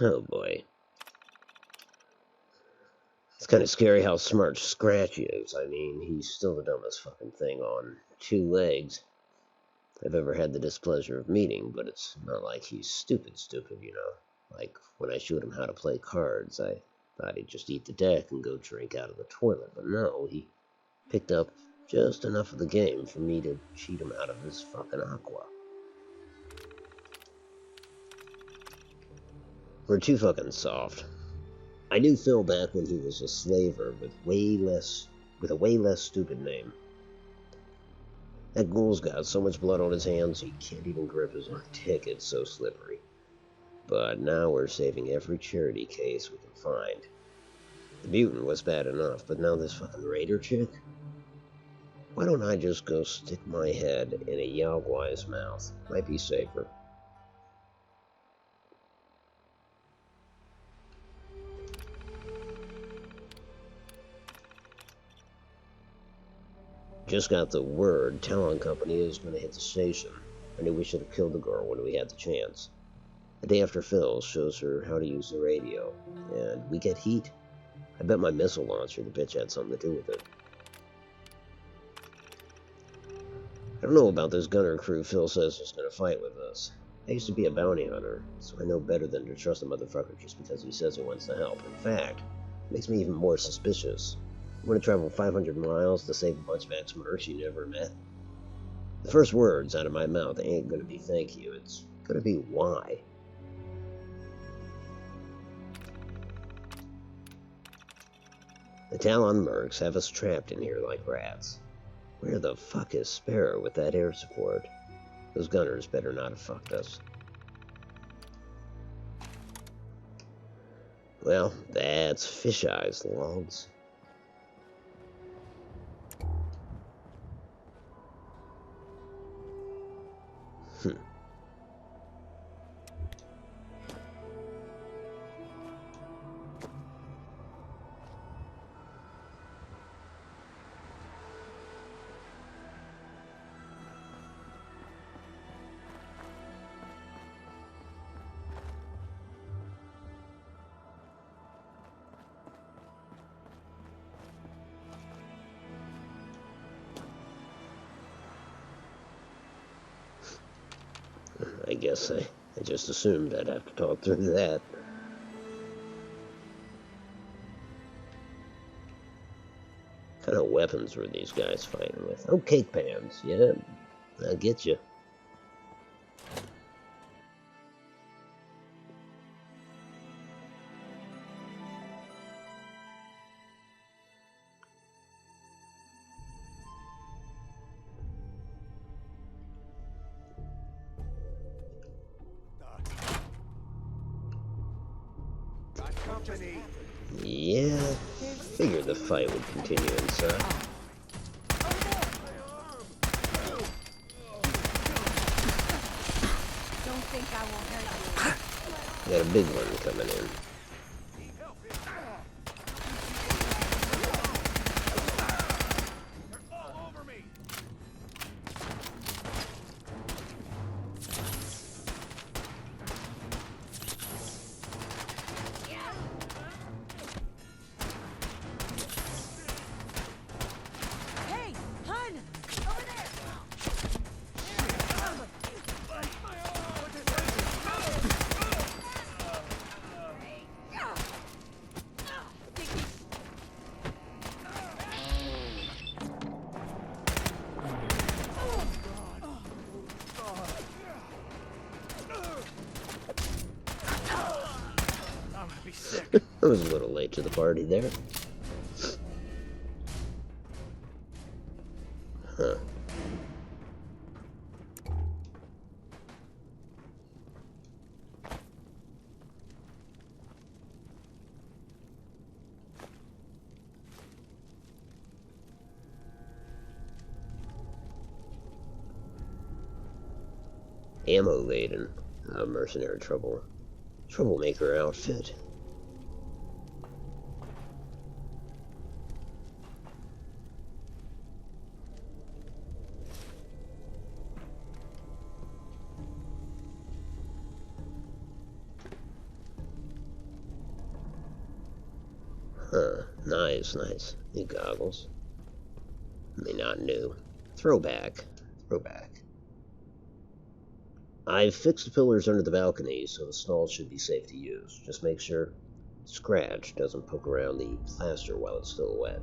Oh boy. It's kind of scary how smart Scratch is. I mean, he's still the dumbest fucking thing on two legs I've ever had the displeasure of meeting, but it's not like he's stupid, you know? Like, when I showed him how to play cards, I thought he'd just eat the deck and go drink out of the toilet, but no, he picked up just enough of the game for me to cheat him out of his fucking aqua. We're too fucking soft. I knew Phil back when he was a slaver with a way less stupid name. That ghoul's got so much blood on his hands he can't even grip his own dick, it's so slippery. But now we're saving every charity case we can find. The mutant was bad enough, but now this fucking raider chick? Why don't I just go stick my head in a Yaoguai's mouth? Might be safer. Just got the word Talon Company is going to hit the station. I knew we should have killed the girl when we had the chance. The day after Phil shows her how to use the radio, and we get heat. I bet my missile launcher, the bitch, had something to do with it. I don't know about this gunner crew Phil says is going to fight with us. I used to be a bounty hunter, so I know better than to trust a motherfucker just because he says he wants to help. In fact, it makes me even more suspicious. You want to travel 500 miles to save a bunch of ex-mercs you never met? The first words out of my mouth ain't going to be thank you, it's going to be why. The Talon mercs have us trapped in here like rats. Where the fuck is Sparrow with that air support? Those gunners better not have fucked us. Well, that's fish eyes logs. guess I just assumed I'd have to talk through that. What kind of weapons were these guys fighting with? Oh, cake pans. Yeah, I get you. Yeah, figured the fight would continue inside. Don't think I won't hurt you. Got a big one coming in. Hey, hun! Over there! I was a little late to the party there. Huh. Ammo laden. Mercenary troublemaker outfit. Huh, nice. New goggles. I mean, not new. Throwback. I've fixed the pillars under the balcony, so the stalls should be safe to use. Just make sure Scratch doesn't poke around the plaster while it's still wet.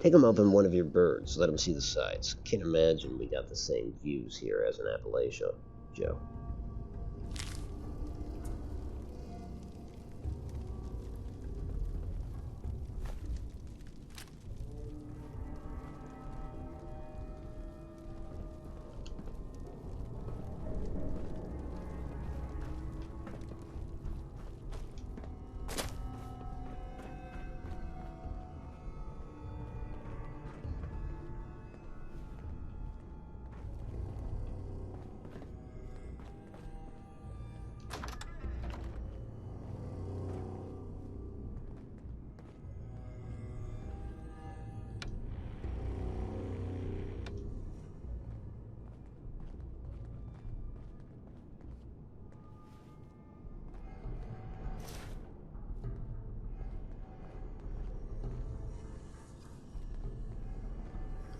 Take him up in one of your birds. Let him see the sights. Can't imagine we got the same views here as in Appalachia, Joe.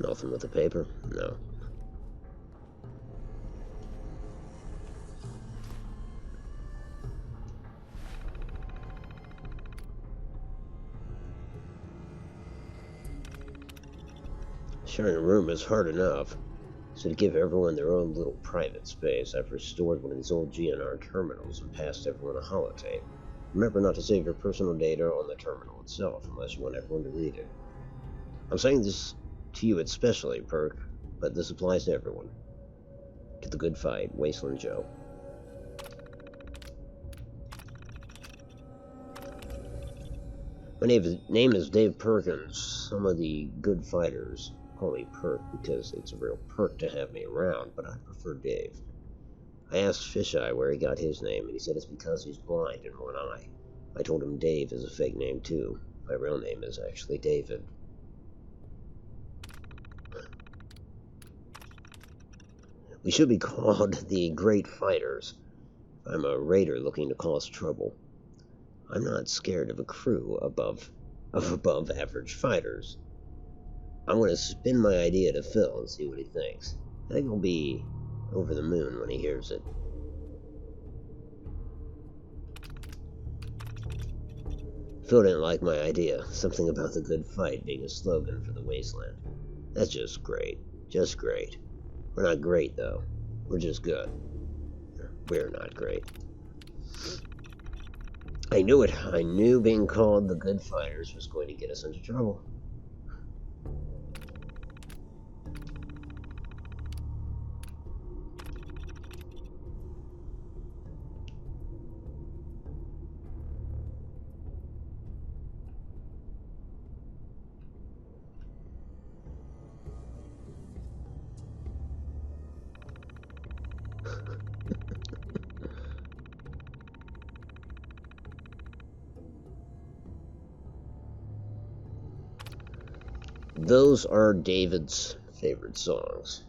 Nothing with the paper? No. Sharing a room is hard enough, so to give everyone their own little private space, I've restored one of these old GNR terminals and passed everyone a holotape. Remember not to save your personal data on the terminal itself unless you want everyone to read it. I'm saying this to you especially, Perk, but this applies to everyone. To the good fight, Wasteland Joe. My name is Dave Perkins. Some of the good fighters call me Perk because it's a real perk to have me around, but I prefer Dave. I asked Fisheye where he got his name, and he said it's because he's blind in one eye. I told him Dave is a fake name, too. My real name is actually David. We should be called the Great Fighters. I'm a raider looking to cause trouble. I'm not scared of a crew of above average fighters. I'm going to spin my idea to Phil and see what he thinks. I think he'll be over the moon when he hears it. Phil didn't like my idea, something about the good fight being a slogan for the wasteland. That's just great. Just great. We're not great, though. We're just good. We're not great. I knew it. I knew being called the Good Fighters was going to get us into trouble. Those are David's favorite songs.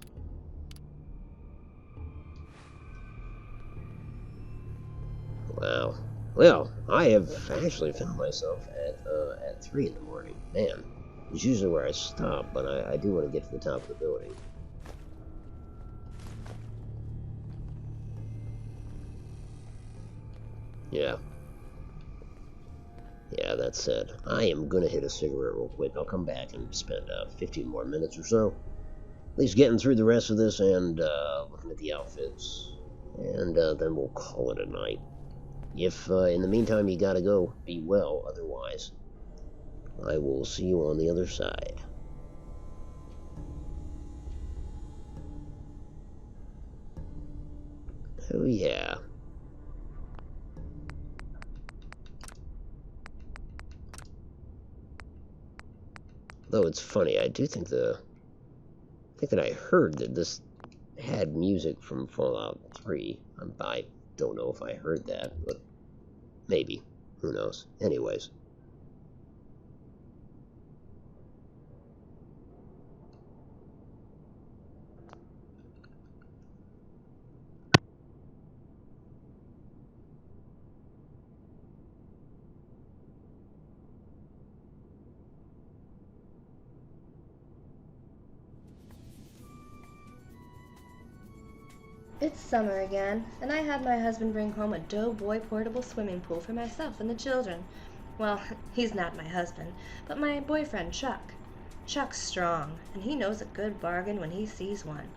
Wow. Well, I have actually found myself at 3 in the morning. Man, it's usually where I stop, but I do want to get to the top of the building. Yeah. Yeah, that said, I am going to hit a cigarette real quick. I'll come back and spend 15 more minutes or so. At least getting through the rest of this and looking at the outfits. And then we'll call it a night. If in the meantime you gotta go, be well. Otherwise, I will see you on the other side. Oh yeah. Though it's funny, I do think that I heard that this had music from Fallout 3. I don't know if I heard that, but maybe. Who knows? Anyways. It's summer again, and I had my husband bring home a Doughboy portable swimming pool for myself and the children. Well, he's not my husband, but my boyfriend, Chuck. Chuck's strong, and he knows a good bargain when he sees one.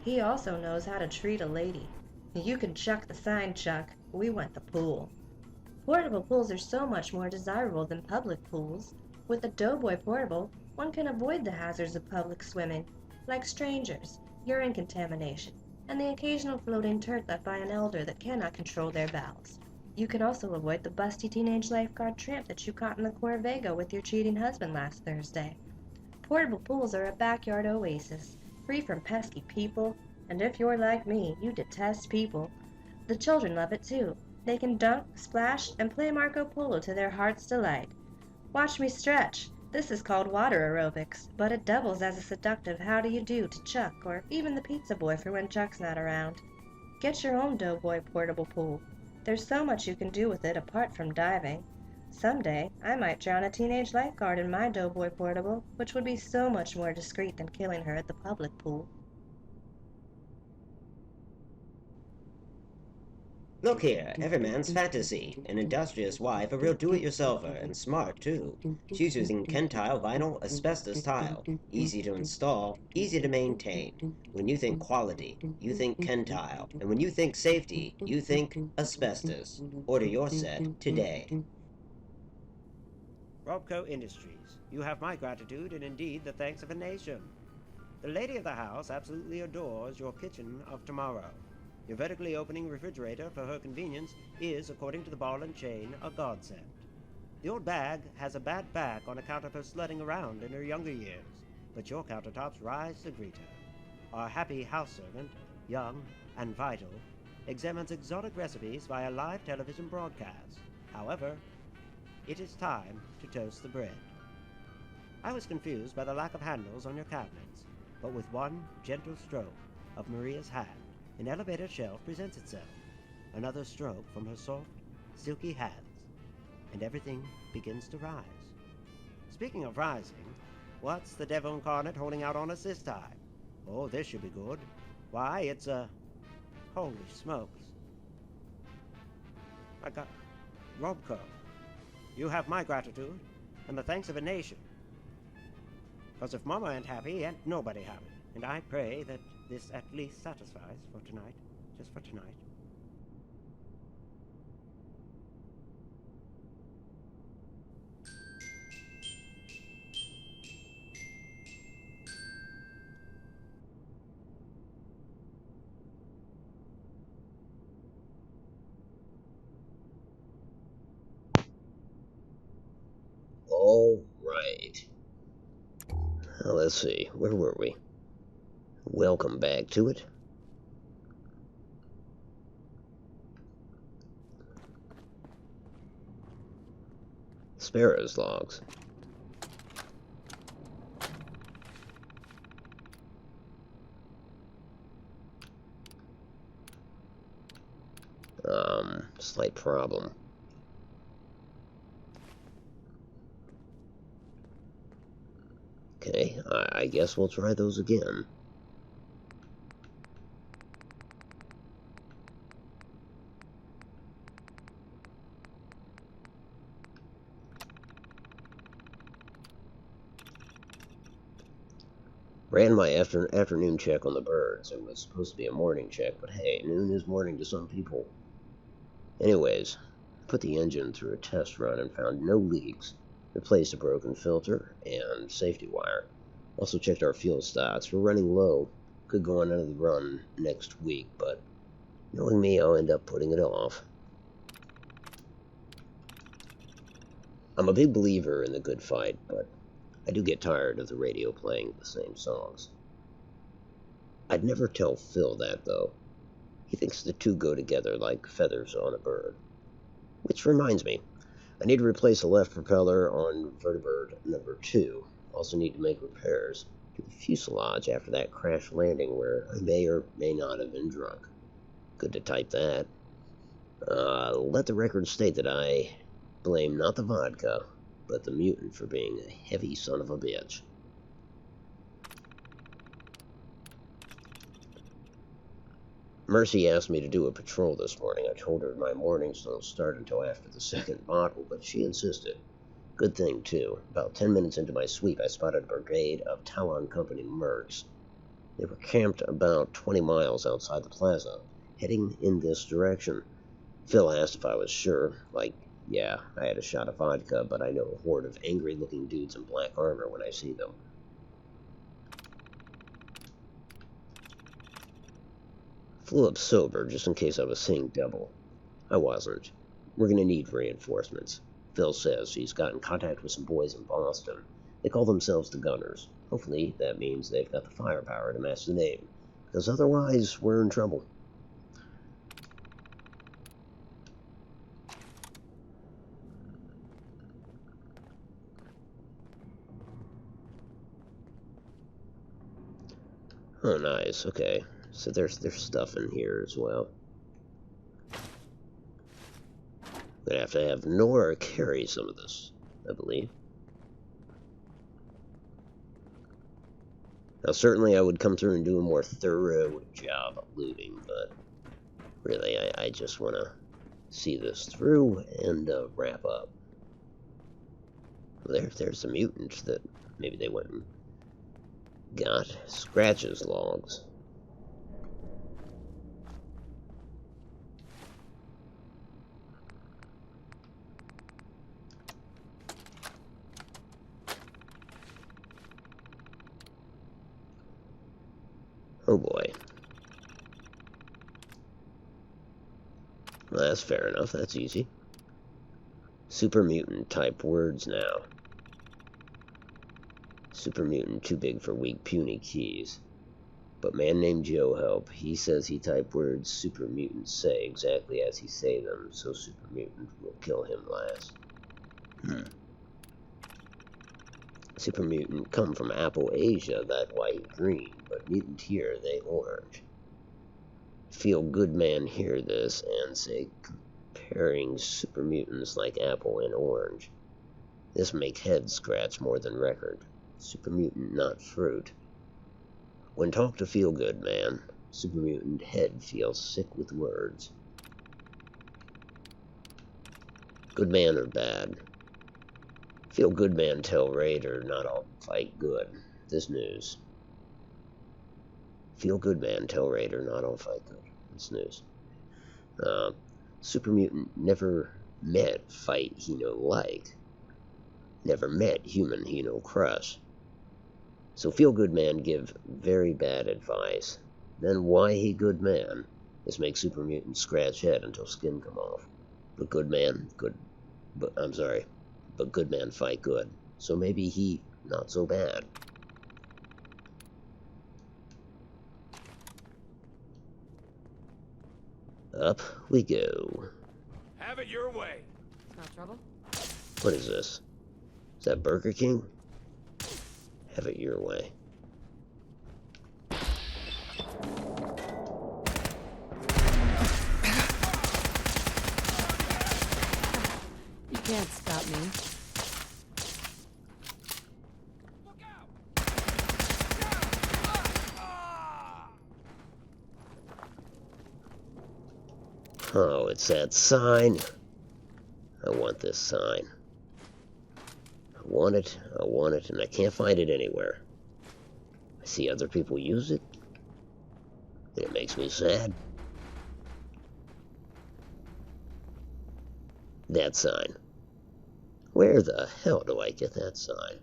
He also knows how to treat a lady. You can chuck the sign, Chuck. We want the pool. Portable pools are so much more desirable than public pools. With a Doughboy portable, one can avoid the hazards of public swimming, like strangers, urine contamination, and the occasional floating turd left by an elder that cannot control their bowels. You can also avoid the busty teenage lifeguard tramp that you caught in the Corvega with your cheating husband last Thursday. Portable pools are a backyard oasis, free from pesky people, and if you're like me, you detest people. The children love it too. They can dunk, splash, and play Marco Polo to their heart's delight. Watch me stretch. This is called water aerobics, but it doubles as a seductive how do you do to Chuck or even the pizza boy for when Chuck's not around. Get your own Doughboy portable pool. There's so much you can do with it apart from diving. Someday, I might drown a teenage lifeguard in my Doughboy portable, which would be so much more discreet than killing her at the public pool. Look here, every man's fantasy. An industrious wife, a real do-it-yourselfer, and smart, too. She's using Kentile vinyl asbestos tile. Easy to install, easy to maintain. When you think quality, you think Kentile. And when you think safety, you think asbestos. Order your set today. Robco Industries, you have my gratitude and indeed the thanks of a nation. The lady of the house absolutely adores your kitchen of tomorrow. Your vertically opening refrigerator for her convenience is, according to the ball and chain, a godsend. The old bag has a bad back on account of her sledding around in her younger years, but your countertops rise to greet her. Our happy house servant, young and vital, examines exotic recipes via live television broadcasts. However, it is time to toast the bread. I was confused by the lack of handles on your cabinets, but with one gentle stroke of Maria's hand, an elevator shelf presents itself. Another stroke from her soft, silky hands, and everything begins to rise. Speaking of rising, what's the devil incarnate holding out on us this time? Oh, this should be good. Why, it's a Holy smokes. I got Robco. You have my gratitude and the thanks of a nation. Because if Mama ain't happy, ain't nobody happy. And I pray that this at least satisfies for tonight. Just for tonight. All right. Now, let's see. Where were we? Welcome back to it. Sparrow's logs. Slight problem. Okay, I guess we'll try those again. Ran my afternoon check on the birds. It was supposed to be a morning check, but hey, noon is morning to some people. Anyways, put the engine through a test run and found no leaks. Replaced a broken filter and safety wire. Also checked our fuel stocks. We're running low. Could go on another run next week, but knowing me, I'll end up putting it off. I'm a big believer in the good fight, but I do get tired of the radio playing the same songs. I'd never tell Phil that, though. He thinks the two go together like feathers on a bird. Which reminds me, I need to replace the left propeller on vertibird number 2. Also need to make repairs to the fuselage after that crash landing where I may or may not have been drunk. Good to type that. Let the record state that I blame not the vodka, but the mutant for being a heavy son of a bitch. Mercy asked me to do a patrol this morning. I told her my mornings don't start until after the second bottle, but she insisted. Good thing, too. About 10 minutes into my sweep, I spotted a brigade of Talon Company mercs. They were camped about 20 miles outside the plaza, heading in this direction. Phil asked if I was sure. Like, yeah, I had a shot of vodka, but I know a horde of angry-looking dudes in black armor when I see them. Flew up sober, just in case I was seeing double. I wasn't. We're gonna need reinforcements. Phil says he's got in contact with some boys in Boston. They call themselves the Gunners. Hopefully that means they've got the firepower to match the name, because otherwise we're in trouble. Oh, nice. Okay. So there's stuff in here as well. Gonna have to have Nora carry some of this, I believe. Now, certainly I would come through and do a more thorough job looting, but really, I just want to see this through and wrap up. There's a mutant that maybe they went and got. Scratches logs. Oh boy. Well, that's fair enough. That's easy. Super mutant type words now. Super mutant too big for weak puny keys. But man named Joe help. He says he type words super mutants say exactly as he say them, so super mutant will kill him last. Super mutant come from Apple Asia, that white green, but mutant here they orange. Feel good man hear this and say comparing super mutants like apple and orange. This make head scratch more than record. Super mutant not fruit. When talk to feel good man, Super mutant head feels sick with words. Good man or bad? Feel good man tell Raider not all fight good. This news. Feel good man tell Raider not all fight good. This news. Super mutant never met fight he no like. Never met human he no crush. So feel good man give very bad advice. Then why he good man? This makes super mutant scratch head until skin come off. But good man, but good man fight good. So maybe he not so bad. Up we go. Have it your way. No trouble? What is this? Is that Burger King? Have it your way. You can't stop me. Oh, it's that sign. I want this sign. I want it, and I can't find it anywhere. I see other people use it, and it makes me sad. That sign. Where the hell do I get that sign?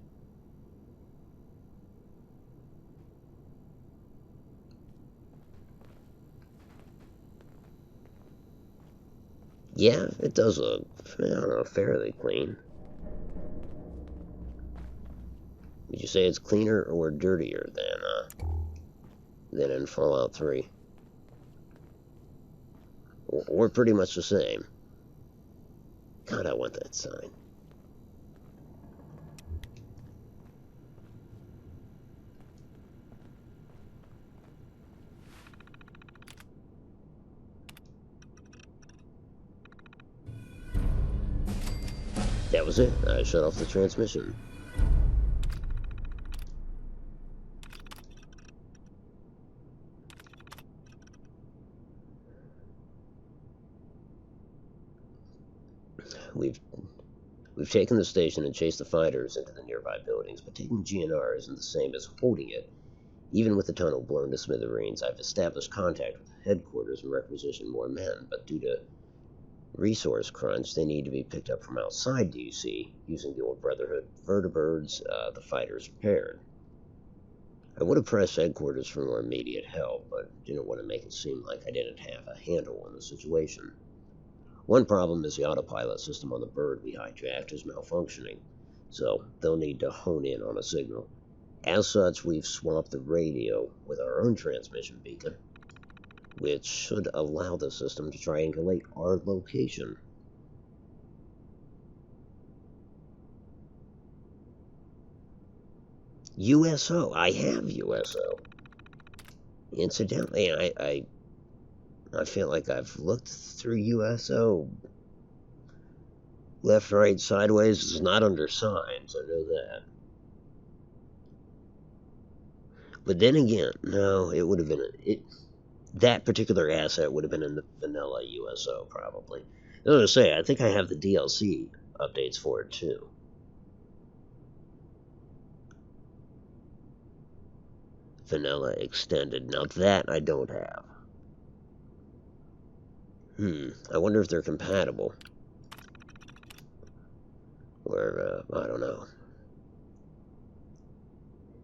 Yeah, it does look, I don't know, fairly clean. Would you say it's cleaner or dirtier than in Fallout 3? Or pretty much the same. God, I want that sign. That was it. I shut off the transmission. We've taken the station and chased the fighters into the nearby buildings, but taking GNR isn't the same as holding it. Even with the tunnel blown to smithereens, I've established contact with headquarters and requisitioned more men, but due to resource crunch, they need to be picked up from outside DC, using the old Brotherhood vertibirds the fighters repaired. I would have pressed headquarters for more immediate help, but didn't want to make it seem like I didn't have a handle on the situation. One problem is the autopilot system on the bird we hijacked is malfunctioning, so they'll need to hone in on a signal. As such, we've swapped the radio with our own transmission beacon, which should allow the system to triangulate our location. USO. I have USO. Incidentally, I feel like I've looked through USO. Left, right, sideways is not under signs, I know that. But then again, no, it would have been that particular asset would have been in the vanilla USO, probably. I was going to say, I think I have the DLC updates for it, too. Vanilla Extended. Now that I don't have. I wonder if they're compatible. Or, I don't know.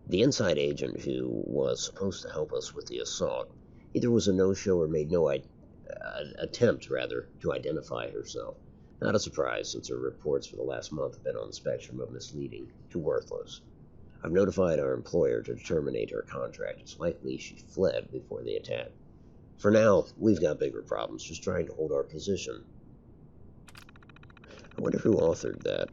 The inside agent who was supposed to help us with the assault either was a no-show or made no attempt, rather, to identify herself. Not a surprise, since her reports for the last month have been on the spectrum of misleading to worthless. I've notified our employer to terminate her contract. It's likely she fled before the attack. For now, we've got bigger problems, just trying to hold our position. I wonder who authored that.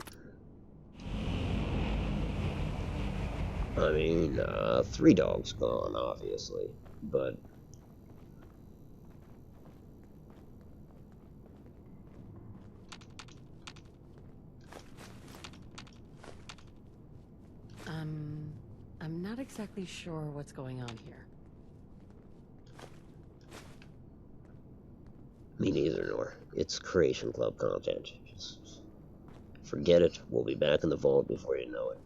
I mean, 3 Dogs Gone, obviously, but... I'm not exactly sure what's going on here. neither nor. It's Creation Club content. Just forget it. We'll be back in the vault before you know it.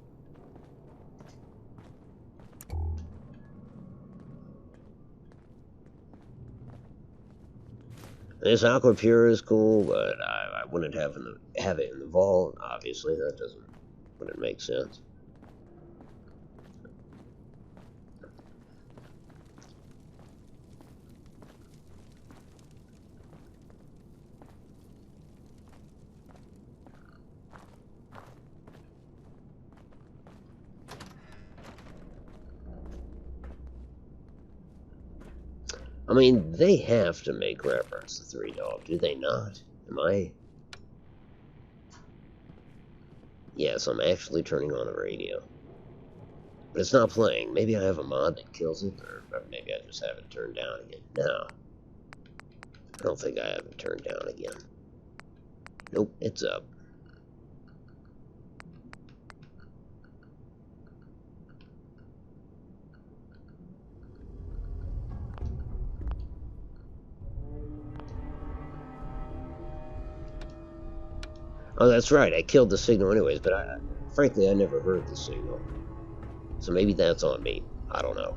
This Aqua Pure is cool, but I wouldn't have it in the vault. Obviously, that wouldn't make sense. I mean, they have to make reference to Three Dog, do they not? Am I? Yes, I'm actually turning on the radio. But it's not playing. Maybe I have a mod that kills it, or maybe I just have it turned down again. No. I don't think I have it turned down again. Nope, it's up. Oh, that's right. I killed the signal anyways, but frankly, I never heard the signal. So maybe that's on me. I don't know.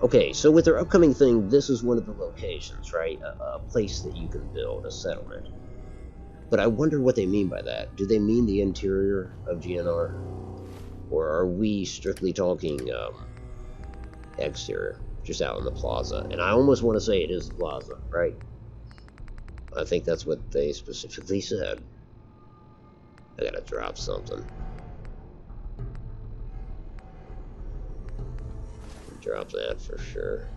Okay, so with their upcoming thing, this is one of the locations, right? A place that you can build, a settlement. But I wonder what they mean by that. Do they mean the interior of GNR? Or are we strictly talking exterior, just out in the plaza? And I almost want to say it is the plaza, right? I think that's what they specifically said. I gotta drop something. Drop that for sure.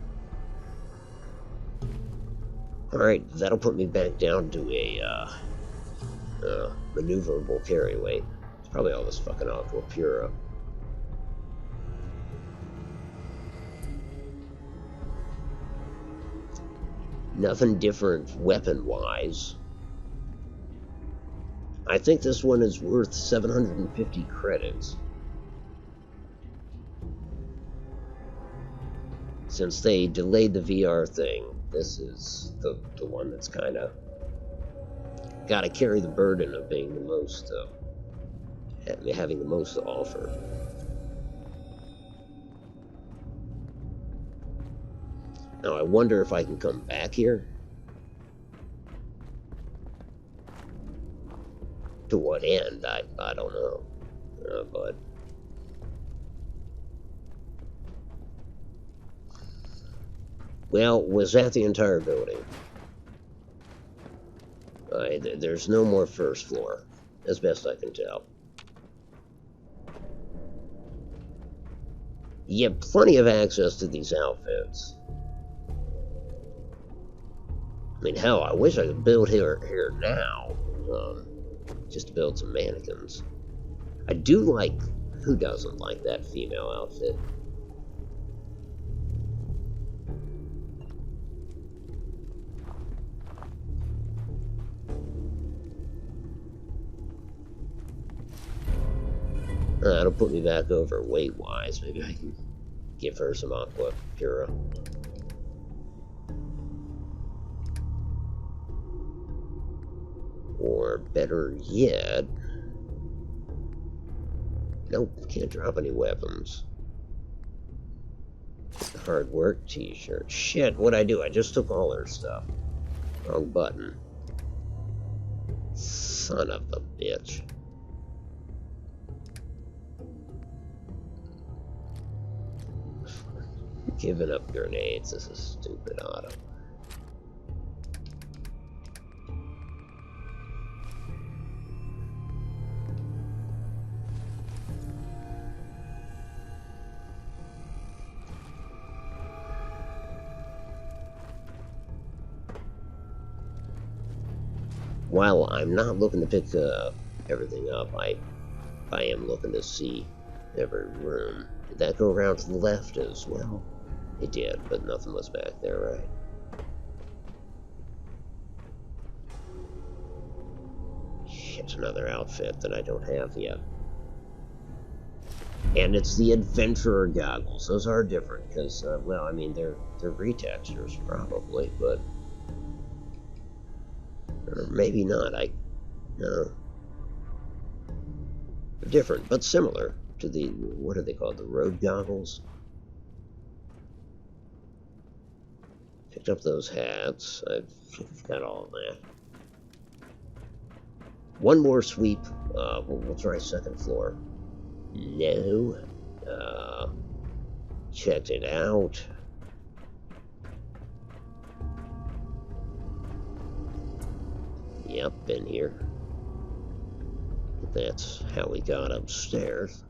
Alright, that'll put me back down to a maneuverable carry weight. It's probably all this fucking Aqua Pura. Nothing different weapon-wise. I think this one is worth 750 credits. Since they delayed the VR thing, this is the one that's kind of got to carry the burden of being the most, having the most to offer. Now, I wonder if I can come back here. To what end? I don't know. But well, was that the entire building? There's no more first floor, as best I can tell. You have plenty of access to these outfits. I mean, hell, I wish I could build here now. Just to build some mannequins. I do like... Who doesn't like that female outfit? That'll put me back over weight-wise. Maybe I can give her some Aqua Pura. Or better yet... Nope, can't drop any weapons. Hard work t-shirt. Shit, what'd I do? I just took all her stuff. Wrong button. Son of a bitch. Giving up grenades. This is stupid auto. While I'm not looking to pick everything up, I am looking to see every room. Did that go around to the left as well? It did, but nothing was back there, right? Shit, another outfit that I don't have yet. And it's the adventurer goggles. Those are different because, well, I mean, they're retextures probably, but or maybe not. I no, they're different but similar to the what are they called? The road goggles. Picked up those hats. I've got all of that. One more sweep. We'll try second floor. No. Checked it out. Yep, been here. That's how we got upstairs.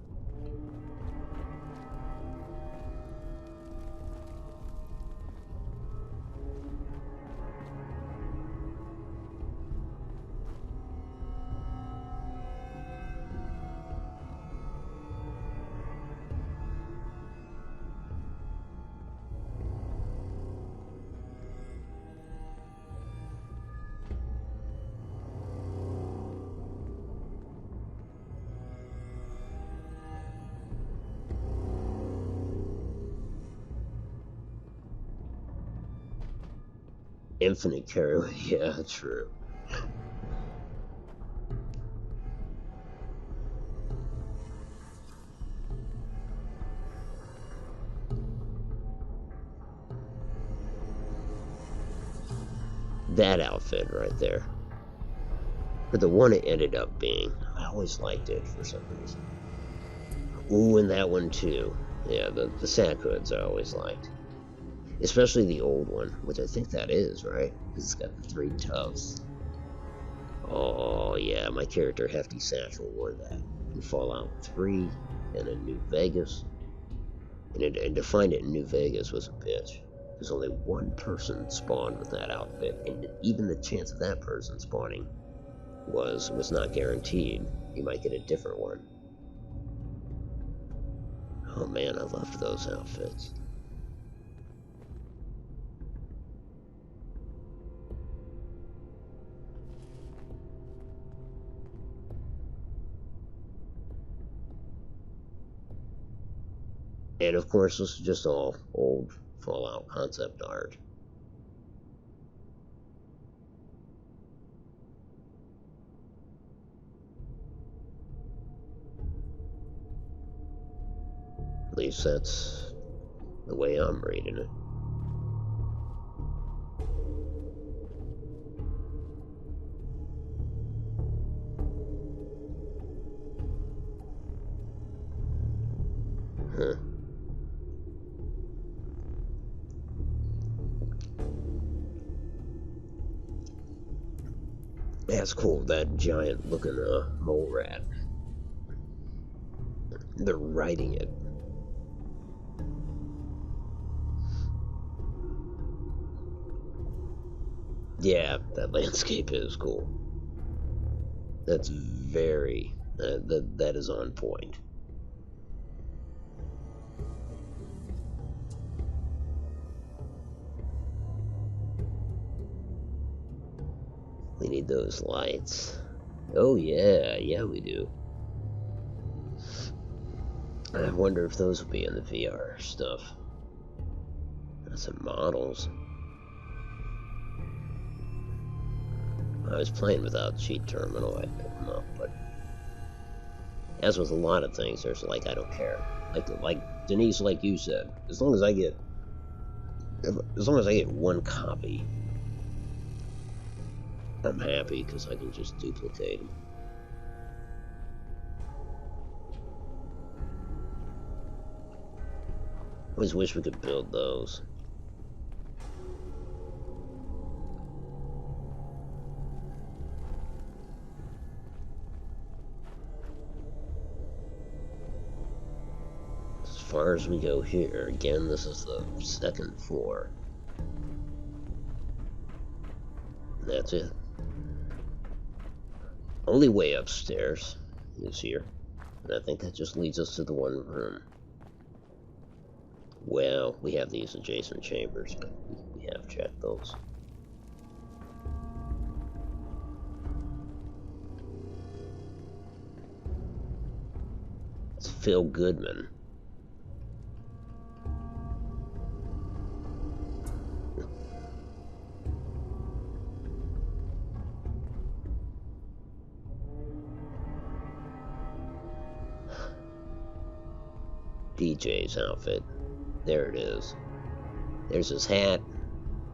Infinite carry. Yeah, true. That outfit right there. Or the one it ended up being. I always liked it for some reason. Ooh, and that one too. Yeah, the sack hoods I always liked. Especially the old one, which I think that is, right? Because it's got the 3 tufts. Oh, yeah, my character Hefty Satchel wore that in Fallout 3 and in New Vegas. And to find it in New Vegas was a bitch. Because only one person spawned with that outfit, and even the chance of that person spawning was not guaranteed. You might get a different one. Oh man, I loved those outfits. And of course, this is just all old Fallout concept art. At least that's the way I'm reading it. Huh. That's cool, that giant looking mole rat. They're writing it. Yeah, that landscape is cool. That's very, that is on point. We need those lights. Oh yeah, yeah we do. I wonder if those will be in the VR stuff. Got some models. I was playing without cheat terminal, I picked them up, but as with a lot of things, there's like, I don't care. Like Denise, like you said, as long as I get one copy, I'm happy because I can just duplicate them. I always wish we could build those. As far as we go here, again, this is the second floor. That's it. Only way upstairs is here. And I think that just leads us to the one room. Well, we have these adjacent chambers, but we have checked those. It's Phil Goodman. DJ's outfit. There it is. There's his hat.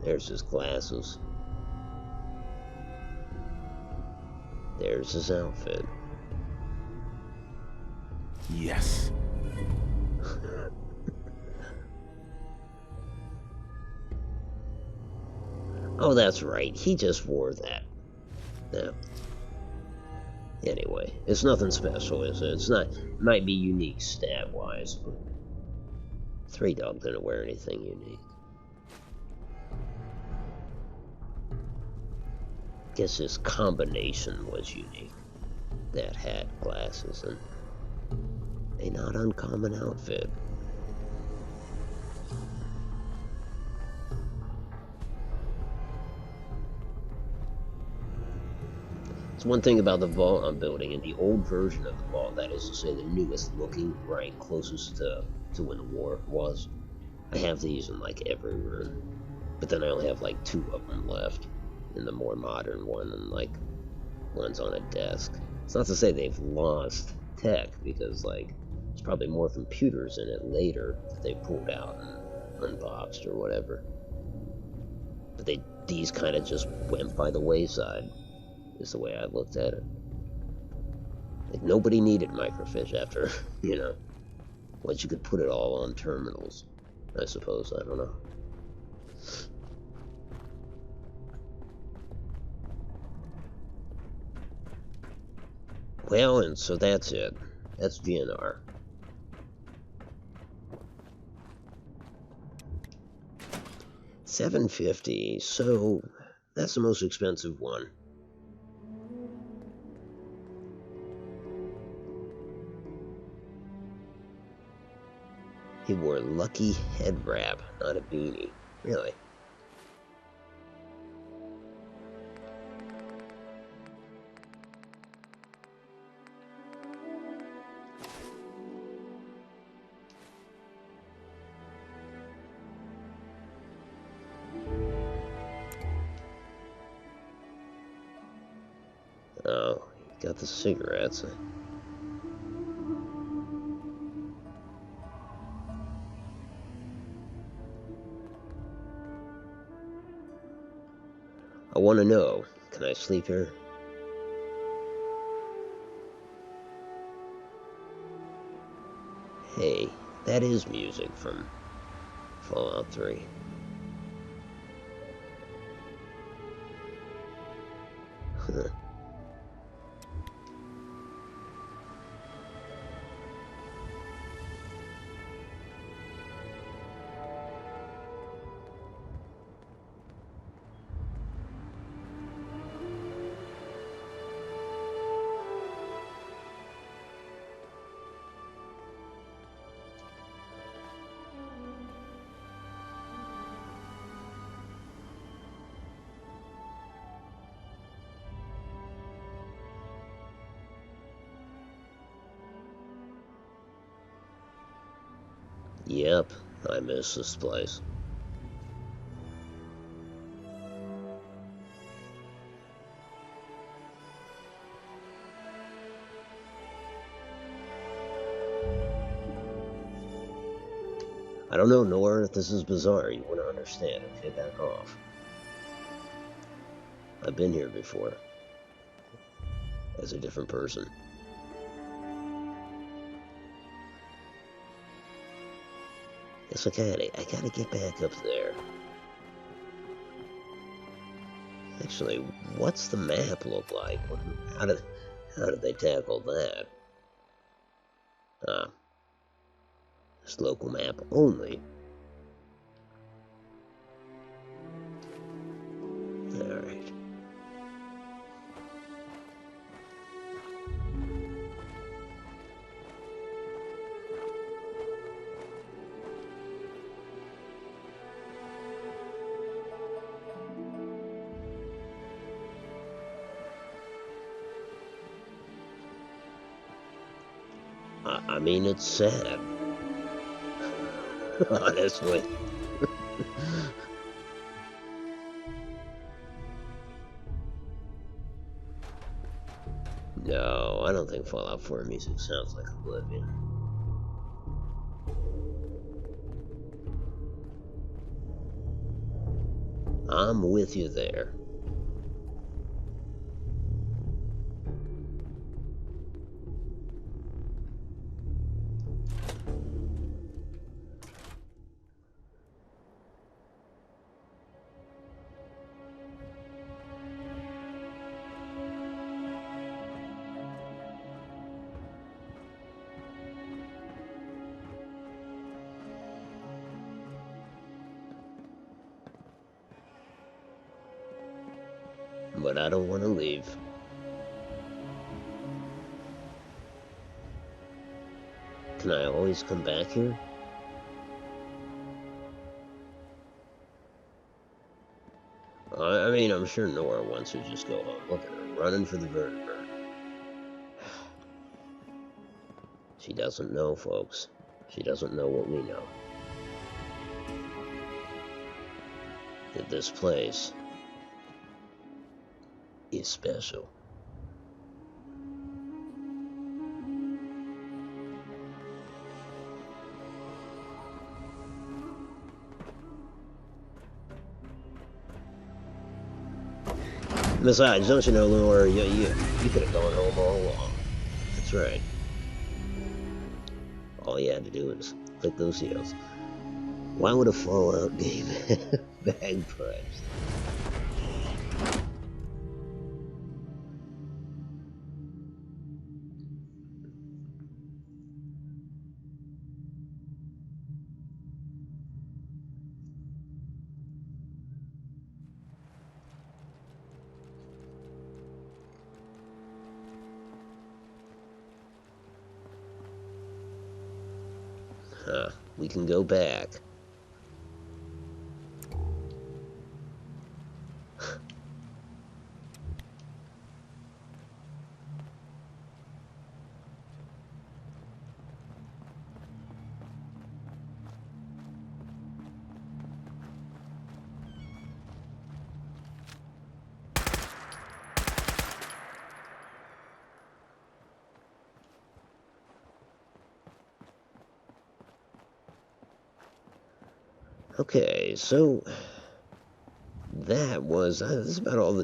There's his glasses. There's his outfit. Yes. Oh, that's right. He just wore that. Yeah. Anyway, it's nothing special, is it? It's not. It might be unique stat-wise, but Three Dog didn't wear anything unique. Guess his combination was unique. That hat, glasses, and a not uncommon outfit. It's one thing about the vault I'm building. In the old version of the vault, that is to say the newest looking, right, closest to when the war was, I have these in like every room. But then I only have like 2 of them left in the more modern one, and like one's on a desk. It's not to say they've lost tech, because like there's probably more computers in it later that they pulled out and unboxed or whatever. But these kind of just went by the wayside, is the way I looked at it. Like nobody needed microfiche after, you know, once you could put it all on terminals, I suppose. I don't know. Well, and so that's it. That's GNR. $750, so that's the most expensive one. He wore a lucky head wrap, not a beanie. Really? Oh, he got the cigarettes. I want to know, can I sleep here? Hey, that is music from Fallout 3. Huh. Yep, I miss this place. I don't know, Nora, if this is bizarre. You wouldn't understand. Okay, back off. I've been here before. As a different person. Guess I gotta get back up there. Actually, what's the map look like? How did they tackle that? Ah. This local map only. Alright. I mean, it's sad. Honestly. No, I don't think Fallout 4 music sounds like Oblivion. I'm with you there. But I don't want to leave. Can I always come back here? I mean, I'm sure Nora wants to just go home. Look at her, running for the vertebrae. She doesn't know, folks. She doesn't know what we know. That this place is special. Besides, don't you know, Laura, you could have gone home all along. That's right. All you had to do was click those heels. Why would a Fallout game have bagpipes? Huh, we can go back. Okay, so that was this is about all the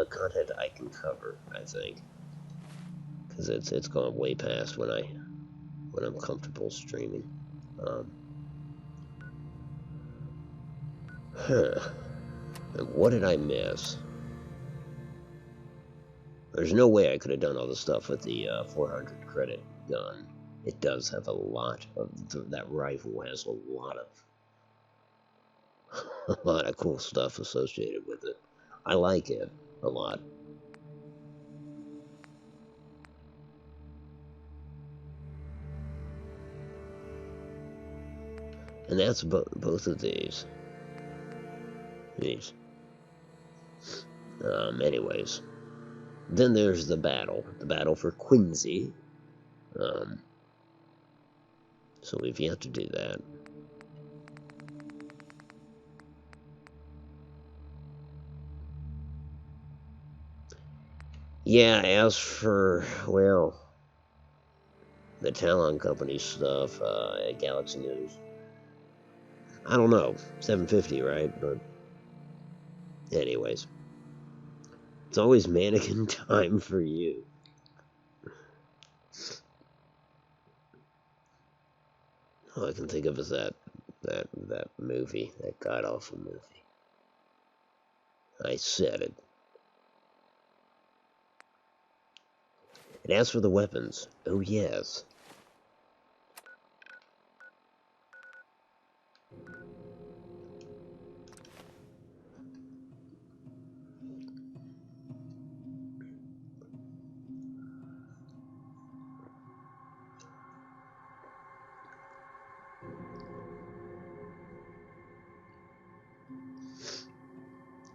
content I can cover, I think, because it's gone way past when I'm comfortable streaming. And what did I miss? There's no way I could have done all the stuff with the 400 credit gun. It does have a lot of that rifle has a lot of cool stuff associated with it. I like it a lot. And that's both of these. Anyways, then there's the battle for Quincy. So we've yet to do that. Yeah, as for, well, the Talon Company stuff, at Galaxy News, I don't know, 750, right? But anyways, it's always mannequin time for you. All I can think of is that movie, that god-awful movie. I said it. And as for the weapons, oh yes.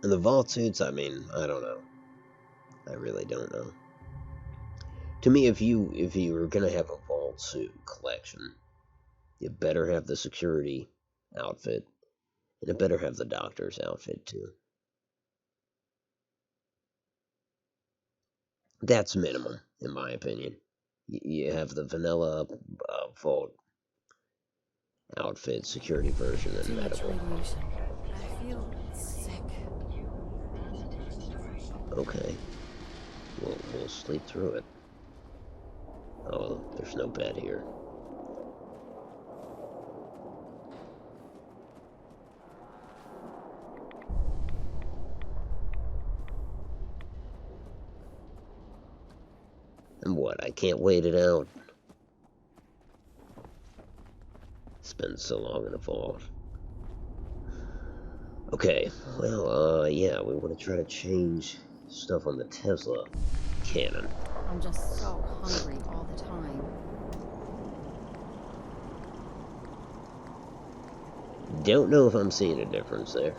And the vault suits, I mean, I don't know. I really don't know. To me, if you were gonna have a vault suit collection, you better have the security outfit, and it better have the doctor's outfit too. That's minimum, in my opinion. You have the vanilla vault outfit, security version, and Too much medical. radiation. I feel sick. Okay, we'll sleep through it. Oh, there's no bed here. And what? I can't wait it out. It's been so long in the vault. Okay, well, yeah, we want to try to change stuff on the Tesla cannon. I'm just so hungry all the time. Don't know if I'm seeing a difference there.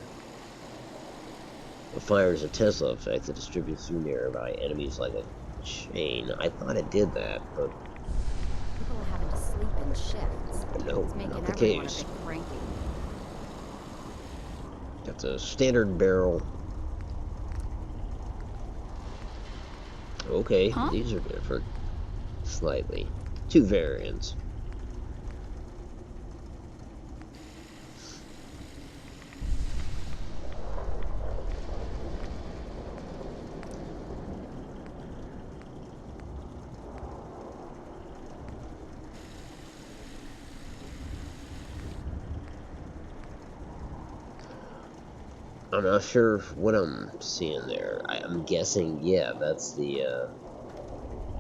It fires a Tesla effect that distributes through nearby enemies like a chain. I thought it did that, but People are having to sleep in shifts. no, It's making not the everyone case. a bit cranky. Got the standard barrel. Okay, Huh? these are different. Slightly. Two variants. I'm not sure what I'm seeing there. I'm guessing, yeah, that's the,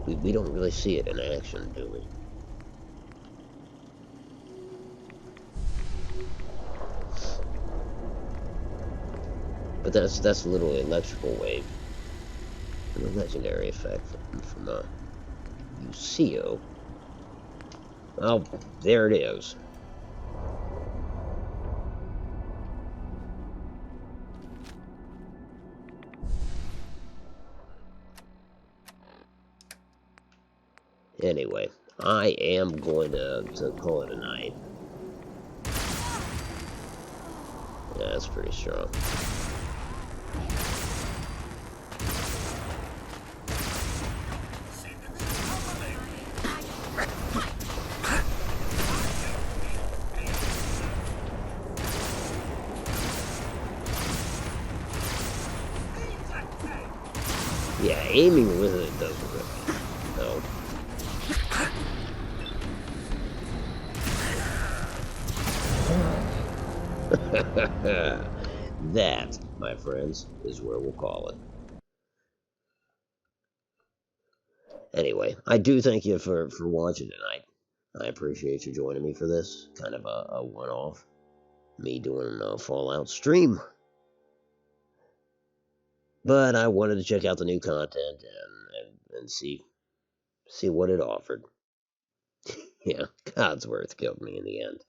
we don't really see it in action, do we? But that's a little electrical wave. An legendary effect from Lucio. Oh, there it is. Anyway, I am going to call it a night. Yeah, that's pretty strong. Yeah, aiming with it doesn't really help. That, my friends, is where we'll call it. Anyway, I do thank you for watching tonight. I appreciate you joining me for this. Kind of a one-off. Me doing a Fallout stream. But I wanted to check out the new content and see what it offered. Yeah, Codsworth killed me in the end.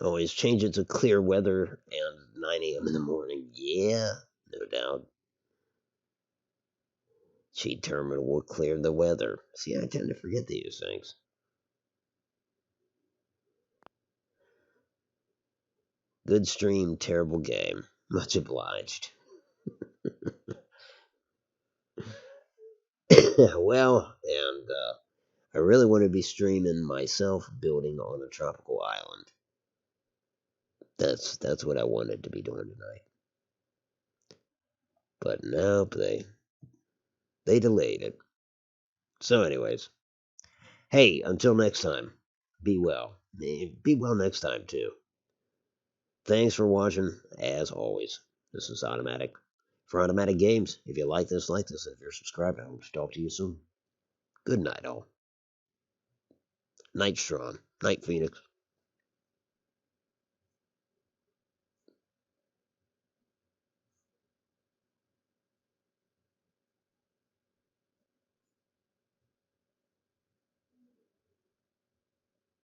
Always change it to clear weather and 9 a.m. in the morning. Yeah, no doubt. Cheat terminal will clear the weather. See, I tend to forget these things. Good stream, terrible game. Much obliged. Well, and I really want to be streaming myself building on a tropical island. That's what I wanted to be doing tonight. But nope, they delayed it. So anyways, hey, until next time, be well. Be well next time too. Thanks for watching, as always. This is Automatic for Automatic Games. If you like this. If you're subscribed, I hope to talk to you soon. Good night, all. Night Strong. Night, Phoenix.